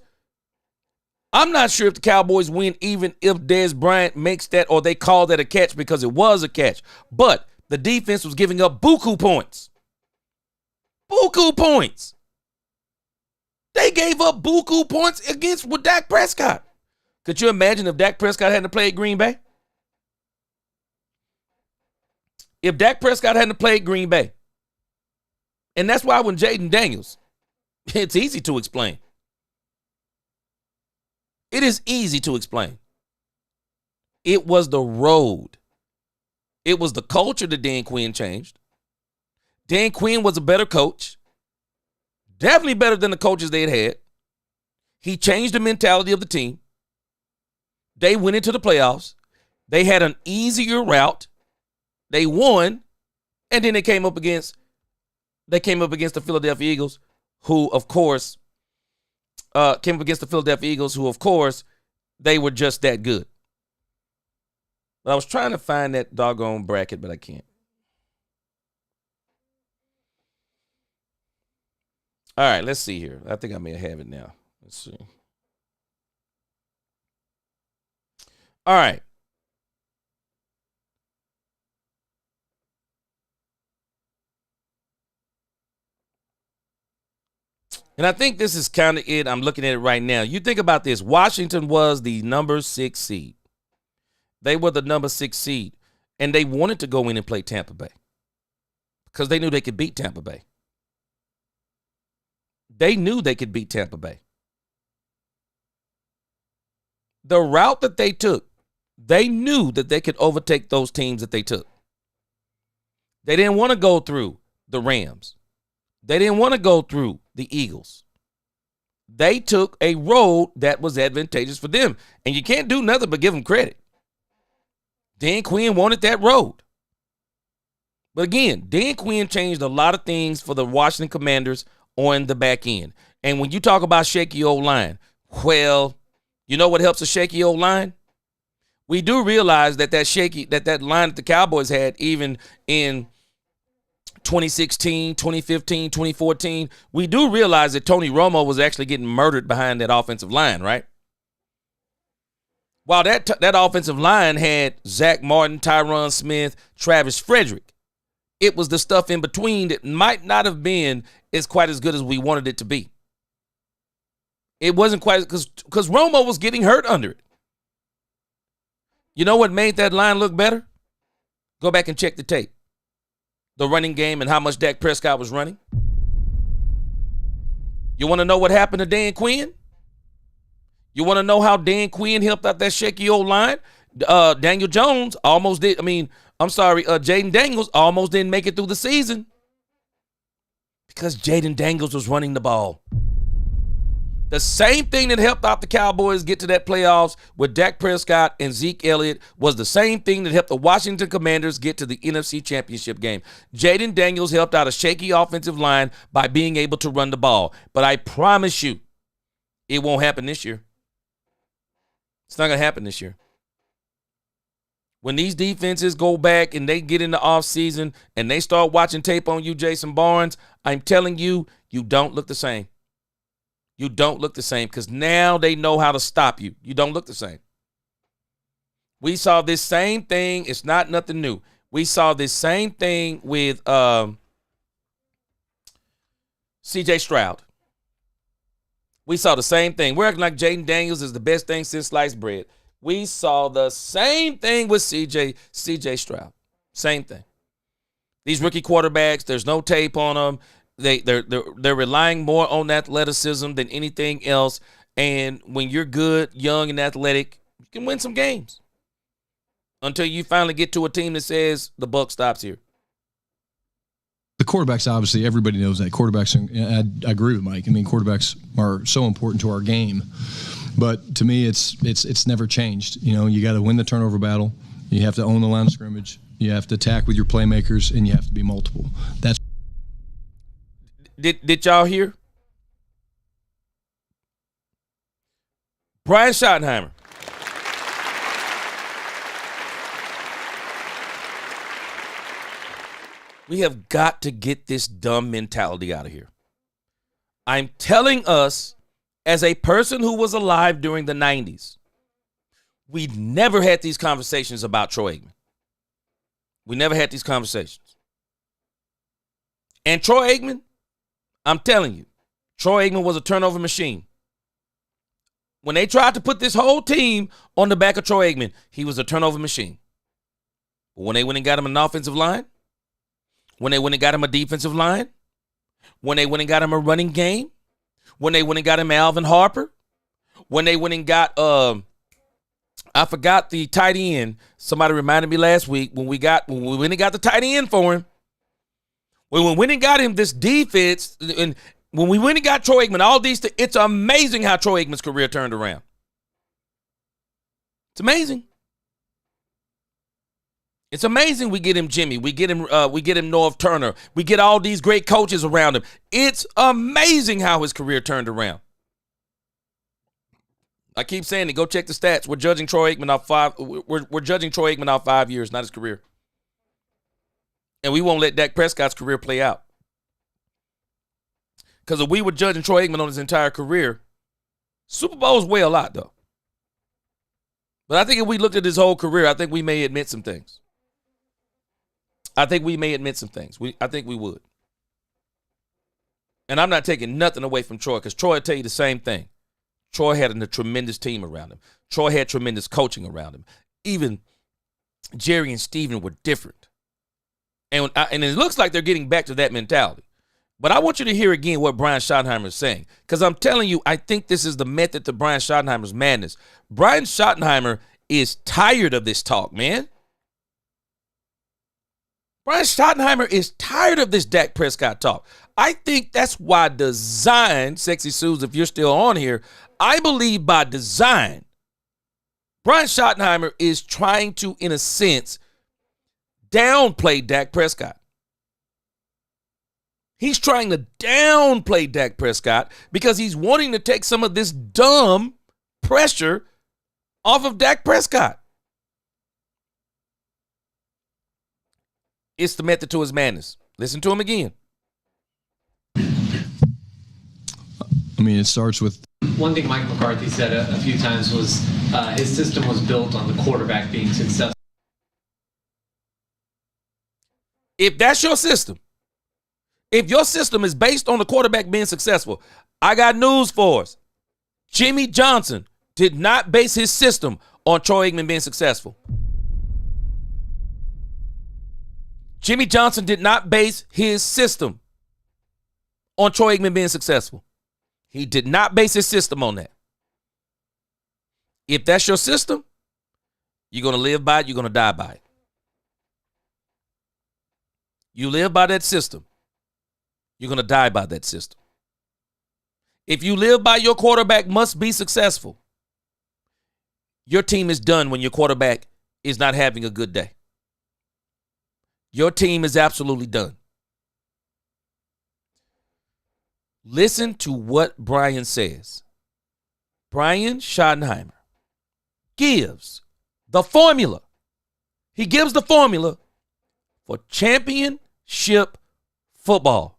I'm not sure if the Cowboys win even if Dez Bryant makes that or they call that a catch because it was a catch. But the defense was giving up buku points. They gave up buku points with Dak Prescott. Could you imagine if Dak Prescott hadn't played Green Bay? If Dak Prescott hadn't played Green Bay. And that's why when Jaden Daniels, it's easy to explain. It is easy to explain. It was the road. It was the culture that Dan Quinn changed. Dan Quinn was a better coach. Definitely better than the coaches they had had. He changed the mentality of the team. They went into the playoffs. They had an easier route. They won. And then they came up against the Philadelphia Eagles, who, of course, they were just that good. But I was trying to find that doggone bracket, but I can't. All right, let's see here. I think I may have it now. Let's see. All right. And I think this is kind of it. I'm looking at it right now. You think about this. Washington was the number 6 seed. They were the number 6 seed. And they wanted to go in and play Tampa Bay because they knew they could beat Tampa Bay. They knew they could beat Tampa Bay. The route that they took, they knew that they could overtake those teams that they took. They didn't want to go through the Rams. They didn't want to go through the Eagles. They took a road that was advantageous for them. And you can't do nothing but give them credit. Dan Quinn wanted that road. But again, Dan Quinn changed a lot of things for the Washington Commanders on the back end. And when you talk about shaky old line, well, you know what helps a shaky old line? We do realize that that line that the Cowboys had even in 2016, 2015, 2014, we do realize that Tony Romo was actually getting murdered behind that offensive line, right? While that offensive line had Zach Martin, Tyron Smith, Travis Frederick, it was the stuff in between that might not have been quite as good as we wanted it to be. It wasn't quite because Romo was getting hurt under it. You know what made that line look better? Go back and check the tape. The running game and how much Dak Prescott was running. You want to know what happened to Dan Quinn? You want to know how Dan Quinn helped out that shaky old line? Daniel Jones almost did. Jaden Daniels almost didn't make it through the season because Jaden Daniels was running the ball. The same thing that helped out the Cowboys get to that playoffs with Dak Prescott and Zeke Elliott was the same thing that helped the Washington Commanders get to the NFC Championship game. Jaden Daniels helped out a shaky offensive line by being able to run the ball. But I promise you, it won't happen this year. It's not going to happen this year. When these defenses go back and they get in the offseason and they start watching tape on you, Jason Barnes, I'm telling you, you don't look the same. You don't look the same because now they know how to stop you. You don't look the same. We saw this same thing. It's not nothing new. We saw this same thing with C.J. Stroud. We saw the same thing. We're acting like Jaden Daniels is the best thing since sliced bread. We saw the same thing with C.J. Stroud. Same thing. These rookie quarterbacks, there's no tape on them. They're relying more on athleticism than anything else. And when you're good, young, and athletic, you can win some games. Until you finally get to a team that says the buck stops here. The quarterbacks, obviously, everybody knows that. Quarterbacks, and I agree with Mike. I mean, quarterbacks are so important to our game. But to me, it's never changed. You know, you got to win the turnover battle. You have to own the line of scrimmage. You have to attack with your playmakers, and you have to be multiple. That's Did y'all hear? Brian Schottenheimer. We have got to get this dumb mentality out of here. I'm telling us, as a person who was alive during the 90s, we never had these conversations about Troy Aikman. We never had these conversations. And Troy Aikman, I'm telling you, Troy Aikman was a turnover machine. When they tried to put this whole team on the back of Troy Aikman, he was a turnover machine. But when they went and got him an offensive line, when they went and got him a defensive line, when they went and got him a running game, when they went and got him Alvin Harper, when they went and got, I forgot the tight end. Somebody reminded me last week when we went and got the tight end for him. When we went and got him this defense, and when we went and got Troy Aikman, all these things, it's amazing how Troy Aikman's career turned around. It's amazing. It's amazing we get him Jimmy. We get him North Turner. We get all these great coaches around him. It's amazing how his career turned around. I keep saying it. Go check the stats. We're judging Troy Aikman off We're judging Troy Aikman off 5 years, not his career. And we won't let Dak Prescott's career play out. Because if we were judging Troy Aikman on his entire career, Super Bowls weigh a lot, though. But I think if we looked at his whole career, I think we may admit some things. I think we would. And I'm not taking nothing away from Troy, because Troy will tell you the same thing. Troy had a tremendous team around him. Troy had tremendous coaching around him. Even Jerry and Steven were different. And it looks like they're getting back to that mentality. But I want you to hear again what Brian Schottenheimer is saying, because I'm telling you, I think this is the method to Brian Schottenheimer's madness. Brian Schottenheimer is tired of this talk, man. Brian Schottenheimer is tired of this Dak Prescott talk. I think that's why design, Sexy Suze, if you're still on here, I believe by design, Brian Schottenheimer is trying to, in a sense, downplay Dak Prescott. He's trying to downplay Dak Prescott because he's wanting to take some of this dumb pressure off of Dak Prescott. It's the method to his madness. Listen to him again. I mean, it starts with... One thing Mike McCarthy said a few times was his system was built on the quarterback being successful. If that's your system, if your system is based on the quarterback being successful, I got news for us. Jimmy Johnson did not base his system on Troy Aikman being successful. Jimmy Johnson did not base his system on Troy Aikman being successful. He did not base his system on that. If that's your system, you're going to live by it, you're going to die by it. You live by that system, you're going to die by that system. If you live by your quarterback must be successful, your team is done when your quarterback is not having a good day. Your team is absolutely done. Listen to what Brian says. Brian Schottenheimer gives the formula. He gives the formula for championship football.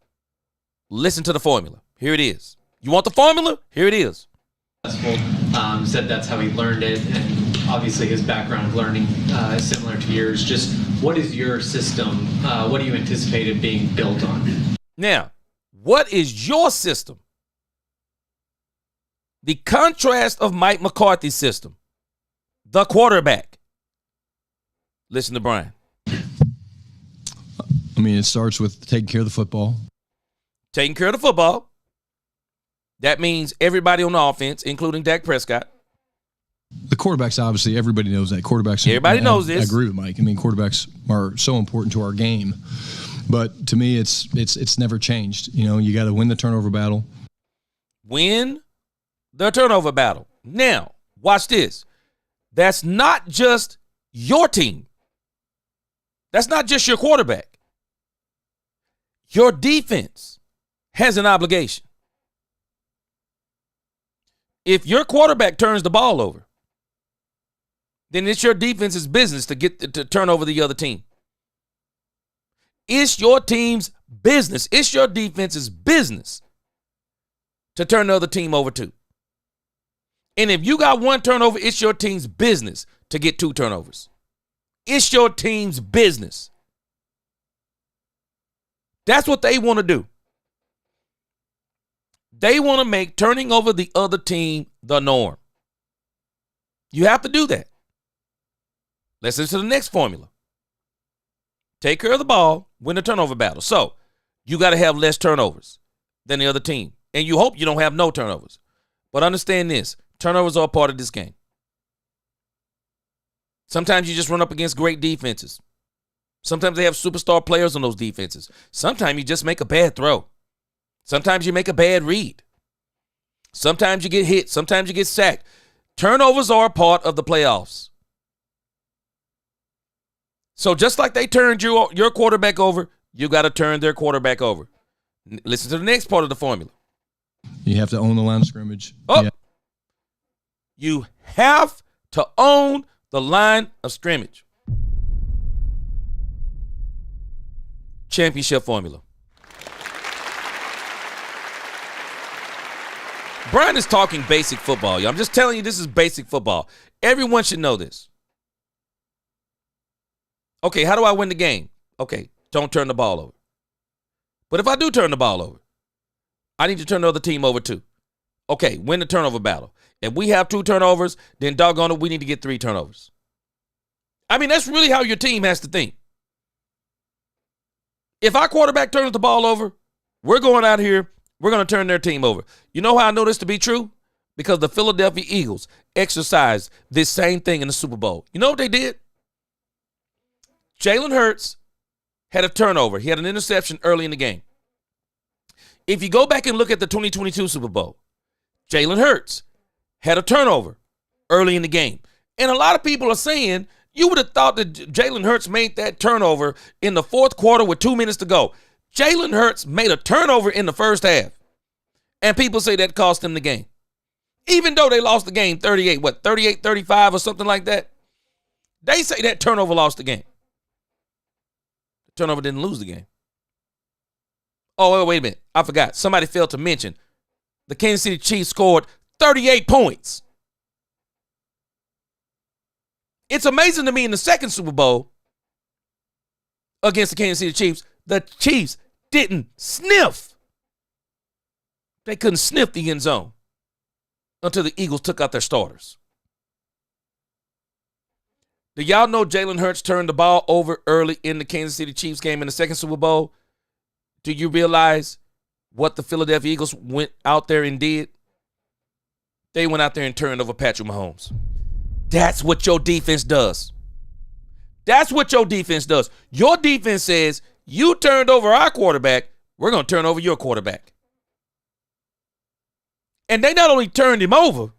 Listen to the formula. Here it is. You want the formula? Here it is. Said that's how he learned it, and obviously his background of learning is similar to yours. Just what is your system? What do you anticipate it being built on? Now, what is your system? The contrast of Mike McCarthy's system, the quarterback. Listen to Brian. I mean, it starts with taking care of the football. Taking care of the football. That means everybody on the offense, including Dak Prescott. The quarterbacks, obviously, everybody knows that. Quarterbacks. Everybody knows this. I agree with Mike. I mean, quarterbacks are so important to our game. But to me, it's never changed. You know, you got to win the turnover battle. Win the turnover battle. Now, watch this. That's not just your team. That's not just your quarterback. Your defense has an obligation. If your quarterback turns the ball over, then it's your defense's business to turn over the other team. It's your team's business. It's your defense's business to turn the other team over too. And if you got one turnover, it's your team's business to get 2 turnovers. It's your team's business. That's what they want to do. They want to make turning over the other team the norm. You have to do that. Let's listen to the next formula. Take care of the ball, win the turnover battle. So you got to have less turnovers than the other team. And you hope you don't have no turnovers. But understand this. Turnovers are a part of this game. Sometimes you just run up against great defenses. Sometimes they have superstar players on those defenses. Sometimes you just make a bad throw. Sometimes you make a bad read. Sometimes you get hit. Sometimes you get sacked. Turnovers are a part of the playoffs. So just like they turned your quarterback over, you got to turn their quarterback over. Listen to the next part of the formula. You have to own the line of scrimmage. Oh, Yeah. you have to own the line of scrimmage. Championship formula. Brian is talking basic football, y'all. I'm just telling you this is basic football. Everyone should know this. Okay, how do I win the game? Okay, don't turn the ball over. But if I do turn the ball over, I need to turn the other team over too. Okay, win the turnover battle. If we have 2 turnovers, then doggone it, we need to get 3 turnovers. I mean, that's really how your team has to think. If our quarterback turns the ball over, we're going out here, we're going to turn their team over. You know how I know this to be true? Because the Philadelphia Eagles exercised this same thing in the Super Bowl. You know what they did? Jalen Hurts had a turnover. He had an interception early in the game. If you go back and look at the 2022 Super Bowl, Jalen Hurts had a turnover early in the game. And a lot of people are saying you would have thought that Jalen Hurts made that turnover in the fourth quarter with 2 minutes to go. Jalen Hurts made a turnover in the first half. And people say that cost them the game. Even though they lost the game 38-35 or something like that. They say that turnover lost the game. The turnover didn't lose the game. Oh, wait a minute. I forgot. Somebody failed to mention the Kansas City Chiefs scored 38 points. It's amazing to me in the second Super Bowl against the Kansas City Chiefs, the Chiefs didn't sniff. They couldn't sniff the end zone until the Eagles took out their starters. Do y'all know Jalen Hurts turned the ball over early in the Kansas City Chiefs game in the second Super Bowl? Do you realize what the Philadelphia Eagles went out there and did? They went out there and turned over Patrick Mahomes. That's what your defense does. That's what your defense does. Your defense says, you turned over our quarterback, we're going to turn over your quarterback. And they not only turned him over,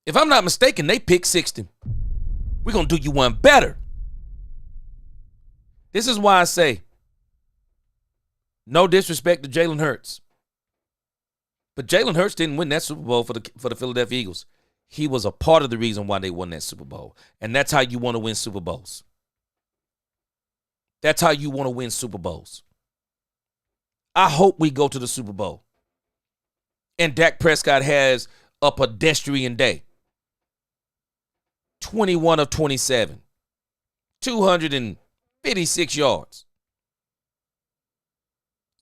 if I'm not mistaken, they picked 60. We're going to do you one better. This is why I say, no disrespect to Jalen Hurts. But Jalen Hurts didn't win that Super Bowl for the Philadelphia Eagles. He was a part of the reason why they won that Super Bowl. And that's how you want to win Super Bowls. That's how you want to win Super Bowls. I hope we go to the Super Bowl. And Dak Prescott has a pedestrian day. 21 of 27. 256 yards.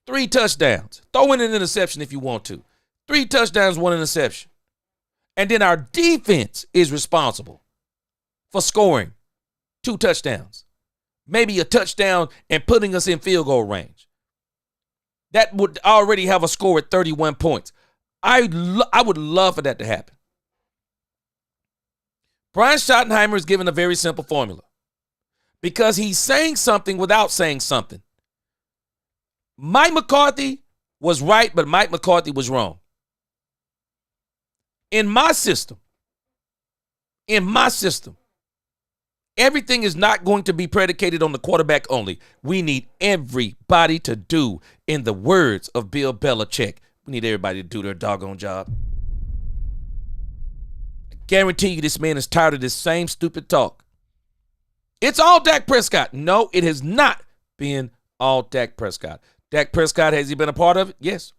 3 touchdowns. Throw in an interception if you want to. 3 touchdowns, 1 interception. And then our defense is responsible for scoring 2 touchdowns. Maybe a touchdown and putting us in field goal range. That would already have a score at 31 points. I would love for that to happen. Brian Schottenheimer is given a very simple formula because he's saying something without saying something. Mike McCarthy was right, but Mike McCarthy was wrong. In my system, everything is not going to be predicated on the quarterback only. We need everybody to do, in the words of Bill Belichick, we need everybody to do their doggone job. I guarantee you this man is tired of this same stupid talk. It's all Dak Prescott. No, it has not been all Dak Prescott. Dak Prescott, has he been a part of it? Yes.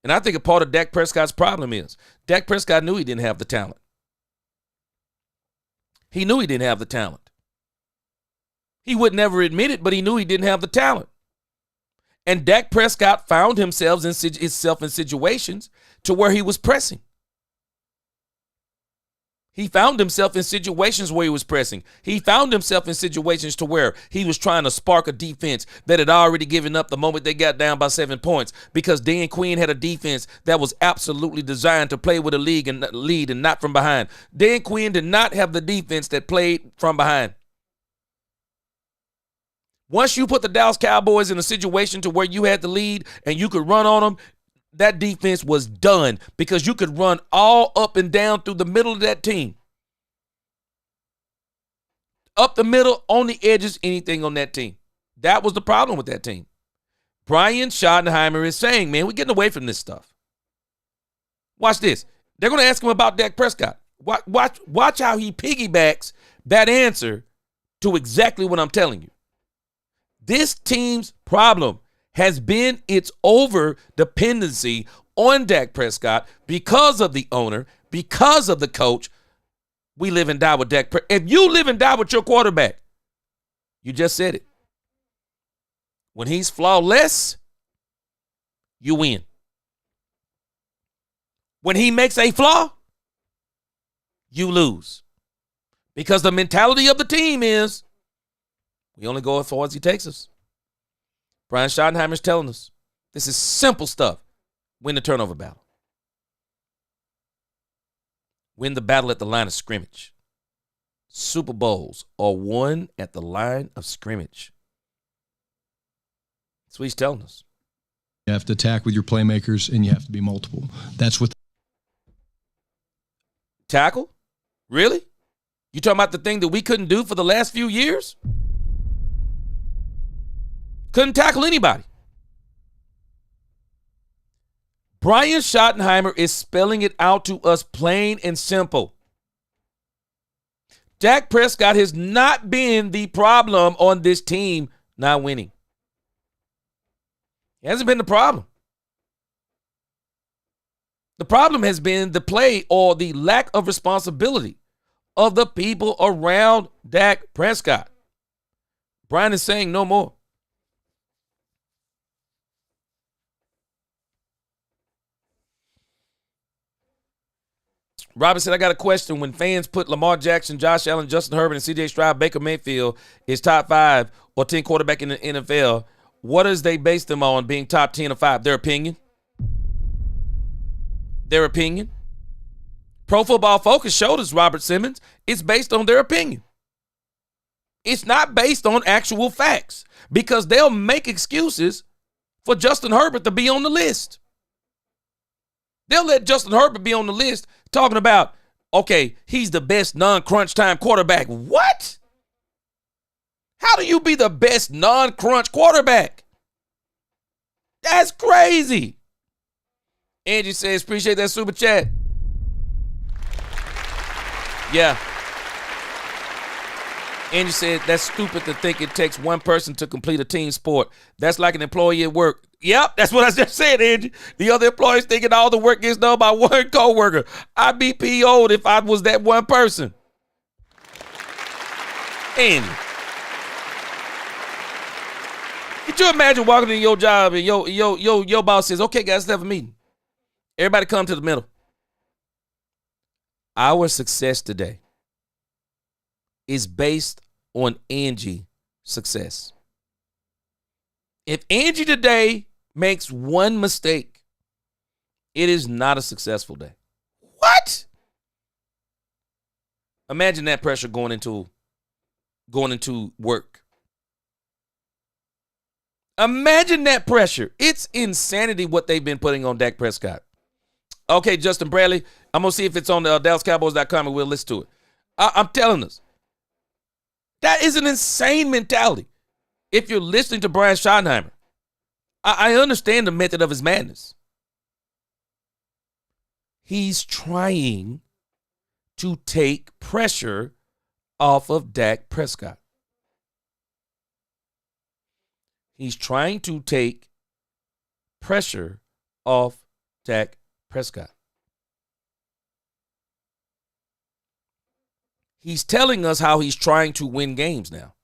And I think a part of Dak Prescott's problem is Dak Prescott knew he didn't have the talent. He knew he didn't have the talent. He would never admit it, but he knew he didn't have the talent. And Dak Prescott found himself in situations to where he was pressing. He found himself in situations where he was pressing. He found himself in situations to where he was trying to spark a defense that had already given up the moment they got down by 7 points, because Dan Quinn had a defense that was absolutely designed to play with a lead and not from behind. Dan Quinn did not have the defense that played from behind. Once you put the Dallas Cowboys in a situation to where you had the lead and you could run on them, that defense was done, because you could run all up and down through the middle of that team. Up the middle, on the edges, anything on that team. That was the problem with that team. Brian Schottenheimer is saying, man, we're getting away from this stuff. Watch this. They're going to ask him about Dak Prescott. Watch how he piggybacks that answer to exactly what I'm telling you. This team's problem has been its over dependency on Dak Prescott because of the owner, because of the coach. We live and die with Dak Prescott. If you live and die with your quarterback, you just said it. When he's flawless, you win. When he makes a flaw, you lose. Because the mentality of the team is, we only go as far as he takes us. Brian Schottenheimer is telling us this is simple stuff. Win the turnover battle. Win the battle at the line of scrimmage. Super Bowls are won at the line of scrimmage. That's what he's telling us. You have to attack with your playmakers, and you have to be multiple. That's what. Tackle? Really? You talking about the thing that we couldn't do for the last few years? Couldn't tackle anybody. Brian Schottenheimer is spelling it out to us plain and simple. Dak Prescott has not been the problem on this team not winning. He hasn't been the problem. The problem has been the play or the lack of responsibility of the people around Dak Prescott. Brian is saying no more. Robert said, I got a question. When fans put Lamar Jackson, Josh Allen, Justin Herbert, and C.J. Stroud, Baker Mayfield is top 5 or 10 quarterback in the NFL, what does they base them on being top 10 or 5? Their opinion? Their opinion? Pro Football Focus showed us, Robert Simmons, it's based on their opinion. It's not based on actual facts, because they'll make excuses for Justin Herbert to be on the list. They'll let Justin Herbert be on the list talking about, okay, he's the best non-crunch time quarterback. What? How do you be the best non-crunch quarterback? That's crazy. Angie says, appreciate that super chat. Yeah. Angie said, that's stupid to think it takes one person to complete a team sport. That's like an employee at work. Yep, that's what I just said, Angie. The other employees thinking all the work gets done by one coworker. I'd be PO'd if I was that one person. Angie. Could you imagine walking in your job and your boss says, okay, guys, let's have a meeting. Everybody come to the middle. Our success today is based on Angie's success. If Angie today makes one mistake, it is not a successful day. What? Imagine that pressure going into work. Imagine that pressure. It's insanity what they've been putting on Dak Prescott. Okay, Justin Bradley, I'm going to see if it's on the DallasCowboys.com and we'll listen to it. I'm telling us, that is an insane mentality. If you're listening to Brian Schottenheimer, I understand the method of his madness. He's trying to take pressure off of Dak Prescott. He's trying to take pressure off Dak Prescott. He's telling us how he's trying to win games now.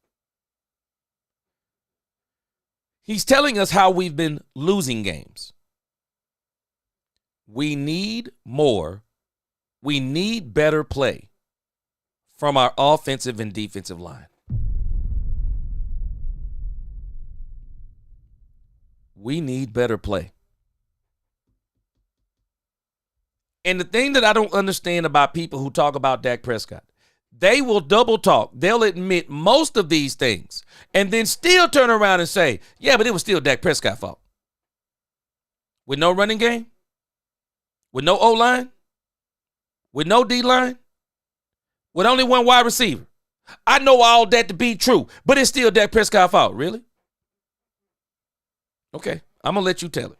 He's telling us how we've been losing games. We need more. We need better play. from our offensive and defensive line. We need better play. And the thing that I don't understand about people who talk about Dak Prescott, they will double talk. They'll admit most of these things and then still turn around and say, yeah, but it was still Dak Prescott's fault. With no running game, with no O-line, with no D-line, with only one wide receiver. I know all that to be true, but it's still Dak Prescott's fault. Really? Okay, I'm going to let you tell it.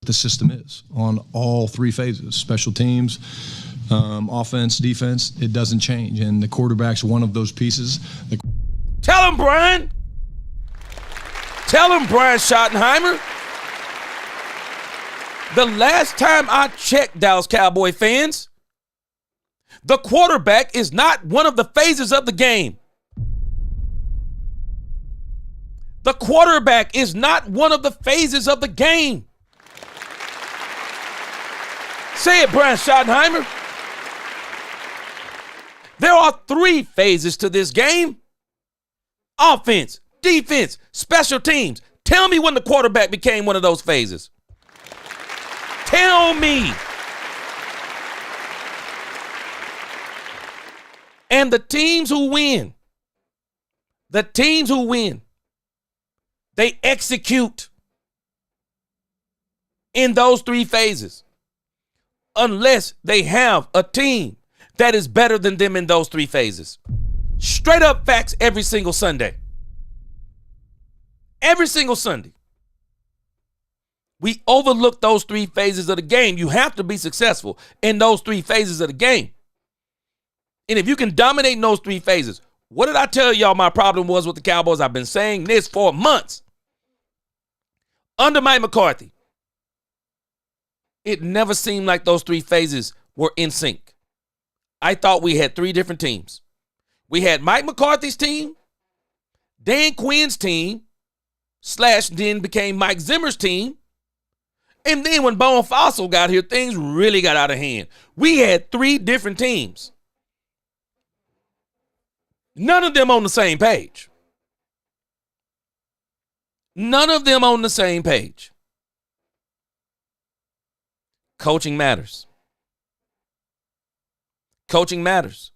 The system is on all three phases, special teams, offense, defense. It doesn't change, and the quarterback's one of those pieces. Tell him, Brian. Tell him, Brian Schottenheimer. The last time I checked, Dallas Cowboy fans, the quarterback is not one of the phases of the game. The quarterback is not one of the phases of the game. Say it, Brian Schottenheimer. There are three phases to this game. Offense, defense, special teams. Tell me when the quarterback became one of those phases. Tell me. And the teams who win, they execute in those three phases. Unless they have a team that is better than them in those three phases. Straight up facts every single Sunday. Every single Sunday. We overlook those three phases of the game. You have to be successful in those three phases of the game. And if you can dominate in those three phases, what did I tell y'all my problem was with the Cowboys? I've been saying this for months. Under Mike McCarthy, it never seemed like those three phases were in sync. I thought we had three different teams. We had Mike McCarthy's team, Dan Quinn's team, / then became Mike Zimmer's team. And then when Bone Fossil got here, things really got out of hand. We had three different teams. None of them on the same page. None of them on the same page. Coaching matters. Coaching matters.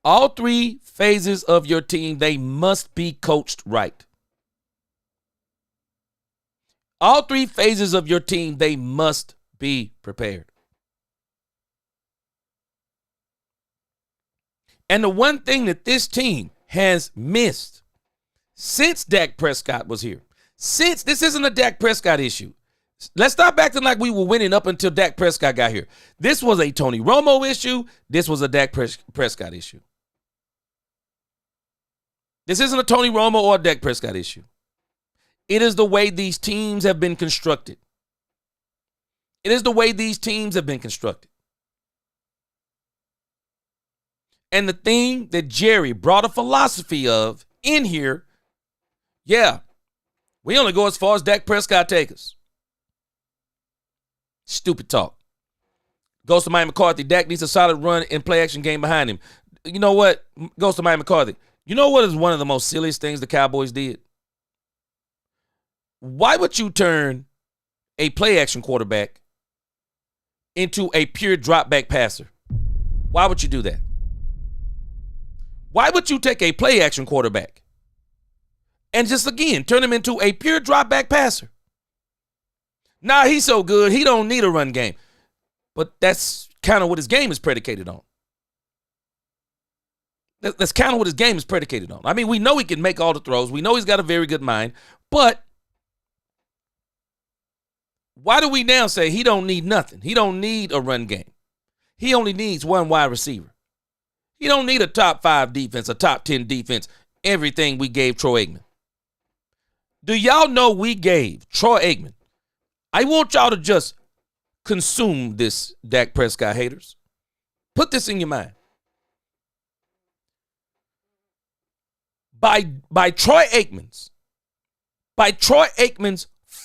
All three phases of your team, they must be coached right. All three phases of your team, they must be prepared. And the one thing that this team has missed since Dak Prescott was here, since this isn't a Dak Prescott issue. Let's stop acting like we were winning up until Dak Prescott got here. This was a Tony Romo issue. This was a Dak Prescott issue. This isn't a Tony Romo or a Dak Prescott issue. It is the way these teams have been constructed. It is the way these teams have been constructed. And the thing that Jerry brought a philosophy of in here, yeah, we only go as far as Dak Prescott take us. Stupid talk. Goes to Mike McCarthy. Dak needs a solid run and play action game behind him. You know what? Goes to Mike McCarthy. You know what is one of the most silliest things the Cowboys did? Why would you turn a play action quarterback into a pure drop back passer? Why would you do that? Why would you take a play action quarterback and just, again, turn him into a pure drop back passer? Nah, he's so good, he don't need a run game. But that's kind of what his game is predicated on. That's kind of what his game is predicated on. I mean, we know he can make all the throws. We know he's got a very good mind. But why do we now say he don't need nothing? He don't need a run game. He only needs one wide receiver. He don't need a top 5 defense, a top 10 defense, everything we gave Troy Aikman. Do y'all know we gave Troy Aikman? I want y'all to just consume this, Dak Prescott haters. Put this in your mind. By Troy Aikman's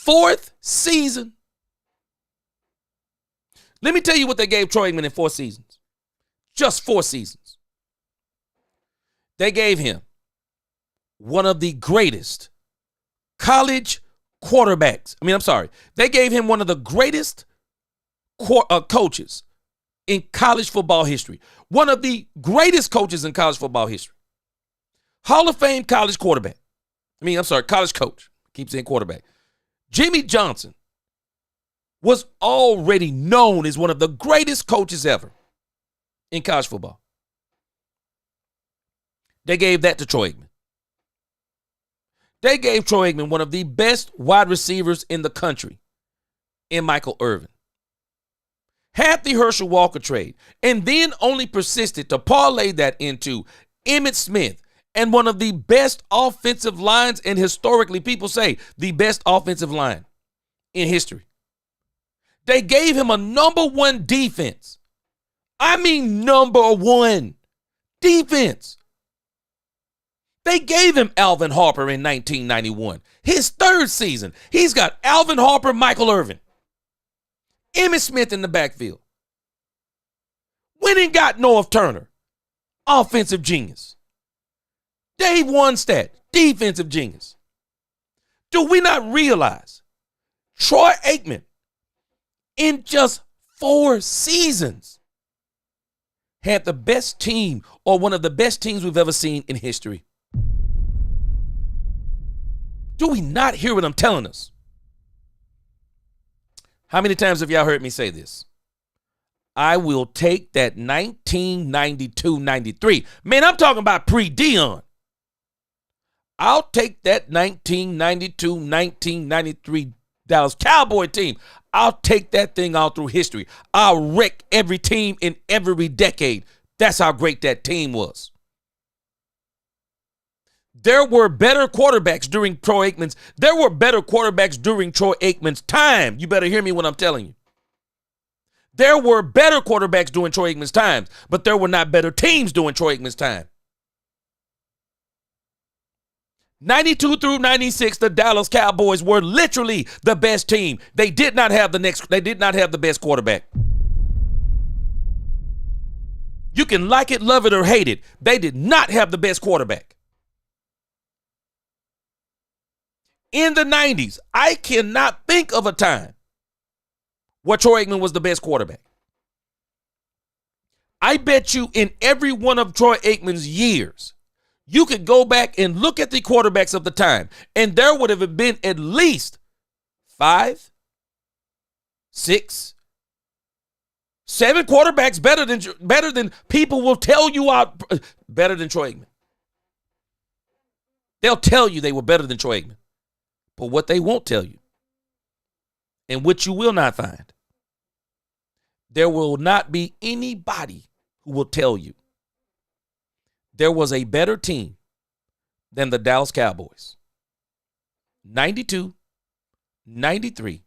4th season, Let me tell you what they gave Troy Aikman in 4 seasons. Just 4 seasons. They gave him one of the greatest college quarterbacks. They gave him one of the greatest coaches in college football history. One of the greatest coaches in college football history. Hall of Fame college quarterback. College coach. Keep saying quarterback. Jimmy Johnson was already known as one of the greatest coaches ever in college football. They gave that to Troy Aikman. They gave Troy Aikman one of the best wide receivers in the country in Michael Irvin. Had the Herschel Walker trade, and then only persisted to parlay that into Emmitt Smith and one of the best offensive lines, and historically people say the best offensive line in history. They gave him a number 1 defense. Number 1 defense. They gave him Alvin Harper in 1991. His 3rd season. He's got Alvin Harper, Michael Irvin, Emmitt Smith in the backfield. Went and got North Turner, offensive genius. Dave Wannstedt, defensive genius. Do we not realize Troy Aikman, in just 4 seasons, had the best team, or one of the best teams we've ever seen in history? Do we not hear what I'm telling us? How many times have y'all heard me say this? I will take that 1992-93. Man, I'm talking about pre-Dion. I'll take that 1992-1993 Dallas Cowboy team. I'll take that thing all through history. I'll wreck every team in every decade. That's how great that team was. There were better quarterbacks during Troy Aikman's. There were better quarterbacks during Troy Aikman's time. You better hear me when I'm telling you. There were better quarterbacks during Troy Aikman's times, but there were not better teams during Troy Aikman's time. 92 through 96, the Dallas Cowboys were literally the best team. They did not have the best quarterback. You can like it, love it, or hate it. They did not have the best quarterback. In the 90s, I cannot think of a time where Troy Aikman was the best quarterback. I bet you in every one of Troy Aikman's years, you could go back and look at the quarterbacks of the time, and there would have been at least 5, 6, 7 quarterbacks better than people will tell you out, better than Troy Aikman. They'll tell you they were better than Troy Aikman. But what they won't tell you, and which you will not find, there will not be anybody who will tell you there was a better team than the Dallas Cowboys. 92, 93,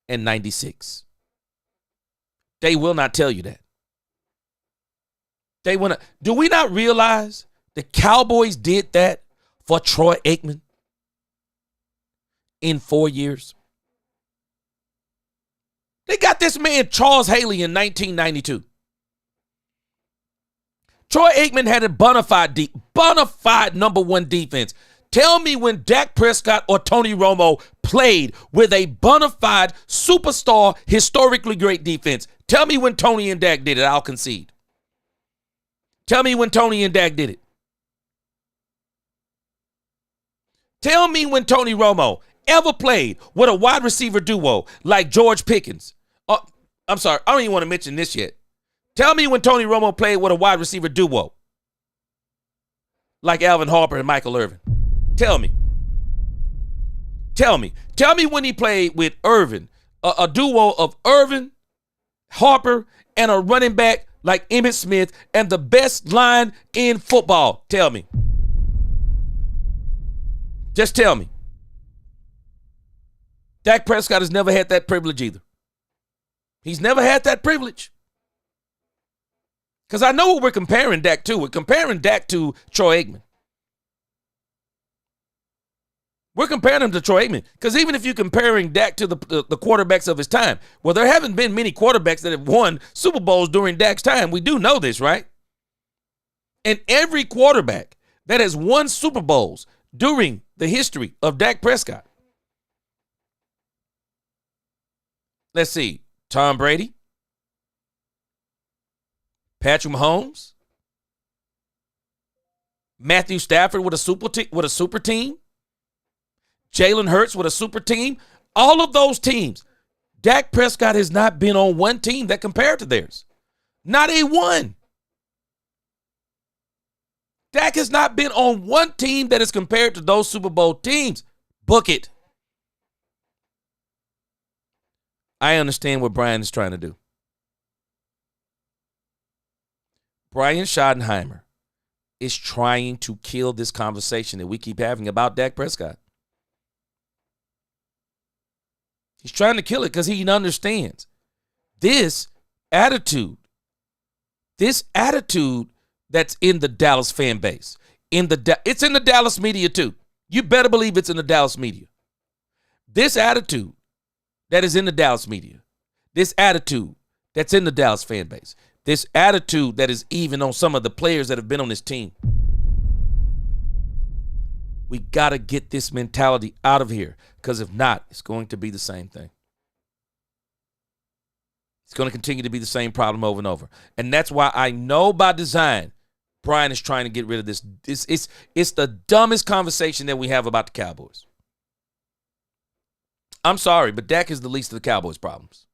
and 96. They will not tell you that. They want to. Do we not realize the Cowboys did that for Troy Aikman in 4 years? They got this man Charles Haley in 1992. Troy Aikman had a bona fide number 1 defense. Tell me when Dak Prescott or Tony Romo played with a bona fide superstar, historically great defense. Tell me when Tony and Dak did it. I'll concede. Tell me when Tony and Dak did it. Tell me when Tony Romo ever played with a wide receiver duo like George Pickens. I'm sorry, I don't even want to mention this yet. Tell me when Tony Romo played with a wide receiver duo like Alvin Harper and Michael Irvin. Tell me. Tell me when he played with Irvin, a duo of Irvin, Harper, and a running back like Emmitt Smith, and the best line in football. Tell me. Just tell me. Dak Prescott has never had that privilege either. He's never had that privilege. Because I know what we're comparing Dak to. We're comparing Dak to Troy Aikman. We're comparing him to Troy Aikman because even if you're comparing Dak to the quarterbacks of his time, well, there haven't been many quarterbacks that have won Super Bowls during Dak's time. We do know this, right? And every quarterback that has won Super Bowls during the history of Dak Prescott. Let's see. Tom Brady, Patrick Mahomes, Matthew Stafford with a super team, Jalen Hurts with a super team. All of those teams, Dak Prescott has not been on one team that compared to theirs. Not a one. Dak has not been on one team that is compared to those Super Bowl teams. Book it. I understand what Brian is trying to do. Brian Schottenheimer is trying to kill this conversation that we keep having about Dak Prescott. He's trying to kill it because he understands this attitude that's in the Dallas fan base. It's in the Dallas media too. You better believe it's in the Dallas media. This attitude that is in the Dallas media, this attitude that's in the Dallas fan base, this attitude that is even on some of the players that have been on this team. We got to get this mentality out of here because if not, it's going to be the same thing. It's going to continue to be the same problem over and over. And that's why I know by design, Brian is trying to get rid of this. It's the dumbest conversation that we have about the Cowboys. I'm sorry, but Dak is the least of the Cowboys' problems.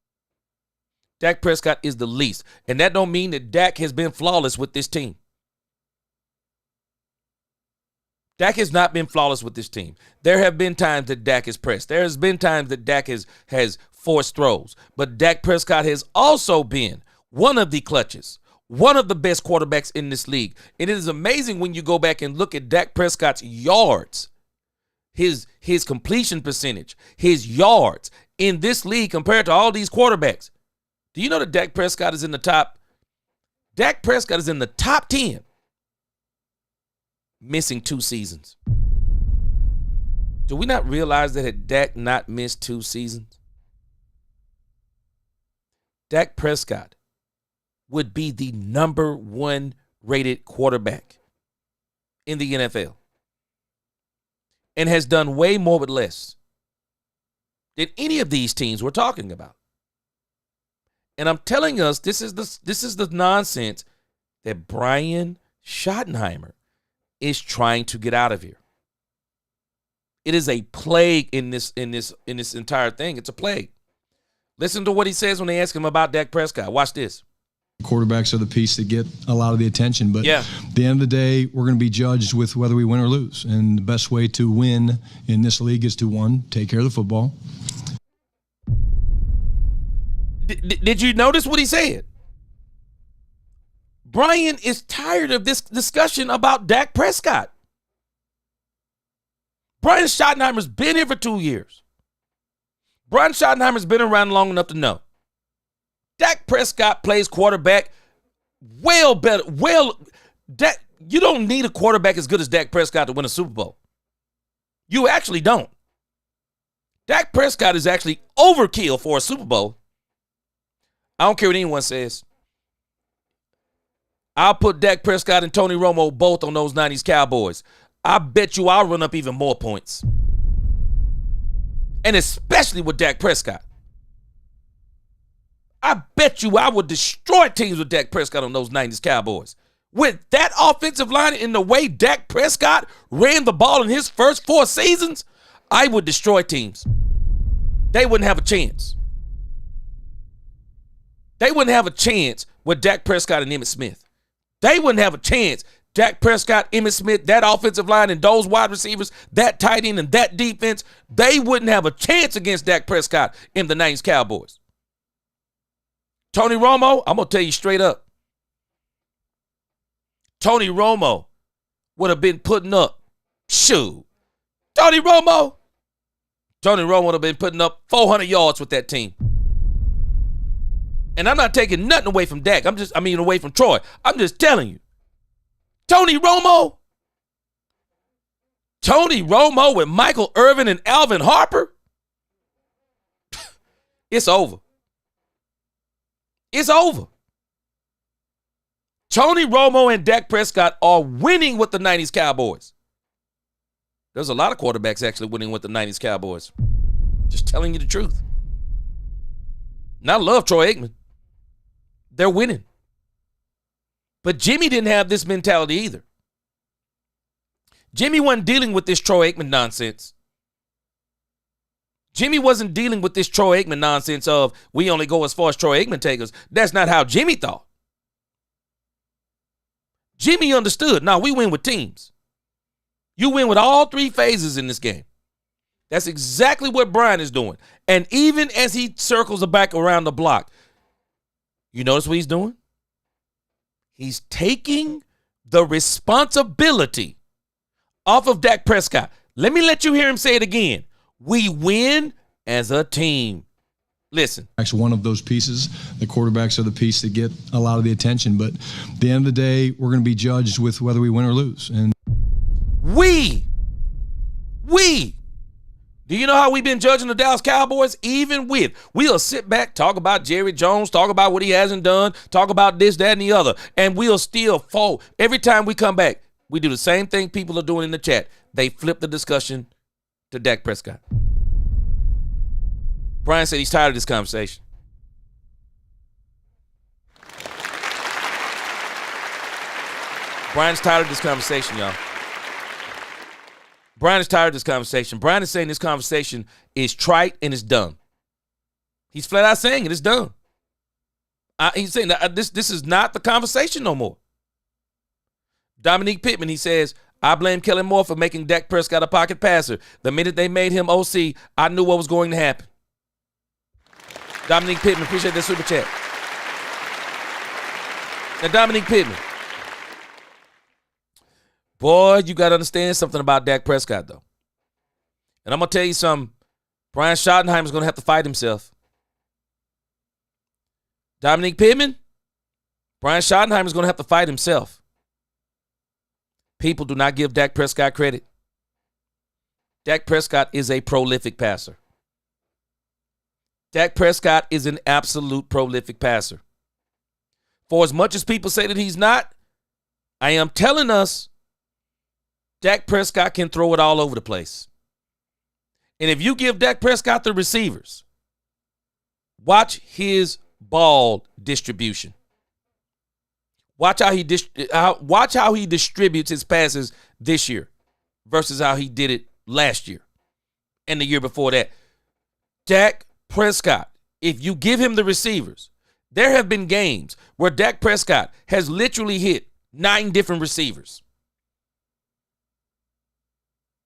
Dak Prescott is the least. And that don't mean that Dak has been flawless with this team. Dak has not been flawless with this team. There have been times that Dak has pressed. There has been times that Dak has forced throws. But Dak Prescott has also been one of the clutches, one of the best quarterbacks in this league. And it is amazing when you go back and look at Dak Prescott's yards, his completion percentage, his yards in this league compared to all these quarterbacks. Do you know that Dak Prescott is in the top? Dak Prescott is in the top 10, missing 2 seasons. Do we not realize that had Dak not missed 2 seasons, Dak Prescott would be the number 1 rated quarterback in the NFL and has done way more with less than any of these teams we're talking about. And I'm telling us this is the nonsense that Brian Schottenheimer is trying to get out of here. It is a plague in this entire thing. It's a plague. Listen to what he says when they ask him about Dak Prescott. Watch this. Quarterbacks are the piece that get a lot of the attention, but yeah, at the end of the day, we're going to be judged with whether we win or lose. And the best way to win in this league is to, 1, take care of the football. Did you notice what he said? Brian is tired of this discussion about Dak Prescott. Brian Schottenheimer's been here for 2 years. Brian Schottenheimer's been around long enough to know Dak Prescott plays quarterback well better. You don't need a quarterback as good as Dak Prescott to win a Super Bowl. You actually don't. Dak Prescott is actually overkill for a Super Bowl. I don't care what anyone says. I'll put Dak Prescott and Tony Romo both on those 90s Cowboys. I bet you I'll run up even more points. And especially with Dak Prescott. I bet you I would destroy teams with Dak Prescott on those 90s Cowboys. With that offensive line and the way Dak Prescott ran the ball in his first 4 seasons, I would destroy teams. They wouldn't have a chance. They wouldn't have a chance with Dak Prescott and Emmitt Smith. They wouldn't have a chance. Dak Prescott, Emmitt Smith, that offensive line and those wide receivers, that tight end and that defense, they wouldn't have a chance against Dak Prescott in the 90s Cowboys. Tony Romo, I'm going to tell you straight up. Tony Romo would have been putting up, Tony Romo would have been putting up 400 yards with that team. And I'm not taking nothing away from Dak. Away from Troy. I'm just telling you. Tony Romo Tony Romo with Michael Irvin and Alvin Harper? It's over. It's over. Tony Romo and Dak Prescott are winning with the 90s Cowboys. There's a lot of quarterbacks actually winning with the 90s Cowboys. Just telling you the truth. And I love Troy Aikman. They're winning. But Jimmy didn't have this mentality either. Jimmy wasn't dealing with this Troy Aikman nonsense. Jimmy wasn't dealing with this Troy Aikman nonsense of we only go as far as Troy Aikman takes us. That's not how Jimmy thought. Jimmy understood. Now we win with teams. You win with all three phases in this game. That's exactly what Brian is doing. And even as he circles back around the block, you notice what he's doing? He's taking the responsibility off of Dak Prescott. Let me let you hear him say it again. We win as a team. Listen. Actually, one of those pieces, the quarterbacks are the piece that get a lot of the attention. But at the end of the day, we're going to be judged with whether we win or lose. And we. Do you know how we've been judging the Dallas Cowboys? Even with, we'll sit back, talk about Jerry Jones, talk about what he hasn't done, talk about this, that, and the other, and we'll still fall. Every time we come back, we do the same thing people are doing in the chat. They flip the discussion to Dak Prescott. Brian said he's tired of this conversation. Brian's tired of this conversation, y'all. Brian is tired of this conversation. Brian is saying this conversation is trite and it's dumb. He's flat out saying it. It's dumb. He's saying that this is not the conversation no more. Dominique Pittman, he says, I blame Kellen Moore for making Dak Prescott a pocket passer. The minute they made him OC, I knew what was going to happen. Dominique Pittman, appreciate that super chat. Now, Dominique Pittman. Boy, you got to understand something about Dak Prescott, though. And I'm going to tell you something. Brian Schottenheimer is going to have to fight himself. Dominique Pittman, Brian Schottenheimer is going to have to fight himself. People do not give Dak Prescott credit. Dak Prescott is a prolific passer. Dak Prescott is an absolute prolific passer. For as much as people say that he's not, I am telling us Dak Prescott can throw it all over the place. And if you give Dak Prescott the receivers, watch his ball distribution. Watch how he distributes his passes this year versus how he did it last year and the year before that. Dak Prescott, if you give him the receivers, there have been games where Dak Prescott has literally hit 9 different receivers.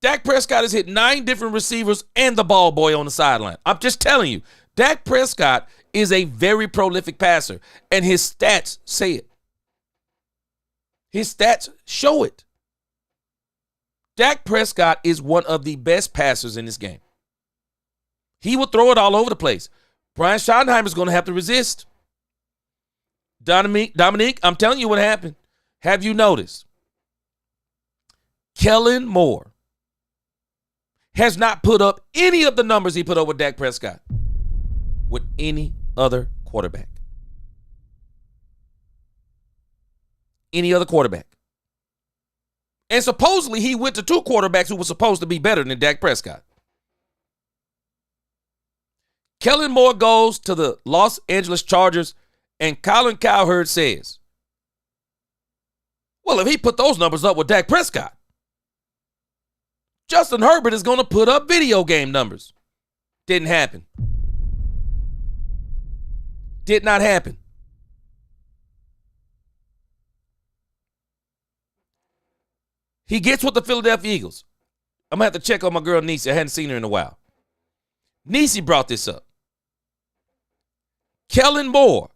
Dak Prescott has hit 9 different receivers and the ball boy on the sideline. I'm just telling you, Dak Prescott is a very prolific passer, and his stats say it. His stats show it. Dak Prescott is one of the best passers in this game. He will throw it all over the place. Brian Schottenheimer is going to have to resist. Dominique, I'm telling you what happened. Have you noticed? Kellen Moore has not put up any of the numbers he put up with Dak Prescott with any other quarterback. Any other quarterback. And supposedly he went to 2 quarterbacks who were supposed to be better than Dak Prescott. Kellen Moore goes to the Los Angeles Chargers, and Colin Cowherd says, well, if he put those numbers up with Dak Prescott, Justin Herbert is going to put up video game numbers. Didn't happen. Did not happen. He gets with the Philadelphia Eagles. I'm going to have to check on my girl Niecy. I hadn't seen her in a while. Niecy brought this up. Kellen Moore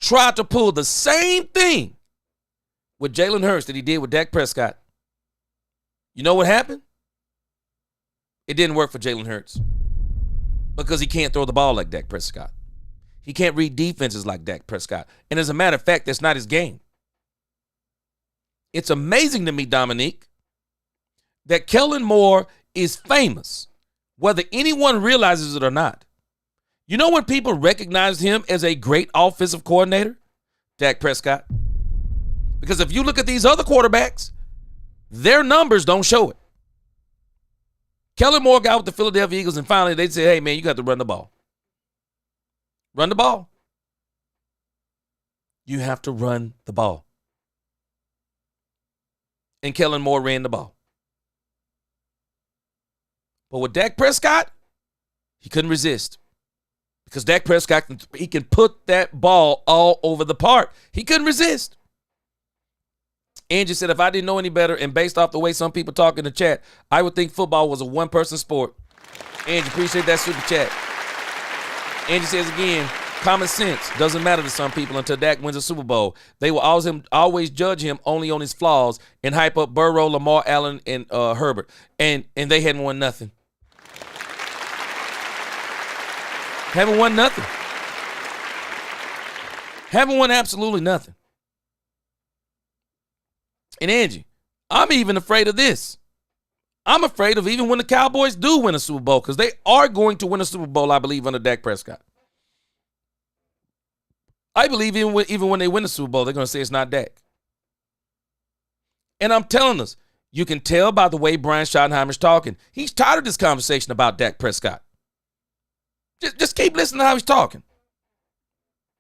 tried to pull the same thing with Jalen Hurts that he did with Dak Prescott. You know what happened? It didn't work for Jalen Hurts because he can't throw the ball like Dak Prescott. He can't read defenses like Dak Prescott. And as a matter of fact, that's not his game. It's amazing to me, Dominique, that Kellen Moore is famous, whether anyone realizes it or not. You know when people recognize him as a great offensive coordinator? Dak Prescott. Because if you look at these other quarterbacks, their numbers don't show it. Kellen Moore got with the Philadelphia Eagles, and finally they said, hey, man, you got to run the ball. Run the ball. You have to run the ball. And Kellen Moore ran the ball. But with Dak Prescott, he couldn't resist. Because Dak Prescott, he can put that ball all over the park. He couldn't resist. Angie said, if I didn't know any better, and based off the way some people talk in the chat, I would think football was a one-person sport. Angie, appreciate that super chat. Angie says again, common sense doesn't matter to some people until Dak wins a Super Bowl. They will always judge him only on his flaws and hype up Burrow, Lamar, Allen, and Herbert. And they hadn't won nothing. Haven't won nothing. Haven't won absolutely nothing. And Angie, I'm even afraid of this. I'm afraid of even when the Cowboys do win a Super Bowl, because they are going to win a Super Bowl, I believe, under Dak Prescott. I believe even when they win the Super Bowl, they're going to say it's not Dak. And I'm telling us, you can tell by the way Brian Schottenheimer's talking. He's tired of this conversation about Dak Prescott. Just keep listening to how he's talking.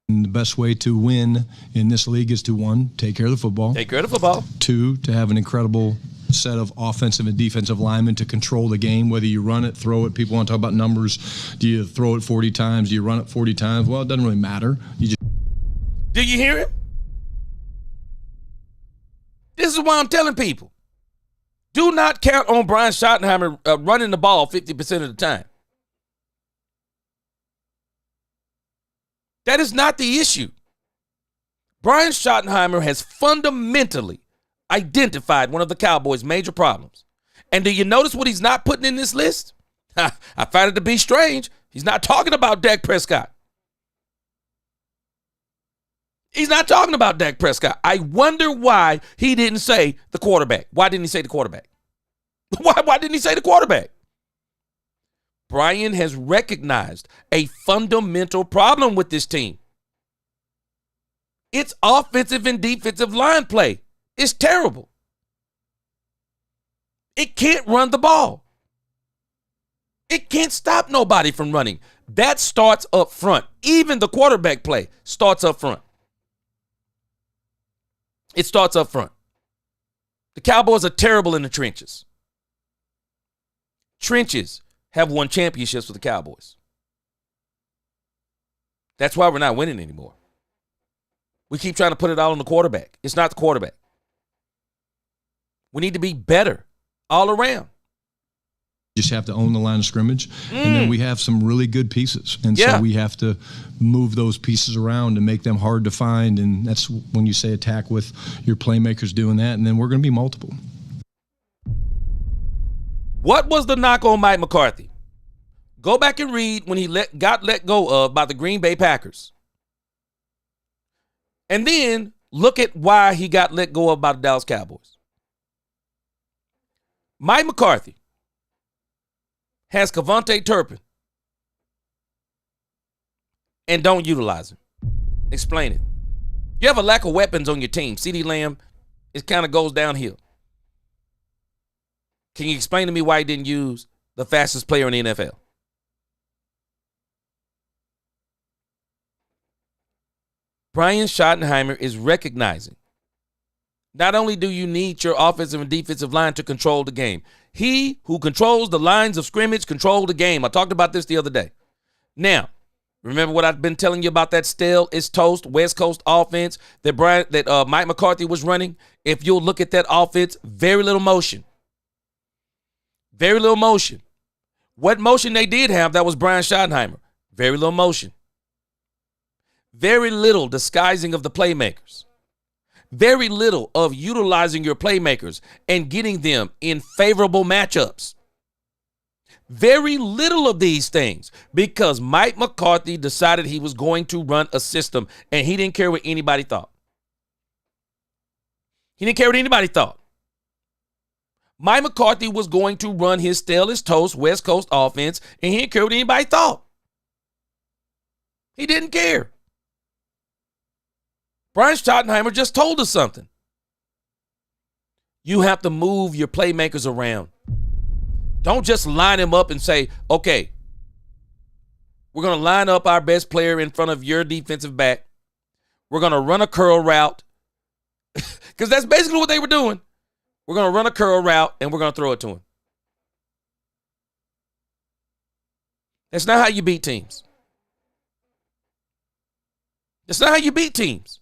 And the best way to win in this league is to, 1, take care of the football. Take care of the football. 2, to have an incredible set of offensive and defensive linemen to control the game, whether you run it, throw it. People want to talk about numbers. Do you throw it 40 times? Do you run it 40 times? Well, it doesn't really matter. Do you hear him? This is why I'm telling people. Do not count on Brian Schottenheimer running the ball 50% of the time. That is not the issue. Brian Schottenheimer has fundamentally identified one of the Cowboys' major problems. And do you notice what he's not putting in this list? I find it to be strange. He's not talking about Dak Prescott. He's not talking about Dak Prescott. I wonder why he didn't say the quarterback. Why didn't he say the quarterback? Why didn't he say the quarterback? Brian has recognized a fundamental problem with this team. It's offensive and defensive line play. It's terrible. It can't run the ball. It can't stop nobody from running. That starts up front. Even the quarterback play starts up front. It starts up front. The Cowboys are terrible in the trenches. Trenches have won championships with the Cowboys. That's why we're not winning anymore. We keep trying to put it all on the quarterback. It's not the quarterback. We need to be better all around. Just have to own the line of scrimmage, and then we have some really good pieces. And so we have to move those pieces around and make them hard to find, and that's when you say attack with your playmakers doing that, and then we're going to be multiple. What was the knock on Mike McCarthy? Go back and read when he got let go of by the Green Bay Packers. And then look at why he got let go of by the Dallas Cowboys. Mike McCarthy has Kevontae Turpin and don't utilize him. Explain it. You have a lack of weapons on your team. CeeDee Lamb, it kind of goes downhill. Can you explain to me why he didn't use the fastest player in the NFL? Brian Schottenheimer is recognizing not only do you need your offensive and defensive line to control the game, he who controls the lines of scrimmage control the game. I talked about this the other day. Now, remember what I've been telling you about that stale is toast West Coast offense that Mike McCarthy was running? If you'll look at that offense, very little motion. Very little motion. What motion they did have, that was Brian Schottenheimer. Very little motion. Very little disguising of the playmakers. Very little of utilizing your playmakers and getting them in favorable matchups. Very little of these things because Mike McCarthy decided he was going to run a system and he didn't care what anybody thought. He didn't care what anybody thought. Mike McCarthy was going to run his stale as toast West Coast offense, and he didn't care what anybody thought. He didn't care. Brian Schottenheimer just told us something. You have to move your playmakers around. Don't just line them up and say, okay, we're going to line up our best player in front of your defensive back. We're going to run a curl route. Because that's basically what they were doing. We're going to run a curl route, and we're going to throw it to him. That's not how you beat teams. That's not how you beat teams.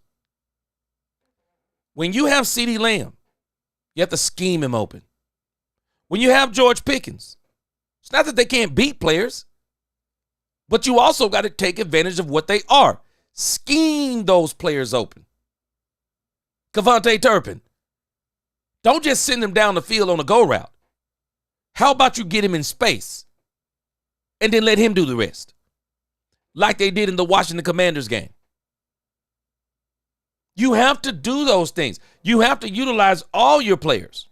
When you have CeeDee Lamb, you have to scheme him open. When you have George Pickens, it's not that they can't beat players, but you also got to take advantage of what they are. Scheme those players open. Kevontae Turpin, don't just send him down the field on a go route. How about you get him in space and then let him do the rest, like they did in the Washington Commanders game? You have to do those things. You have to utilize all your players.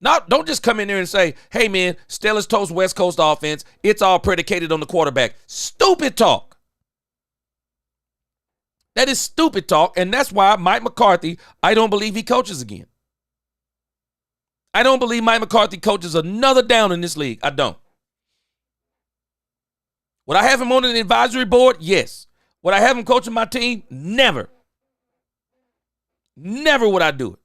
Don't just come in there and say, hey, man, Steelers toast West Coast offense. It's all predicated on the quarterback. Stupid talk. That is stupid talk, and that's why Mike McCarthy, I don't believe he coaches again. I don't believe Mike McCarthy coaches another down in this league. I don't. Would I have him on an advisory board? Yes. Would I have him coaching my team? Never. Never would I do it.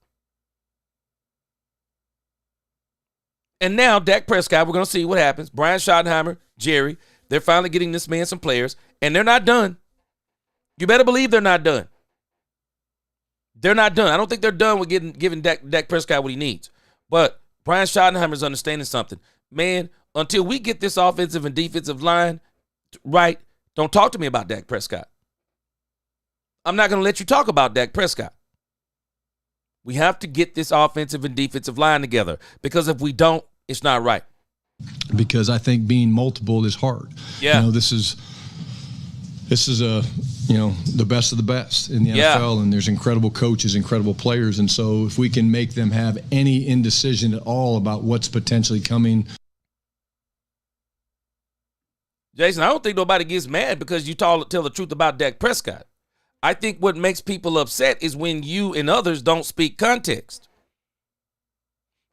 And now, Dak Prescott, we're going to see what happens. Brian Schottenheimer, Jerry, they're finally getting this man some players, and they're not done. You better believe they're not done. They're not done. I don't think they're done with giving Dak Prescott what he needs. But Brian Schottenheimer's understanding something. Man, until we get this offensive and defensive line right, don't talk to me about Dak Prescott. I'm not going to let you talk about Dak Prescott. We have to get this offensive and defensive line together, because if we don't, it's not right. Because I think being multiple is hard. Yeah. This is the best of the best in the NFL, and there's incredible coaches, incredible players, and so if we can make them have any indecision at all about what's potentially coming. Jason, I don't think nobody gets mad because you tell the truth about Dak Prescott. I think what makes people upset is when you and others don't speak context.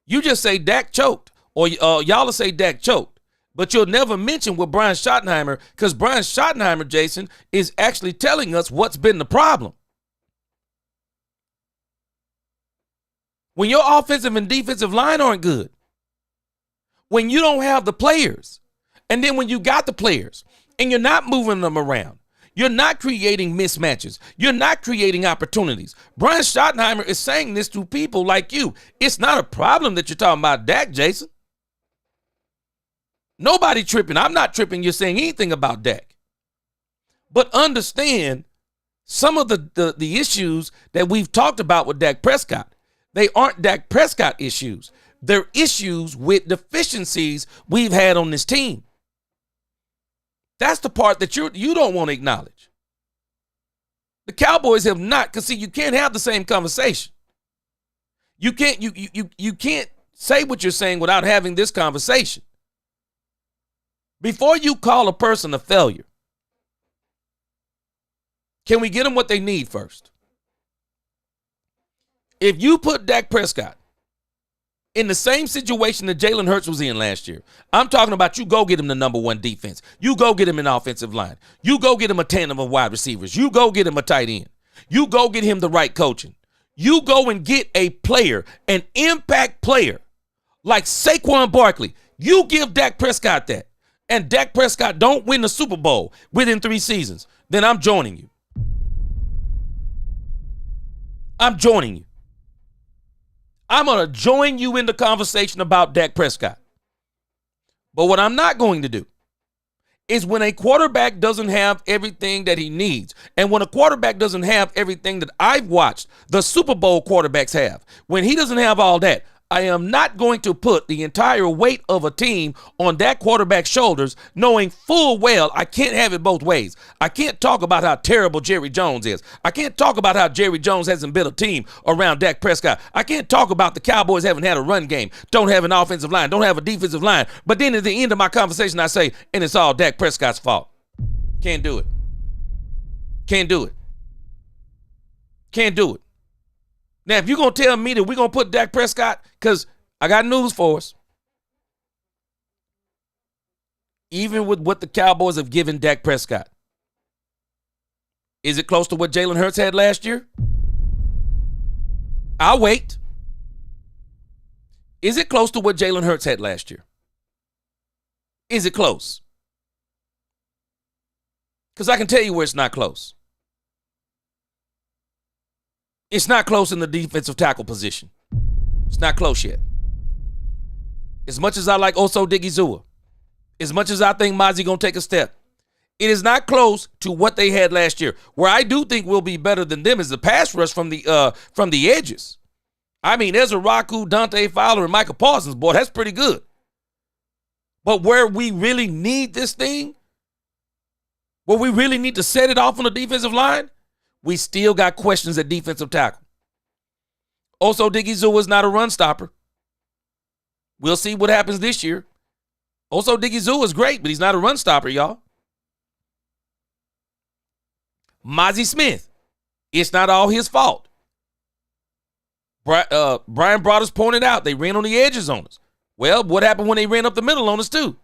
You just say Dak choked, or y'all will say Dak choked, but you'll never mention what Brian Schottenheimer, because Brian Schottenheimer, Jason, is actually telling us what's been the problem. When your offensive and defensive line aren't good, when you don't have the players, and then when you got the players and you're not moving them around, you're not creating mismatches, you're not creating opportunities. Brian Schottenheimer is saying this to people like you. It's not a problem that you're talking about Dak, Jason. Nobody tripping. I'm not tripping. You're saying anything about Dak. But understand some of the issues that we've talked about with Dak Prescott. They aren't Dak Prescott issues. They're issues with deficiencies we've had on this team. That's the part that you don't want to acknowledge. The Cowboys have not, because see, you can't have the same conversation. You can't say what you're saying without having this conversation. Before you call a person a failure, can we get them what they need first? If you put Dak Prescott in the same situation that Jalen Hurts was in last year, I'm talking about you go get him the number one defense. You go get him an offensive line. You go get him a tandem of wide receivers. You go get him a tight end. You go get him the right coaching. You go and get a player, an impact player like Saquon Barkley. You give Dak Prescott that, and Dak Prescott don't win the Super Bowl within 3 seasons, then I'm joining you. I'm joining you. I'm going to join you in the conversation about Dak Prescott. But what I'm not going to do is when a quarterback doesn't have everything that he needs, and when a quarterback doesn't have everything that I've watched the Super Bowl quarterbacks have, when he doesn't have all that, I am not going to put the entire weight of a team on that quarterback's shoulders, knowing full well I can't have it both ways. I can't talk about how terrible Jerry Jones is. I can't talk about how Jerry Jones hasn't built a team around Dak Prescott. I can't talk about the Cowboys haven't had a run game, don't have an offensive line, don't have a defensive line. But then at the end of my conversation, I say, and it's all Dak Prescott's fault. Can't do it. Can't do it. Can't do it. Now, if you're going to tell me that we're going to put Dak Prescott, because I got news for us. Even with what the Cowboys have given Dak Prescott, is it close to what Jalen Hurts had last year? I'll wait. Is it close to what Jalen Hurts had last year? Is it close? Because I can tell you where it's not close. It's not close in the defensive tackle position. It's not close yet. As much as I like Oso Digizua, as much as I think Mozzie going to take a step, it is not close to what they had last year. Where I do think we'll be better than them is the pass rush from the edges. I mean, Ezra Raku, Dante Fowler, and Michael Parsons, boy, that's pretty good. But where we really need this thing, where we really need to set it off on the defensive line, we still got questions at defensive tackle. Also, Digizua is not a run stopper. We'll see what happens this year. Also, Digizua is great, but he's not a run stopper, y'all. Mozzie Smith, it's not all his fault. Brian Broaddus pointed out they ran on the edges on us. Well, what happened when they ran up the middle on us too?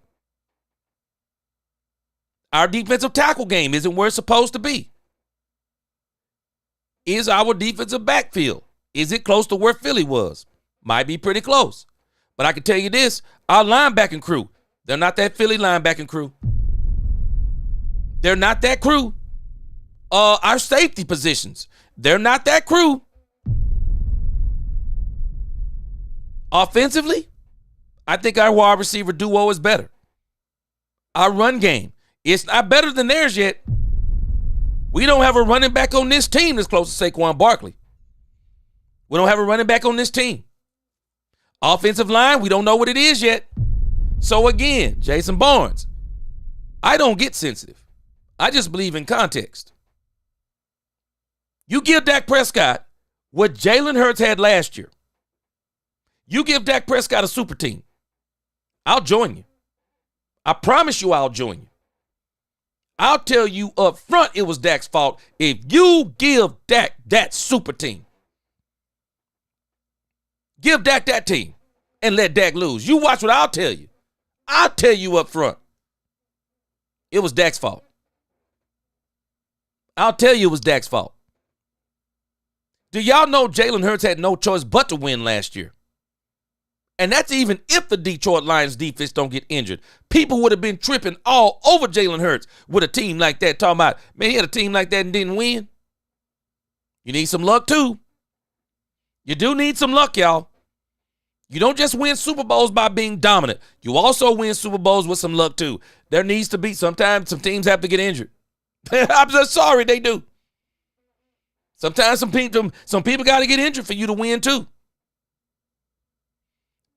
Our defensive tackle game isn't where it's supposed to be. Is our defensive backfield, is it close to where Philly was? Might be pretty close. But I can tell you this, our linebacking crew, they're not that Philly linebacking crew. They're not that crew. Our safety positions, they're not that crew. Offensively, I think our wide receiver duo is better. Our run game, it's not better than theirs yet. We don't have a running back on this team that's close to Saquon Barkley. We don't have a running back on this team. Offensive line, we don't know what it is yet. So again, Jason Barnes, I don't get sensitive. I just believe in context. You give Dak Prescott what Jalen Hurts had last year. You give Dak Prescott a super team. I'll join you. I promise you I'll join you. I'll tell you up front it was Dak's fault if you give Dak that super team. Give Dak that team and let Dak lose. You watch what I'll tell you. I'll tell you up front. It was Dak's fault. I'll tell you it was Dak's fault. Do y'all know Jalen Hurts had no choice but to win last year? And that's even if the Detroit Lions defense don't get injured. People would have been tripping all over Jalen Hurts with a team like that. Talking about, man, he had a team like that and didn't win. You need some luck too. You do need some luck, y'all. You don't just win Super Bowls by being dominant. You also win Super Bowls with some luck too. There needs to be, sometimes some teams have to get injured. I'm just sorry, they do. Sometimes some people got to get injured for you to win too.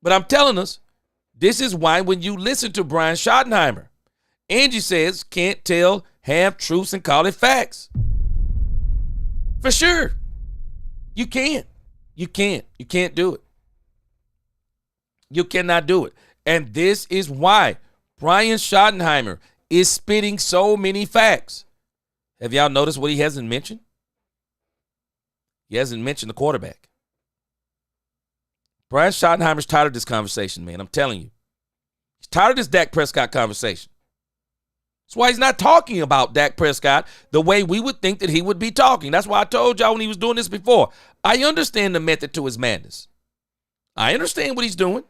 But I'm telling us, this is why when you listen to Brian Schottenheimer, Angie says, can't tell half truths and call it facts. For sure. You can't. You can't. You can't do it. You cannot do it. And this is why Brian Schottenheimer is spitting so many facts. Have y'all noticed what he hasn't mentioned? He hasn't mentioned the quarterback. Brian Schottenheimer's tired of this conversation, man. I'm telling you. He's tired of this Dak Prescott conversation. That's why he's not talking about Dak Prescott the way we would think that he would be talking. That's why I told y'all when he was doing this before. I understand the method to his madness. I understand what he's doing.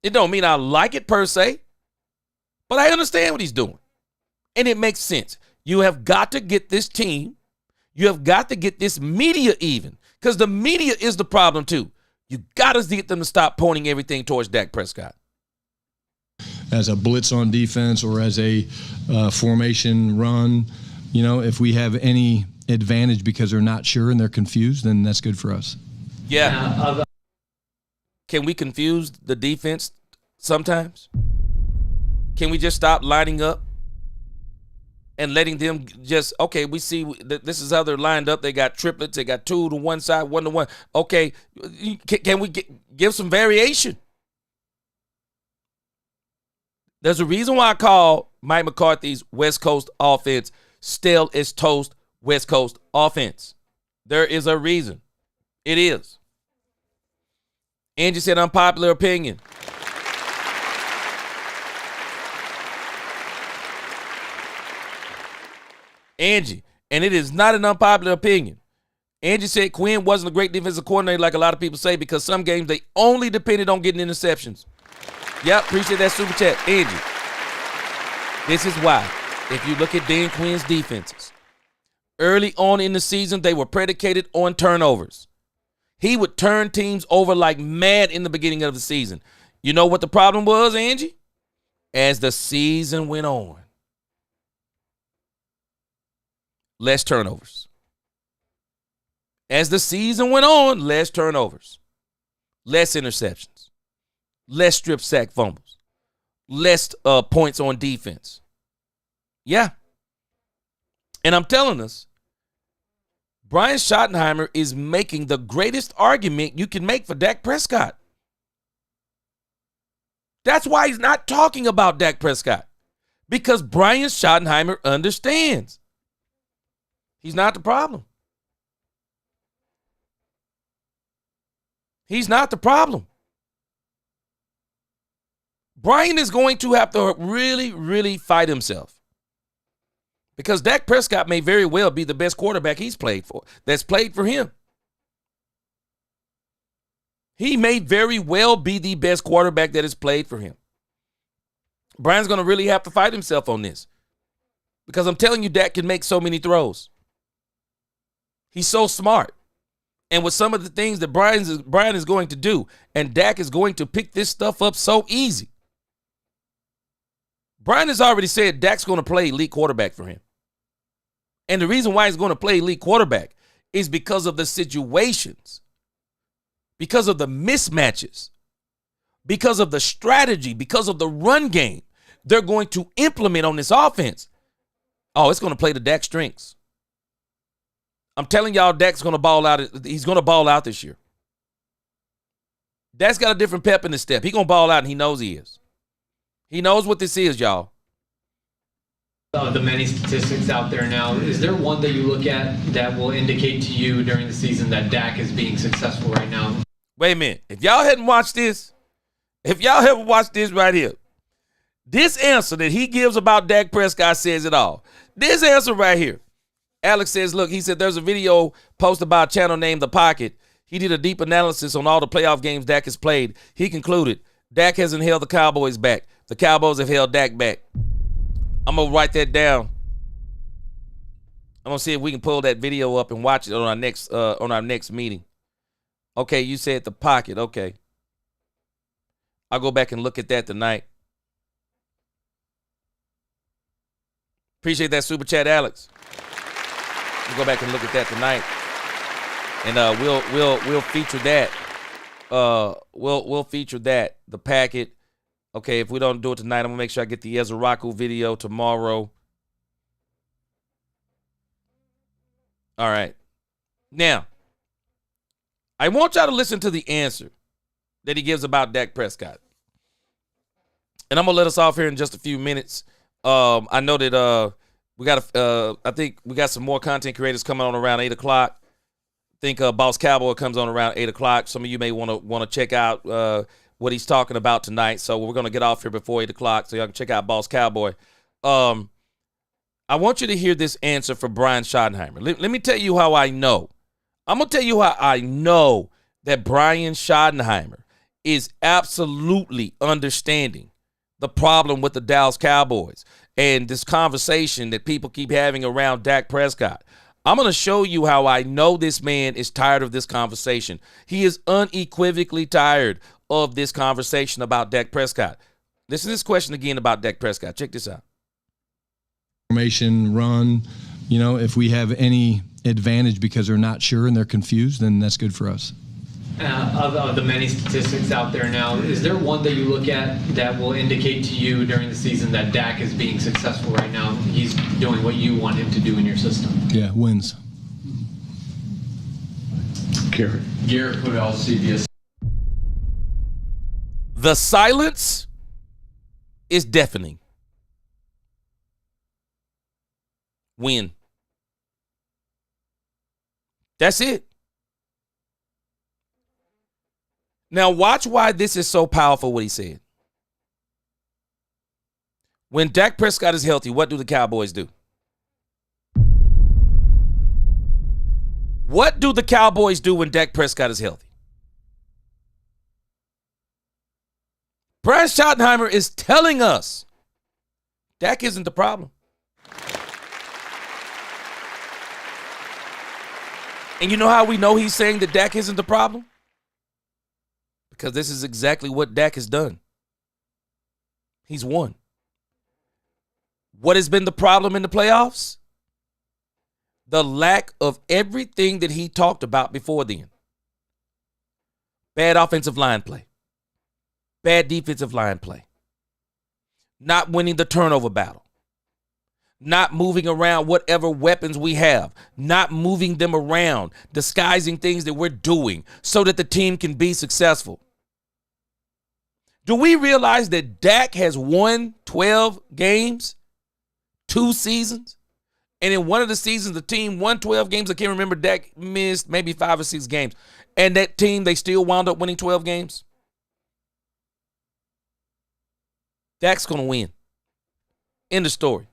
It don't mean I like it per se, but I understand what he's doing. And it makes sense. You have got to get this team, you have got to get this media even, because the media is the problem too. You got to get them to stop pointing everything towards Dak Prescott. As a blitz on defense or as a formation run, you know, if we have any advantage because they're not sure and they're confused, then that's good for us. Yeah. Can we confuse the defense sometimes? Can we just stop lining up and letting them just, okay, we see this is how they're lined up. They got triplets. They got 2 to one side, 1 to 1. Okay, can we give some variation? There's a reason why I call Mike McCarthy's West Coast offense stale as toast West Coast offense. There is a reason. It is. Angie said unpopular opinion. Angie, and it is not an unpopular opinion. Angie said Quinn wasn't a great defensive coordinator like a lot of people say because some games they only depended on getting interceptions. Yep, appreciate that super chat. Angie, this is why. If you look at Dan Quinn's defenses, early on in the season, they were predicated on turnovers. He would turn teams over like mad in the beginning of the season. You know what the problem was, Angie? As the season went on, less turnovers. As the season went on, less turnovers, less interceptions, less strip sack fumbles, less points on defense. Yeah. And I'm telling us, Brian Schottenheimer is making the greatest argument you can make for Dak Prescott. That's why he's not talking about Dak Prescott. Because Brian Schottenheimer understands. He's not the problem. He's not the problem. Brian is going to have to really, really fight himself. Because Dak Prescott may very well be the best quarterback he's played for, that's played for him. He may very well be the best quarterback that has played for him. Brian's going to really have to fight himself on this. Because I'm telling you, Dak can make so many throws. He's so smart. And with some of the things that Brian is going to do, and Dak is going to pick this stuff up so easy. Brian has already said Dak's going to play elite quarterback for him. And the reason why he's going to play elite quarterback is because of the situations, because of the mismatches, because of the strategy, because of the run game they're going to implement on this offense. Oh, it's going to play to Dak's strengths. I'm telling y'all, Dak's going to ball out. He's going to ball out this year. Dak's got a different pep in his step. He's going to ball out, and he knows he is. He knows what this is, y'all. The many statistics out there now, is there one that you look at that will indicate to you during the season that Dak is being successful right now? Wait a minute. If y'all hadn't watched this right here, this answer that he gives about Dak Prescott says it all. This answer right here. Alex says, look, he said there's a video posted by a channel named The Pocket. He did a deep analysis on all the playoff games Dak has played. He concluded, Dak hasn't held the Cowboys back. The Cowboys have held Dak back. I'm going to write that down. I'm going to see if we can pull that video up and watch it on our next meeting. Okay, you said The Pocket. Okay. I'll go back and look at that tonight. Appreciate that super chat, Alex. We'll go back and look at that tonight. And we'll feature that. We'll feature that, The Packet. Okay, if we don't do it tonight, I'm going to make sure I get the Ezraku video tomorrow. All right. Now, I want y'all to listen to the answer that he gives about Dak Prescott. And I'm going to let us off here in just a few minutes. I know that I think we got some more content creators coming on around 8 o'clock. I think Boss Cowboy comes on around 8 o'clock. Some of you may want to check out what he's talking about tonight. So we're going to get off here before 8 o'clock so y'all can check out Boss Cowboy. I want you to hear this answer for Brian Schottenheimer. Let me tell you how I know. I'm going to tell you how I know that Brian Schottenheimer is absolutely understanding the problem with the Dallas Cowboys and this conversation that people keep having around Dak Prescott. I'm going to show you how I know this man is tired of this conversation. He is unequivocally tired of this conversation about Dak Prescott. Listen to this question again about Dak Prescott. Check this out. Formation run, if we have any advantage because they're not sure and they're confused, then that's good for us. of the many statistics out there now, is there one that you look at that will indicate to you during the season that Dak is being successful right now? He's doing what you want him to do in your system? Yeah, wins. Garrett Hoodell, CBS. The silence is deafening. Win. That's it. Now watch why this is so powerful, what he said. When Dak Prescott is healthy, what do the Cowboys do? What do the Cowboys do when Dak Prescott is healthy? Brian Schottenheimer is telling us Dak isn't the problem. And you know how we know he's saying that Dak isn't the problem? Because this is exactly what Dak has done. He's won. What has been the problem in the playoffs? The lack of everything that he talked about before then. Bad offensive line play. Bad defensive line play. Not winning the turnover battle. Not moving around whatever weapons we have. Not moving them around. Disguising things that we're doing so that the team can be successful. Do we realize that Dak has won 12 games, 2 seasons? And in one of the seasons, the team won 12 games. I can't remember, Dak missed maybe 5 or 6 games. And that team, they still wound up winning 12 games. Dak's going to win. End of story.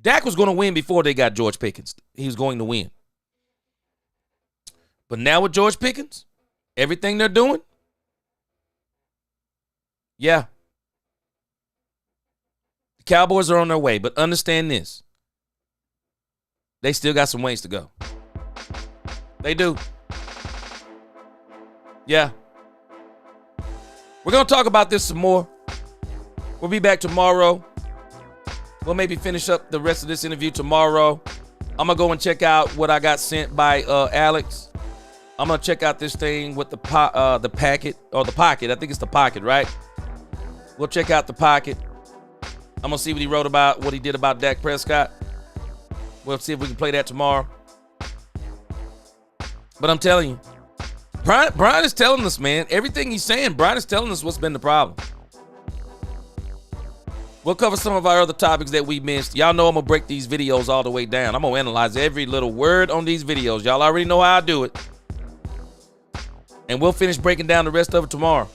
Dak was going to win before they got George Pickens. He was going to win. But now with George Pickens, everything they're doing, yeah. The Cowboys are on their way, but understand this. They still got some ways to go. They do. Yeah. We're going to talk about this some more. We'll be back tomorrow. We'll maybe finish up the rest of this interview tomorrow. I'm going to go and check out what I got sent by Alex. I'm going to check out this thing with the packet, or the pocket. I think it's the pocket, right? We'll check out the pocket. I'm going to see what he wrote about, what he did about Dak Prescott. We'll see if we can play that tomorrow. But I'm telling you, Brian is telling us, man, everything he's saying, Brian is telling us what's been the problem. We'll cover some of our other topics that we missed. Y'all know I'm going to break these videos all the way down. I'm going to analyze every little word on these videos. Y'all already know how I do it. And we'll finish breaking down the rest of it tomorrow.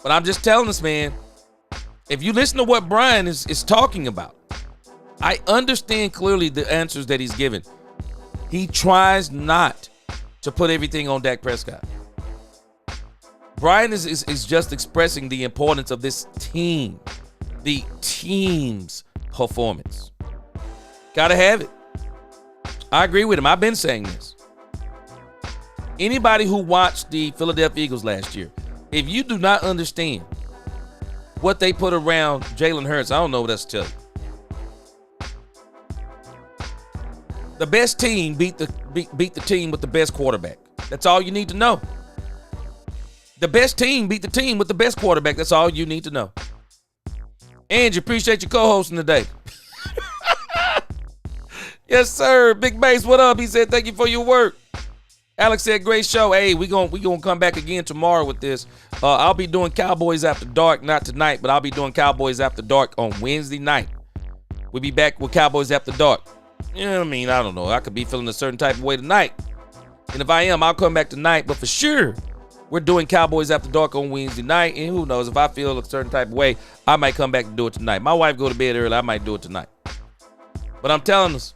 But I'm just telling us, man, if you listen to what Brian is talking about, I understand clearly the answers that he's given. He tries not to put everything on Dak Prescott. Brian is just expressing the importance of this team, the team's performance. Gotta have it. I agree with him. I've been saying this. Anybody who watched the Philadelphia Eagles last year, if you do not understand what they put around Jalen Hurts, I don't know what else to tell you. The best team beat the team with the best quarterback. That's all you need to know. The best team beat the team with the best quarterback. That's all you need to know. Angie, appreciate you co-hosting today. Yes, sir. Big Bass, what up? He said, thank you for your work. Alex said, great show. Hey, we gonna come back again tomorrow with this. I'll be doing Cowboys After Dark, not tonight, but I'll be doing Cowboys After Dark on Wednesday night. We'll be back with Cowboys After Dark. You know what I mean? I don't know. I could be feeling a certain type of way tonight. And if I am, I'll come back tonight. But for sure, we're doing Cowboys After Dark on Wednesday night. And who knows, if I feel a certain type of way, I might come back and do it tonight. My wife go to bed early. I might do it tonight. But I'm telling us,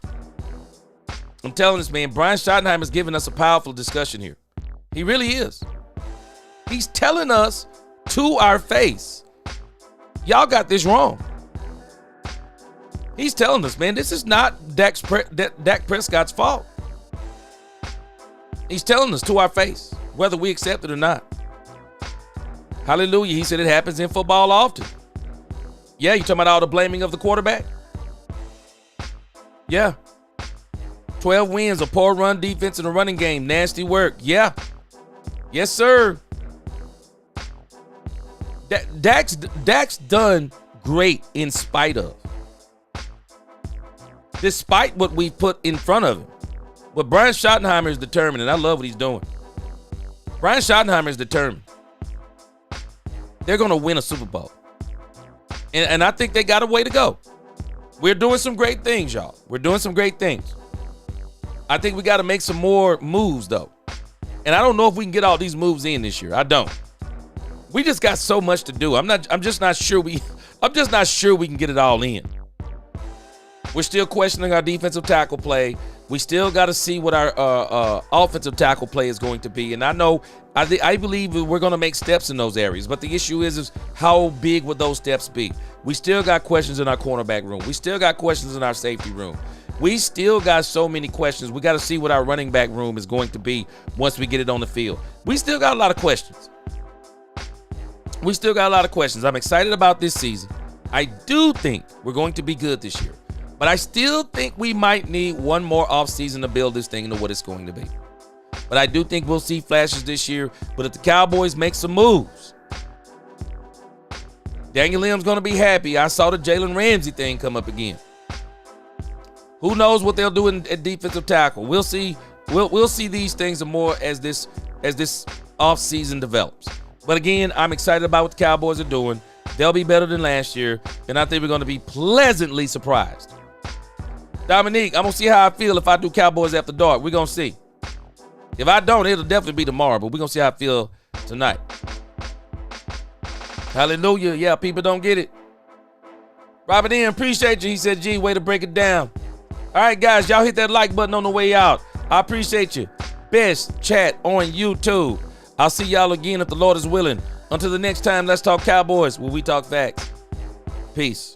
man, Brian Schottenheimer is giving us a powerful discussion here. He really is. He's telling us to our face, y'all got this wrong. He's telling us, man, this is not Dak Prescott's fault. He's telling us to our face, whether we accept it or not. Hallelujah. He said it happens in football often. Yeah, you talking about all the blaming of the quarterback? Yeah. 12 wins, a poor run defense and a running game. Nasty work. Yeah. Yes, sir. Dak's done great in spite of. Despite what we put in front of him. But Brian Schottenheimer is determined, and I love what he's doing. Brian Schottenheimer is determined. They're going to win a Super Bowl. And I think they got a way to go. We're doing some great things, y'all. We're doing some great things. I think we got to make some more moves, though. And I don't know if we can get all these moves in this year. I don't. We just got so much to do. I'm just not sure we can get it all in. We're still questioning our defensive tackle play. We still got to see what our offensive tackle play is going to be. And I believe we're going to make steps in those areas. But the issue is how big would those steps be? We still got questions in our cornerback room. We still got questions in our safety room. We still got so many questions. We got to see what our running back room is going to be once we get it on the field. We still got a lot of questions. I'm excited about this season. I do think we're going to be good this year. But I still think we might need one more offseason to build this thing into what it's going to be. But I do think we'll see flashes this year. But if the Cowboys make some moves, Daniel Lim's going to be happy. I saw the Jalen Ramsey thing come up again. Who knows what they'll do at defensive tackle? We'll see. We'll see these things more as this offseason develops. But again, I'm excited about what the Cowboys are doing. They'll be better than last year, and I think we're going to be pleasantly surprised. Dominique, I'm going to see how I feel if I do Cowboys After Dark. We're going to see. If I don't, it'll definitely be tomorrow, but we're going to see how I feel tonight. Hallelujah. Yeah, people don't get it. Robert N., appreciate you. He said, gee, way to break it down. All right, guys, y'all hit that like button on the way out. I appreciate you. Best chat on YouTube. I'll see y'all again if the Lord is willing. Until the next time, let's talk Cowboys where we talk facts. Peace.